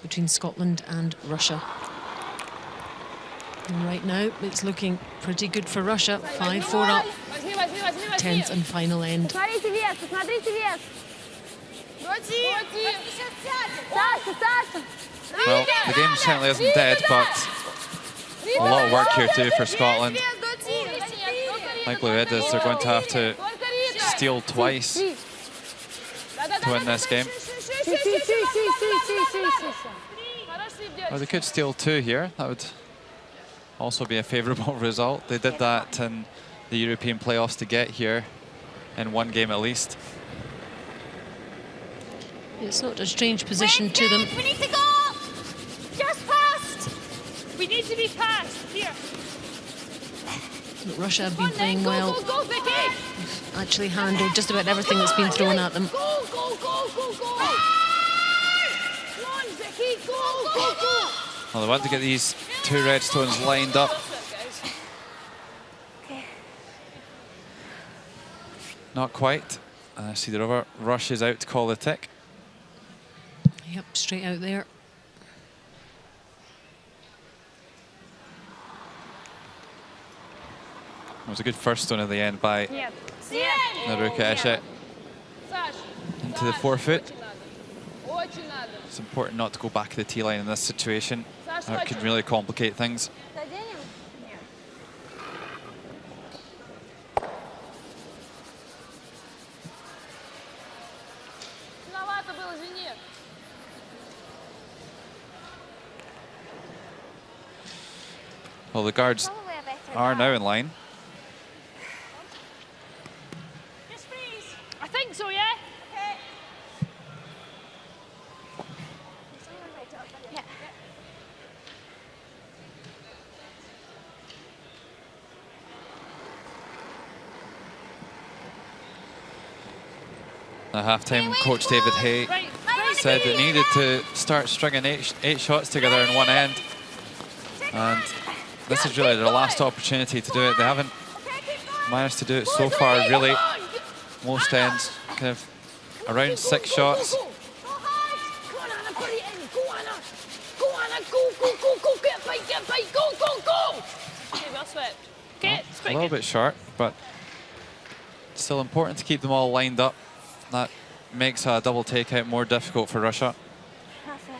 between Scotland and Russia. And right now, it's looking pretty good for Russia. 5-4 up, 10th and final end. Посмотрите вес, посмотрите вес. Саша, Саша. Well, the game certainly isn't dead, but a lot of work here too for Scotland. Like Blue Ed is, they're going to have to steal twice to win this game. Well, they could steal 2 here. That would also be a favourable result. They did that in the European playoffs to get here in 1 game at least. It's not a strange position to them. We need to go. Just past. We need to be past. Here. But Russia have been playing well. Go, Vicky. Actually handled just about everything that's been thrown at them. Go. Well, they want to get these 2 red stones lined up. Not quite. See the rubber rushes out to call the tick. Yep, straight out there. It was a good first stone at the end by Naruka Eshe into the forefoot. It's important not to go back to the tee line in this situation. That could really complicate things. Well, the guards are now in line. I think so, yeah? The halftime coach David Hay said that needed to start stringing eight shots together in one end, and this is really their last opportunity to do it. They haven't managed to do it so far, really. Most ends kind of around 6 shots. get fight, go! Okay, well swept. Okay, it's A pretty little good. bit short, but still important to keep them all lined up. That makes a double takeout more difficult for Russia. That's it.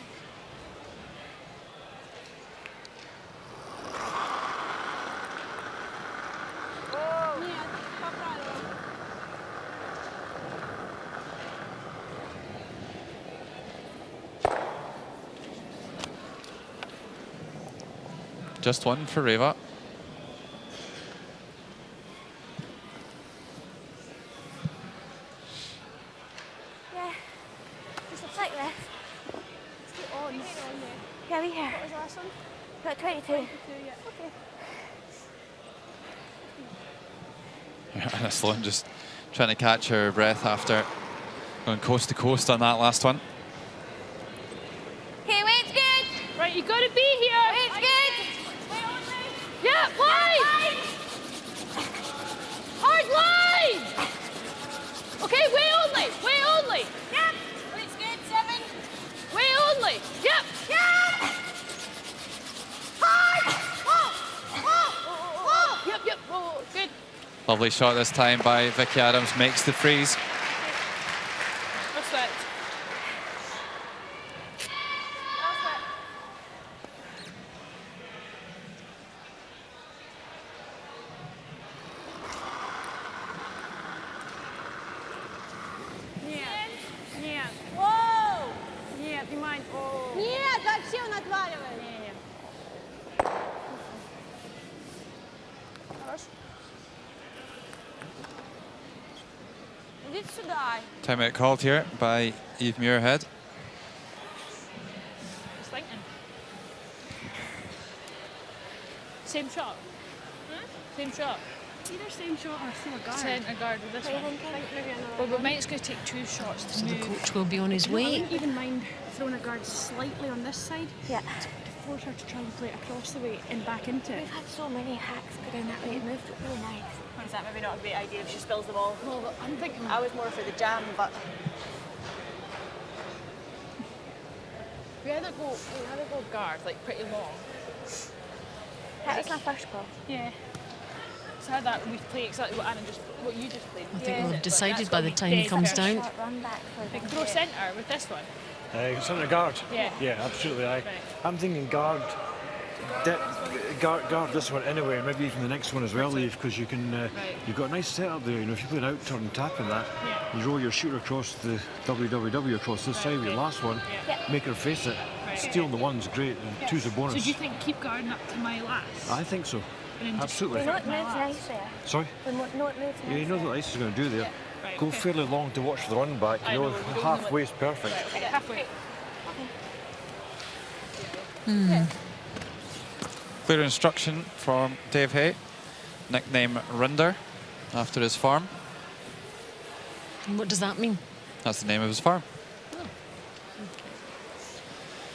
Just one for Reva. Yeah. Just like this. On. Yeah, we here. What was the last one? Got 22. Yeah. Okay. Anna Sloan just trying to catch her breath after going coast to coast on that last one. Okay, weight's good. Right, you got to be here. Weight's good. Yeah, line. Hard line. Okay, way only. Yep. Weight's good. 7. Way only. Yep. Yep. Hard. Whoa. Yep. Oh, good. Lovely shot this time by Vicky Adams, makes the freeze. Well swept. Нет. Whoa. Нет, внимание. О. Нет, вообще он отваливает. Не. Хорош. Идите сюда. Timeout called here by Eve Muirhead. Just thinking. Same shot. Same shot. Either same shot or throw a guard. Centre guard with this What are you one. thinking? Maybe another Well, we one. might just go take 2 shots to So the move. coach will be on his I way. wouldn't even mind throwing a guard slightly on this side Yeah. to force her to try and play it across the way and back into it. We've had so many hacks go down that way. It moved it really nice. Is that maybe not a great idea if she spills the ball? Well, I'm thinking. I was more for the jam, but We either go guard, like pretty long. That was my first call. Yeah. So how that we play exactly what you just played. I think we'll have But decided that's by what the we time he did comes first. down. Short run back for Like them. throw centre with this one. Centre guard. Yeah. Yeah, absolutely. Right. I'm thinking guard this one anyway, and maybe even the next one as well, Eve, because you can. You've got a nice setup there. You know, if you play an out turn tap in that, Yeah. you roll your shooter across the WWW across this side with your last one, Yeah. make her face it. Right. Stealing the one's great, and two's a So bonus. do you think keep guarding up to my last? I think so. And then just Absolutely. We know it my moves last. nice there. Sorry. We know it moves nice. Yeah, you know what ice is going to do there. Right, Go okay. fairly long to watch the run back. I You know, know, we don't halfway's perfect. Right, okay, halfway. Clear instruction from Dave Hay, nickname Rinder, after his farm. And what does that mean? That's the name of his farm.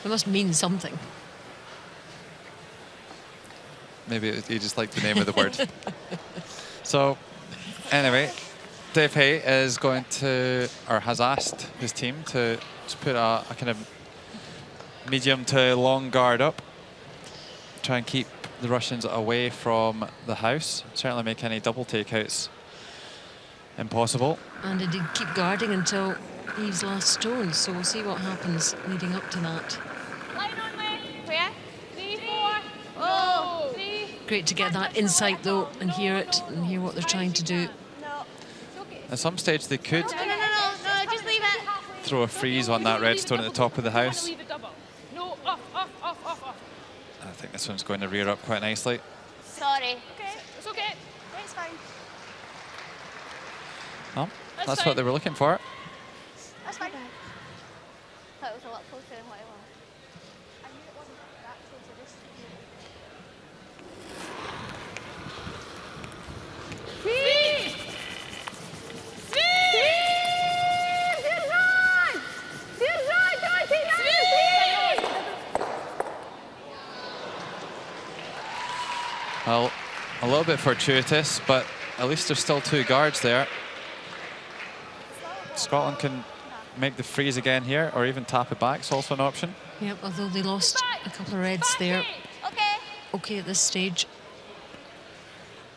It must mean something. Maybe he just liked the name of the word. So, anyway, Dave Hay is going to, or has asked his team to just put a kind of medium to long guard up. Try and keep the Russians away from the house. Certainly make any double takeouts impossible. And indeed keep guarding until Eve's last stone. So we'll see what happens leading up to that. Line only. Where? 3, 4. Oh. 3. Great to get that insight though and hear it and hear what they're trying to do. No. At some stage they could No, just leave it. throw a freeze on that redstone at the top of the house. Leave a double. No, off. I think this one's going to rear up quite nicely. Sorry. Okay, it's okay. It's fine. Well, That's that's fine. what they were looking for. That's fine. Thought it was a lot closer than what it was. I knew it wasn't that close. I just Well, a little bit fortuitous, but at least there's still 2 guards there. Scotland can make the freeze again here, or even tap it back is also an option. Yep, although they lost a couple of reds there. Okay. Okay at this stage.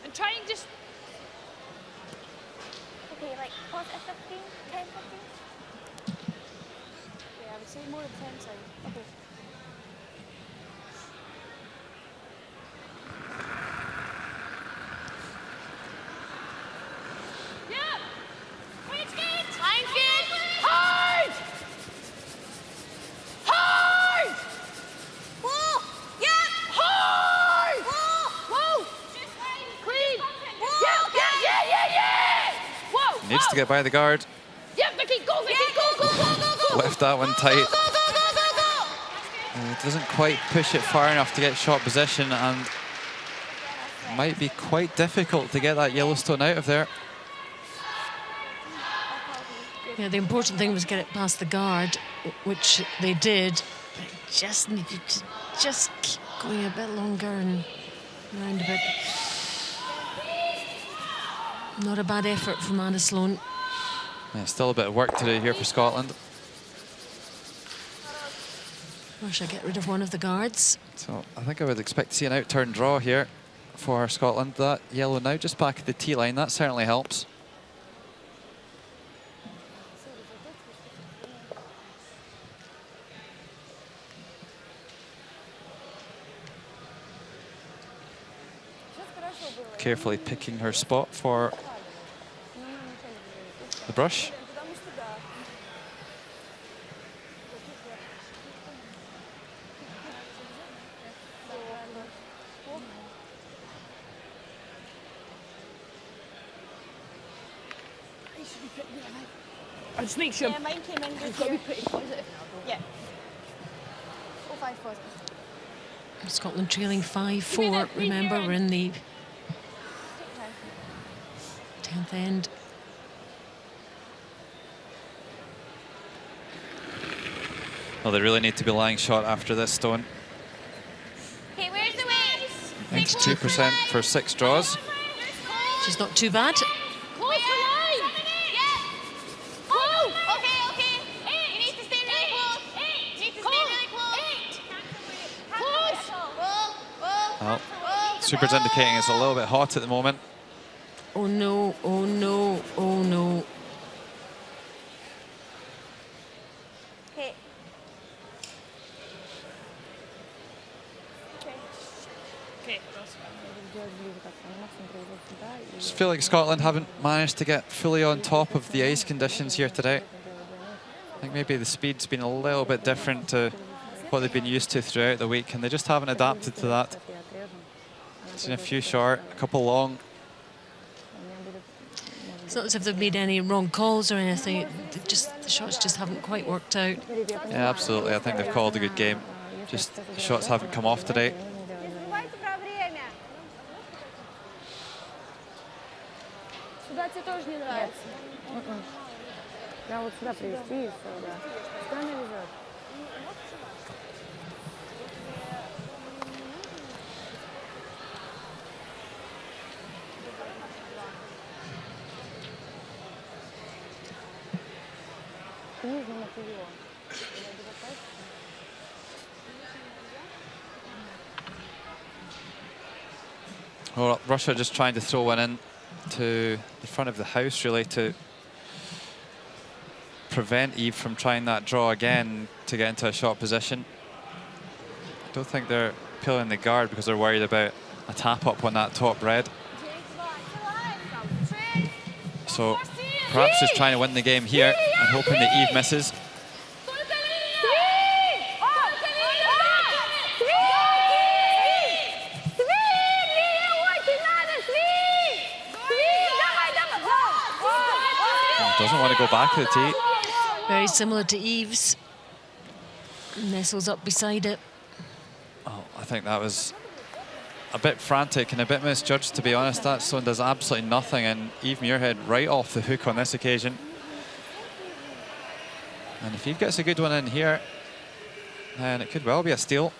And try and just... Okay, like, what's it, 15? 10, 15? Yeah, I would say more of the 10 side. Okay. Yeah. Line's good. Line's good. Hard. Hard. Whoa. Yeah. Hard. Whoa. Whoa. Clean. Whoa. Yeah. Whoa. Needs to get by the guard. Yeah, Vicky, go, Vicky, go. Left that one tight. Go, go, go, go, go. And it doesn't quite push it far enough to get shot position, and might be quite difficult to get that Yellowstone out of there. Yeah, the important thing was get it past the guard, which they did. But it just needed to just keep going a bit longer and round a bit. Not a bad effort from Anna Sloan. Yeah, still a bit of work to do here for Scotland. Russia get rid of one of the guards. So I think I would expect to see an out-turn draw here for Scotland. That yellow now just back at the tee line, that certainly helps. Carefully picking her spot for the brush. I'll just make sure. Yeah, mine came in good It's got to be here. pretty positive now. Yeah. 05 positive. Scotland trailing 5-4. Remember, we're in the 10th end. Well, they really need to be lying shot after this stone. Okay, where's the waves? 92% for 6 draws. She's not too bad. Close the line. Yeah. Close. Okay. You need to stay really close. You need to stay really close. Close. Whoa. Well, Super's indicating it's a little bit hot at the moment. Oh no, oh no, oh no. Okay. Okay. Just feel like Scotland haven't managed to get fully on top of the ice conditions here today. I think maybe the speed's been a little bit different to what they've been used to throughout the week, and they just haven't adapted to that. Seen a few short, a couple long. It's not as if they've made any wrong calls or anything. The shots just haven't quite worked out. Yeah, absolutely. I think they've called a good game. Just the shots haven't come off today. Сюда тебе тоже не нравится? Я вот сюда привезти и все, да. Куда она везет? Well, Russia just trying to throw one in to the front of the house, really, to prevent Eve from trying that draw again to get into a shot position. I don't think they're peeling the guard because they're worried about a tap up on that top red. So perhaps just trying to win the game here and hoping that Eve misses. Doesn't want to go back to the tee. Very similar to Eve's. Nestles up beside it. Oh, I think that was a bit frantic and a bit misjudged, to be honest. That stone does absolutely nothing, and Eve Muirhead right off the hook on this occasion. And if Eve gets a good one in here, then it could well be a steal.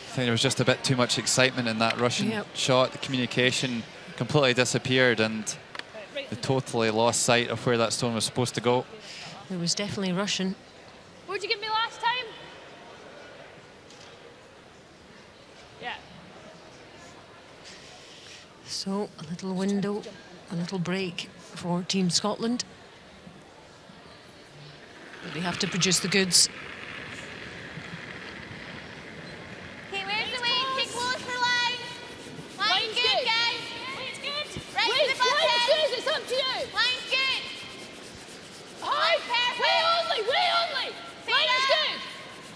I think there was just a bit too much excitement in that Russian shot. The communication completely disappeared, and they totally lost sight of where that stone was supposed to go. It was definitely Russian. What'd you give me last time? Yeah. So a little window, a little break for Team Scotland. But they have to produce the goods. Okay, where's the weight? Stay close for line. Line's good, guys. Line's good. Right to the button. Line's good. It's up to you. Line's good. Hard. Perfect. Way only. Way only. Line's good.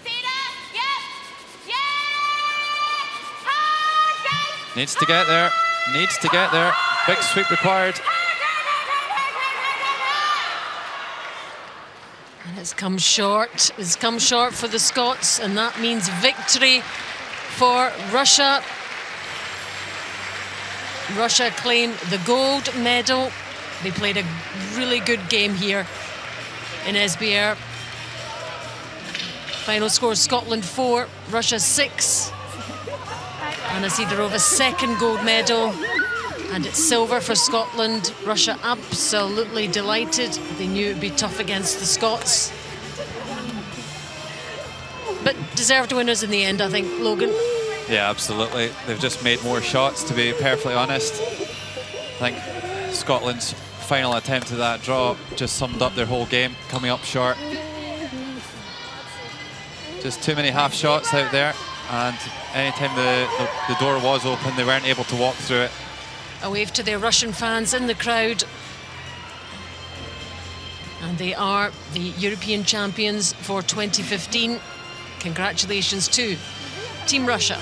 Theta. Yep. Yeah. Hard, guys. Needs to get there. Needs to get there. Big sweep required. And it's come short. It's come short for the Scots, and that means victory for Russia. Russia claim the gold medal. They played a really good game here in Esbjerg. Final score: Scotland 4, Russia 6. Anna Sidorov's second gold medal, and it's silver for Scotland. Russia absolutely delighted. They knew it would be tough against the Scots, but deserved winners in the end, I think, Logan. Yeah, absolutely. They've just made more shots, to be perfectly honest. I think Scotland's final attempt at that draw just summed up their whole game, coming up short. Just too many half shots out there, and anytime the door was open, they weren't able to walk through it. A wave to their Russian fans in the crowd. And they are the European champions for 2015. Congratulations to Team Russia.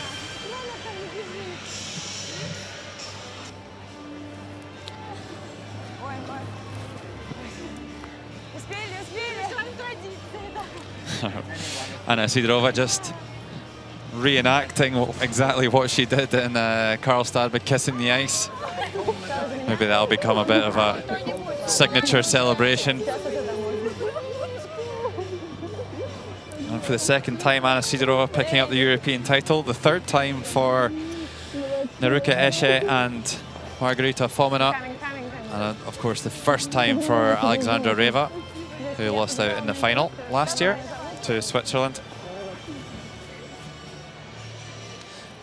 Anna Sidorova just reenacting exactly what she did in Karlstad by kissing the ice. Maybe that'll become a bit of a signature celebration. And for the second time, Anna Sidorova picking up the European title. The third time for Naruka Esche and Margarita Fomina. And of course, the first time for Alexandra Reva, who lost out in the final last year to Switzerland.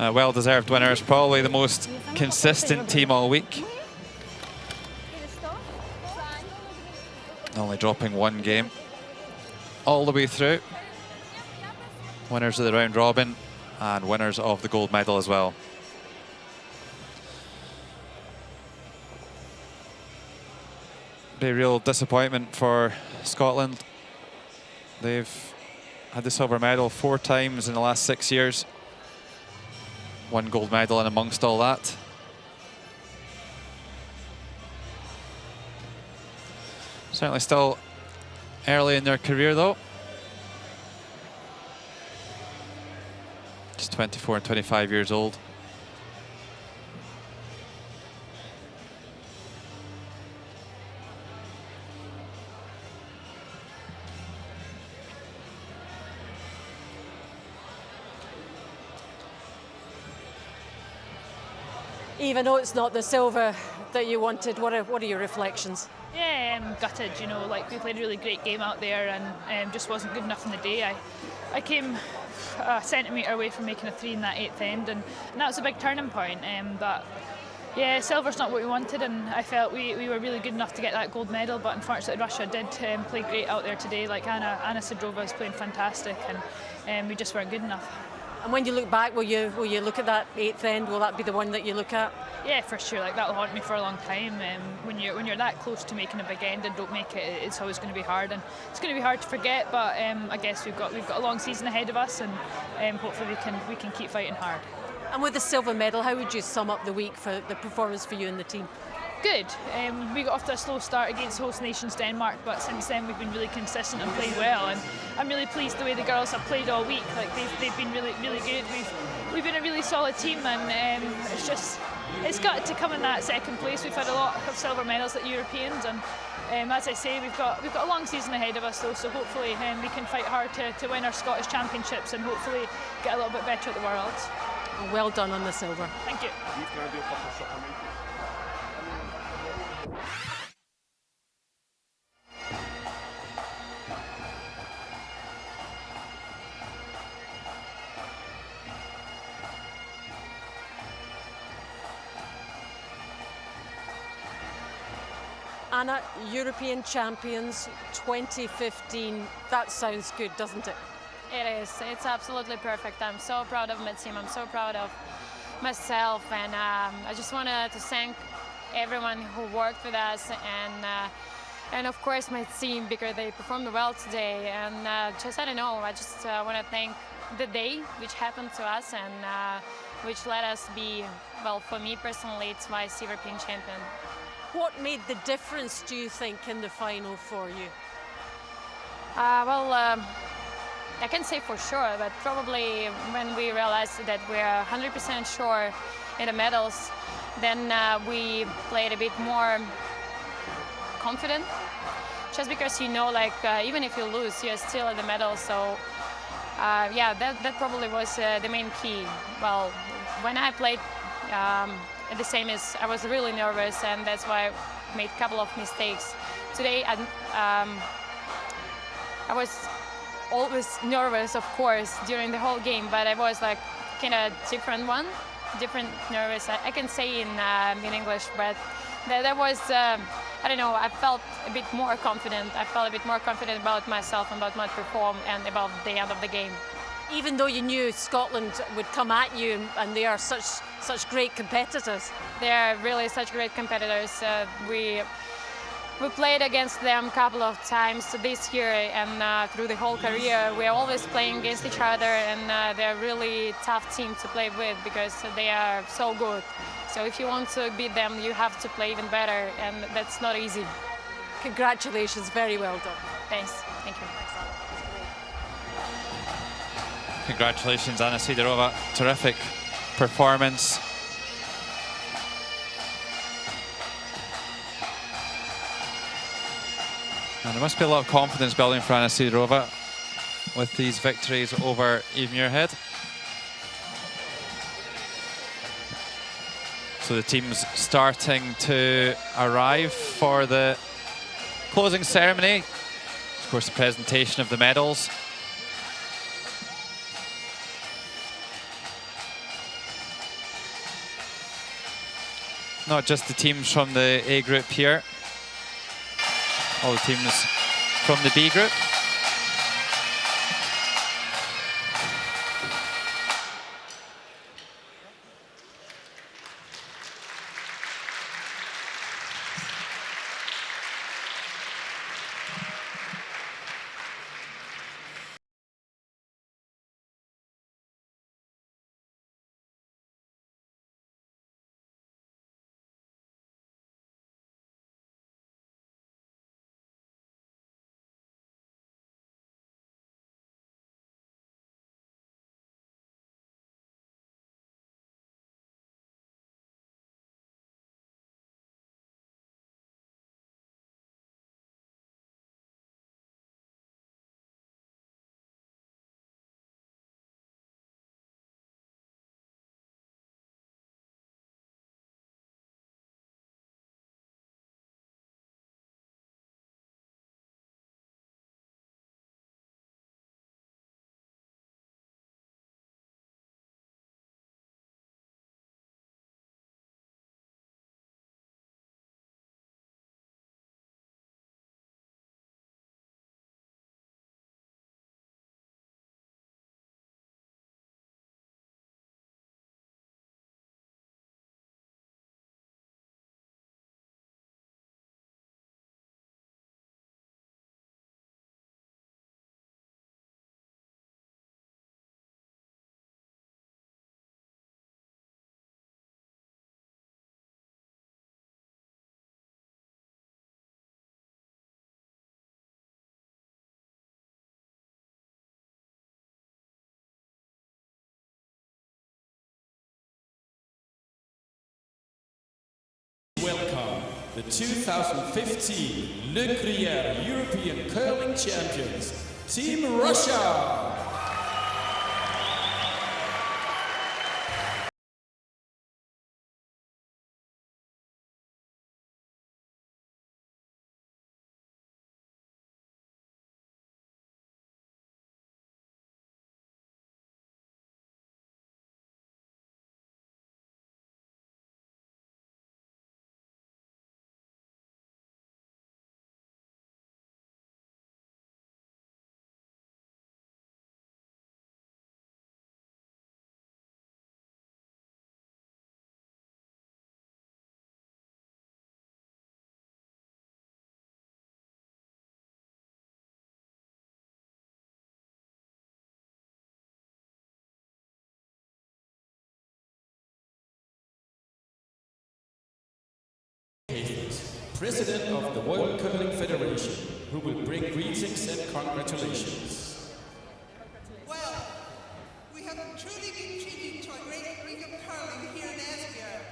Well-deserved winners, probably the most consistent team all week. Only dropping one game all the way through. Winners of the round robin and winners of the gold medal as well. Be a real disappointment for Scotland. They've had the silver medal 4 times in the last 6 years. 1 gold medal in amongst all that. Certainly still early in their career though. Just 24 and 25 years old. Even though it's not the silver that you wanted, what are your reflections? Yeah, I'm gutted, you know, like we played a really great game out there and just wasn't good enough in the day. I came a centimetre away from making a 3 in that 8th end, and that was a big turning point. But yeah, silver's not what we wanted, and I felt we were really good enough to get that gold medal, but unfortunately Russia did play great out there today. Like Anna Sidorova is playing fantastic, and we just weren't good enough. And when you look back, will you look at that 8th end? Will that be the one that you look at? Yeah, for sure. Like that'll haunt me for a long time. When you're that close to making a big end and don't make it, it's always going to be hard, and it's going to be hard to forget. But I guess we've got a long season ahead of us, and hopefully we can keep fighting hard. And with the silver medal, how would you sum up the week for the performance for you and the team? Good. We got off to a slow start against host nations Denmark, but since then we've been really consistent and played well. And I'm really pleased the way the girls have played all week. Like they've been really good. We've been a really solid team, and it's got to come in that second place. We've had a lot of silver medals at Europeans, and as I say, we've got a long season ahead of us though. So hopefully we can fight hard to win our Scottish Championships and hopefully get a little bit better at the Worlds. Well done on the silver. Thank you. Anna, European champions 2015. That sounds good, doesn't it? It is. It's absolutely perfect. I'm so proud of my team. I'm so proud of myself, and I just wanted to thank everyone who worked with us, and of course my team, because they performed well today. And just I don't know. I just want to thank the day which happened to us, and which let us be, well, for me personally, twice European champion. What made the difference, do you think, in the final for you? I can't say for sure, but probably when we realized that we're 100% sure in the medals, then we played a bit more confident. Just because you know, like, even if you lose, you're still at the medal. So yeah, that probably was the main key. Well, when I played the same as, I was really nervous, and that's why I made a couple of mistakes. Today, I was always nervous, of course, during the whole game, but I was like kind of different nervous. I can say in English, but that was, I don't know, I felt a bit more confident. I felt a bit more confident about myself, about my perform, and about the end of the game. Even though you knew Scotland would come at you, and they are such great competitors. They are really such great competitors. We played against them a couple of times this year, and through the whole career, we're always playing against each other, and they're a really tough team to play with because they are so good. So if you want to beat them, you have to play even better, and that's not easy. Congratulations, very well done. Thanks, thank you. Congratulations, Anna Sidorova. Terrific performance. And there must be a lot of confidence building for Anna Sidorova with these victories over Eve Muirhead. So the team's starting to arrive for the closing ceremony. Of course, the presentation of the medals. Not just the teams from the A group here, all the teams from the B group. Welcome the 2015 Gruyère European Curling Champions, Team Russia! President of the World Curling Federation, who will bring greetings and congratulations. Well, we have truly been treated to a great week of curling here in Esbjerg.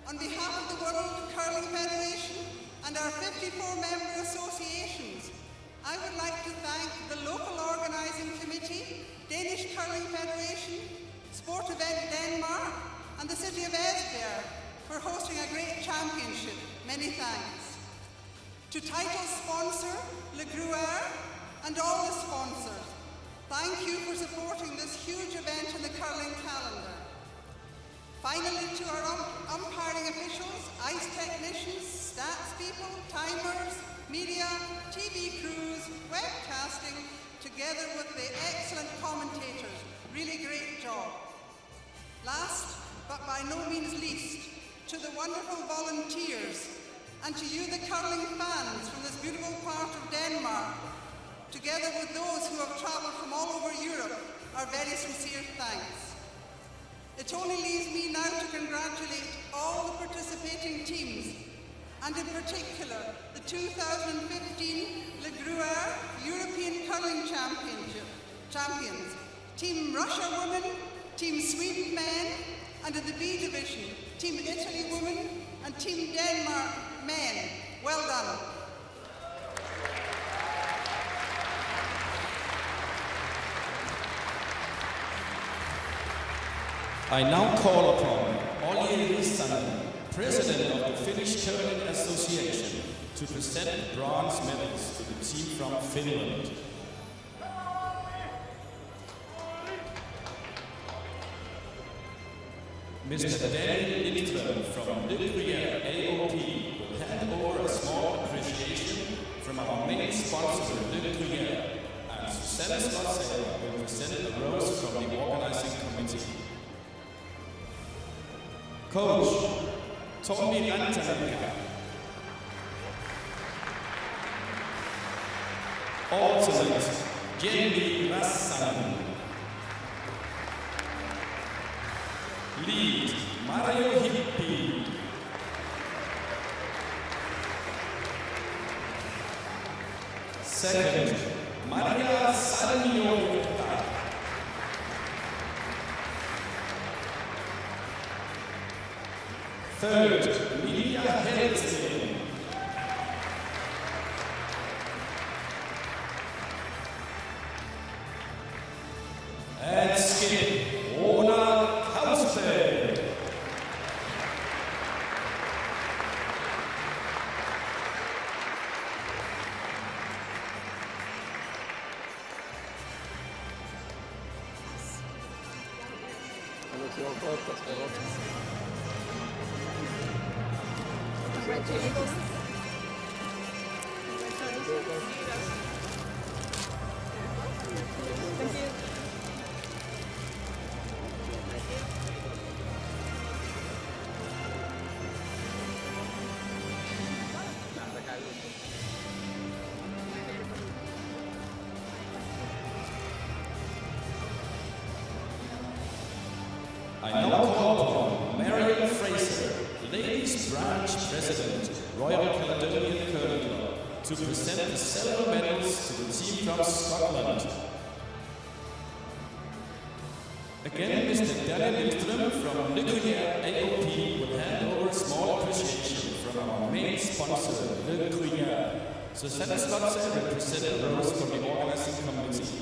On behalf of the World Curling Federation and our 54 member associations, I would like to thank the local organising committee, Danish Curling Federation, Sport Event Denmark, and the city of Esbjerg for hosting a great championship. Many thanks. To title sponsor, Gruyère, and all the sponsors, thank you for supporting this huge event in the curling calendar. Finally, to our umpiring officials, ice technicians, stats people, timers, media, TV crews, webcasting, together with the excellent commentators. Really great job. Last, but by no means least, to the wonderful volunteers, and to you, the curling fans from this beautiful part of Denmark, together with those who have travelled from all over Europe, our very sincere thanks. It only leaves me now to congratulate all the participating teams, and in particular, the 2015 Gruyère European Curling Champions, Team Russia Women, Team Sweden Men, and in the B Division, Team Italy Women and Team Denmark Men. Well done. I now call upon Olli Rissanen, President of the Finnish Curling Association, to present the bronze medals to the team from Finland. Mr. Daniel Lindström from Gruyère AOP will hand over a small appreciation from our main sponsor, Gruyère, and Susanne Slotsager will present a rose from the organizing committee. Coach, Tommy Rantanen. Alternate, Jenny Rassanen. Lead, Mario Hippi. Second, Maria Salmiota. Third, Mia Helsen. And skip, Ona Kausberg. I now call upon Marion Fraser, Ladies Branch President, Royal Caledonian Curling Club, to present the silver medals to the team from Scotland. Again, Mr. Daniel Lindström from Gruyère AOP will hand over a small appreciation from our main sponsor, Gruyère. Susanne Slotsager will present a rose from the organizing committee.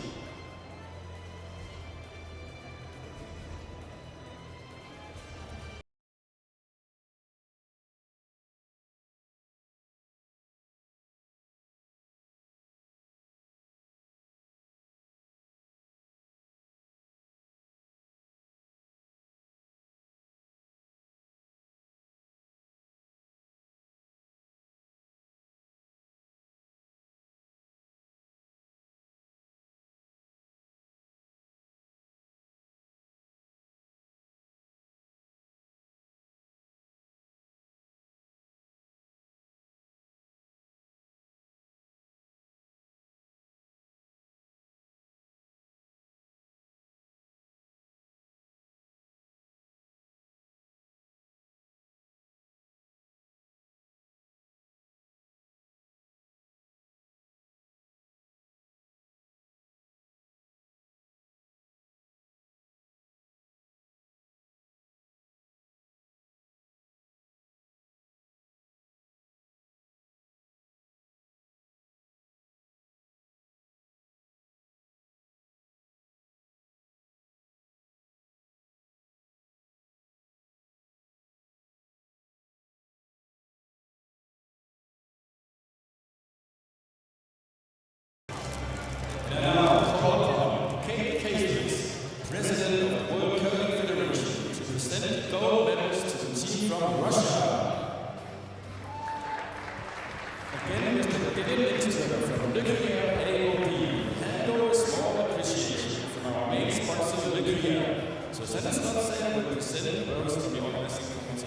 Gruyère. So Sendeslottsejr will present the rose to the organizing committee.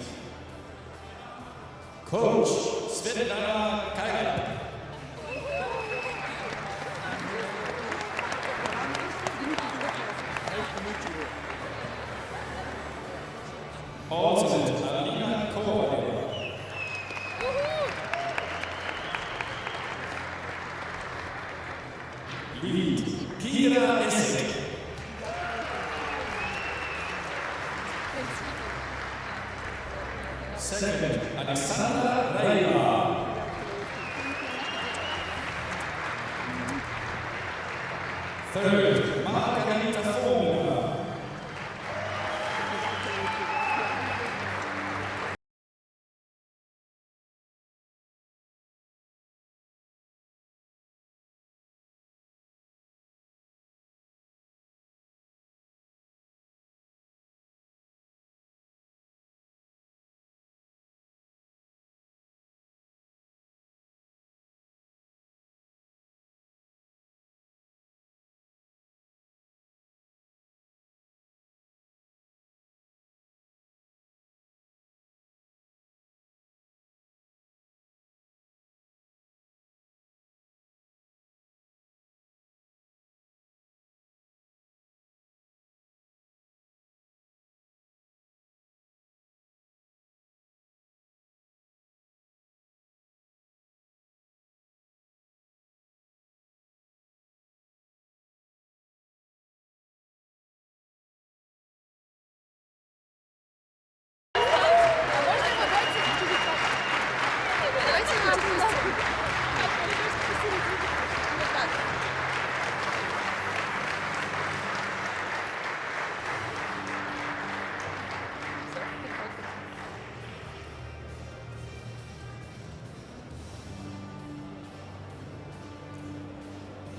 Coach Svetlana Kajla. Alternate Alina Kovaleva. Lead Kira Essig. Second, Alexandra Reiva. Third, Margarita Formula.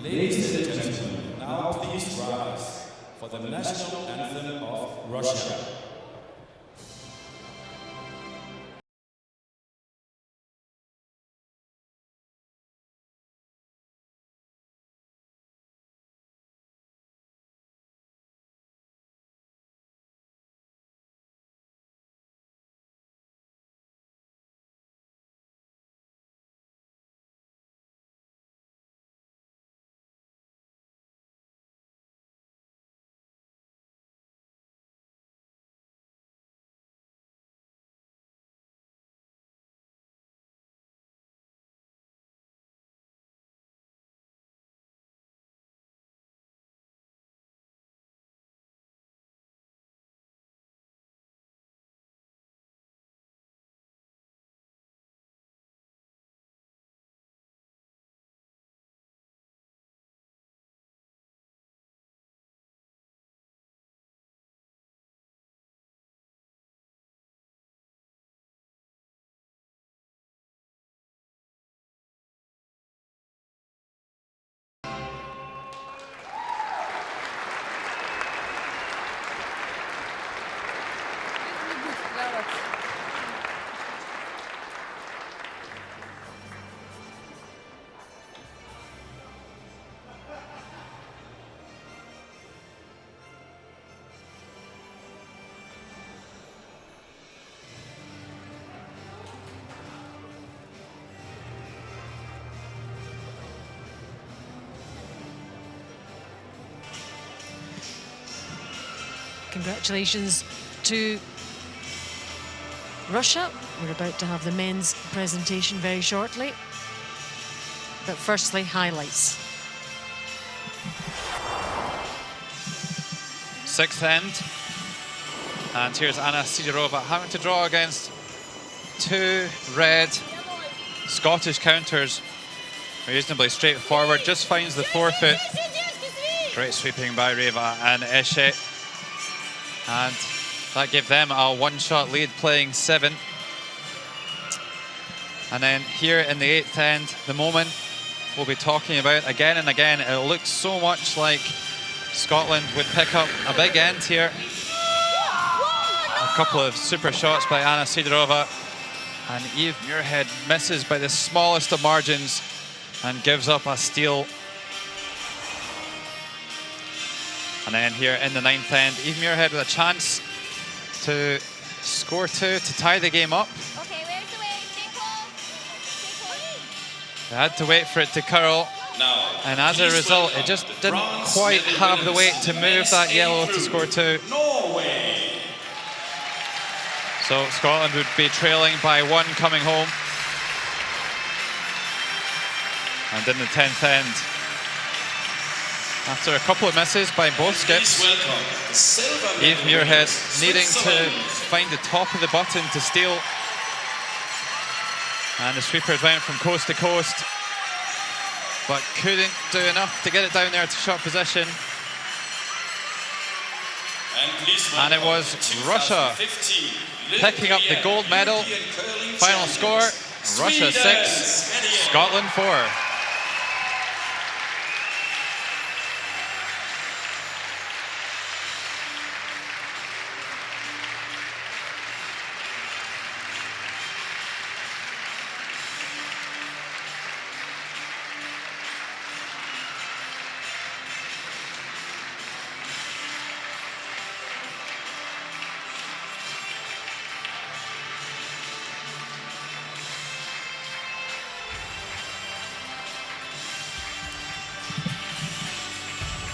Ladies and gentlemen, now please rise for the national anthem of Russia. Congratulations to Russia. We're about to have the men's presentation very shortly. But firstly, highlights. Sixth end. And here's Anna Sidorova having to draw against two red Scottish counters. Reasonably straightforward, just finds the forefoot. Great sweeping by Reiva and Esche. And that gave them a one-shot lead, playing 7. And then here in the 8th end, the moment we'll be talking about again and again. It looks so much like Scotland would pick up a big end here. A couple of super shots by Anna Sidorova. And Eve Muirhead misses by the smallest of margins and gives up a steal. And then here in the 9th end, Eve Muirhead with a chance to score 2 to tie the game up. Okay, where's the way? Stay close. They had to wait for it to curl. Now, And as a result, it just didn't quite have the weight to move that yellow to score 2. Norway. So Scotland would be trailing by 1 coming home. And in the 10th end, after a couple of misses by both skips, Eve Muirhead needing to find the top of the button to steal. And the sweepers went from coast to coast, but couldn't do enough to get it down there to shot position. And it was Russia picking up the gold medal. Final score, Russia 6, Scotland 4.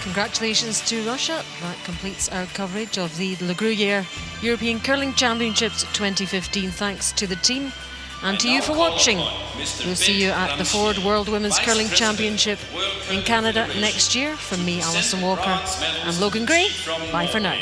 Congratulations to Russia. That completes our coverage of the Gruyère European Curling Championships 2015. Thanks to the team and to you for watching. We'll see you at the Ford World Women's Curling Championship in Canada next year. From me, Alison Walker, and Logan Gray. Bye for now.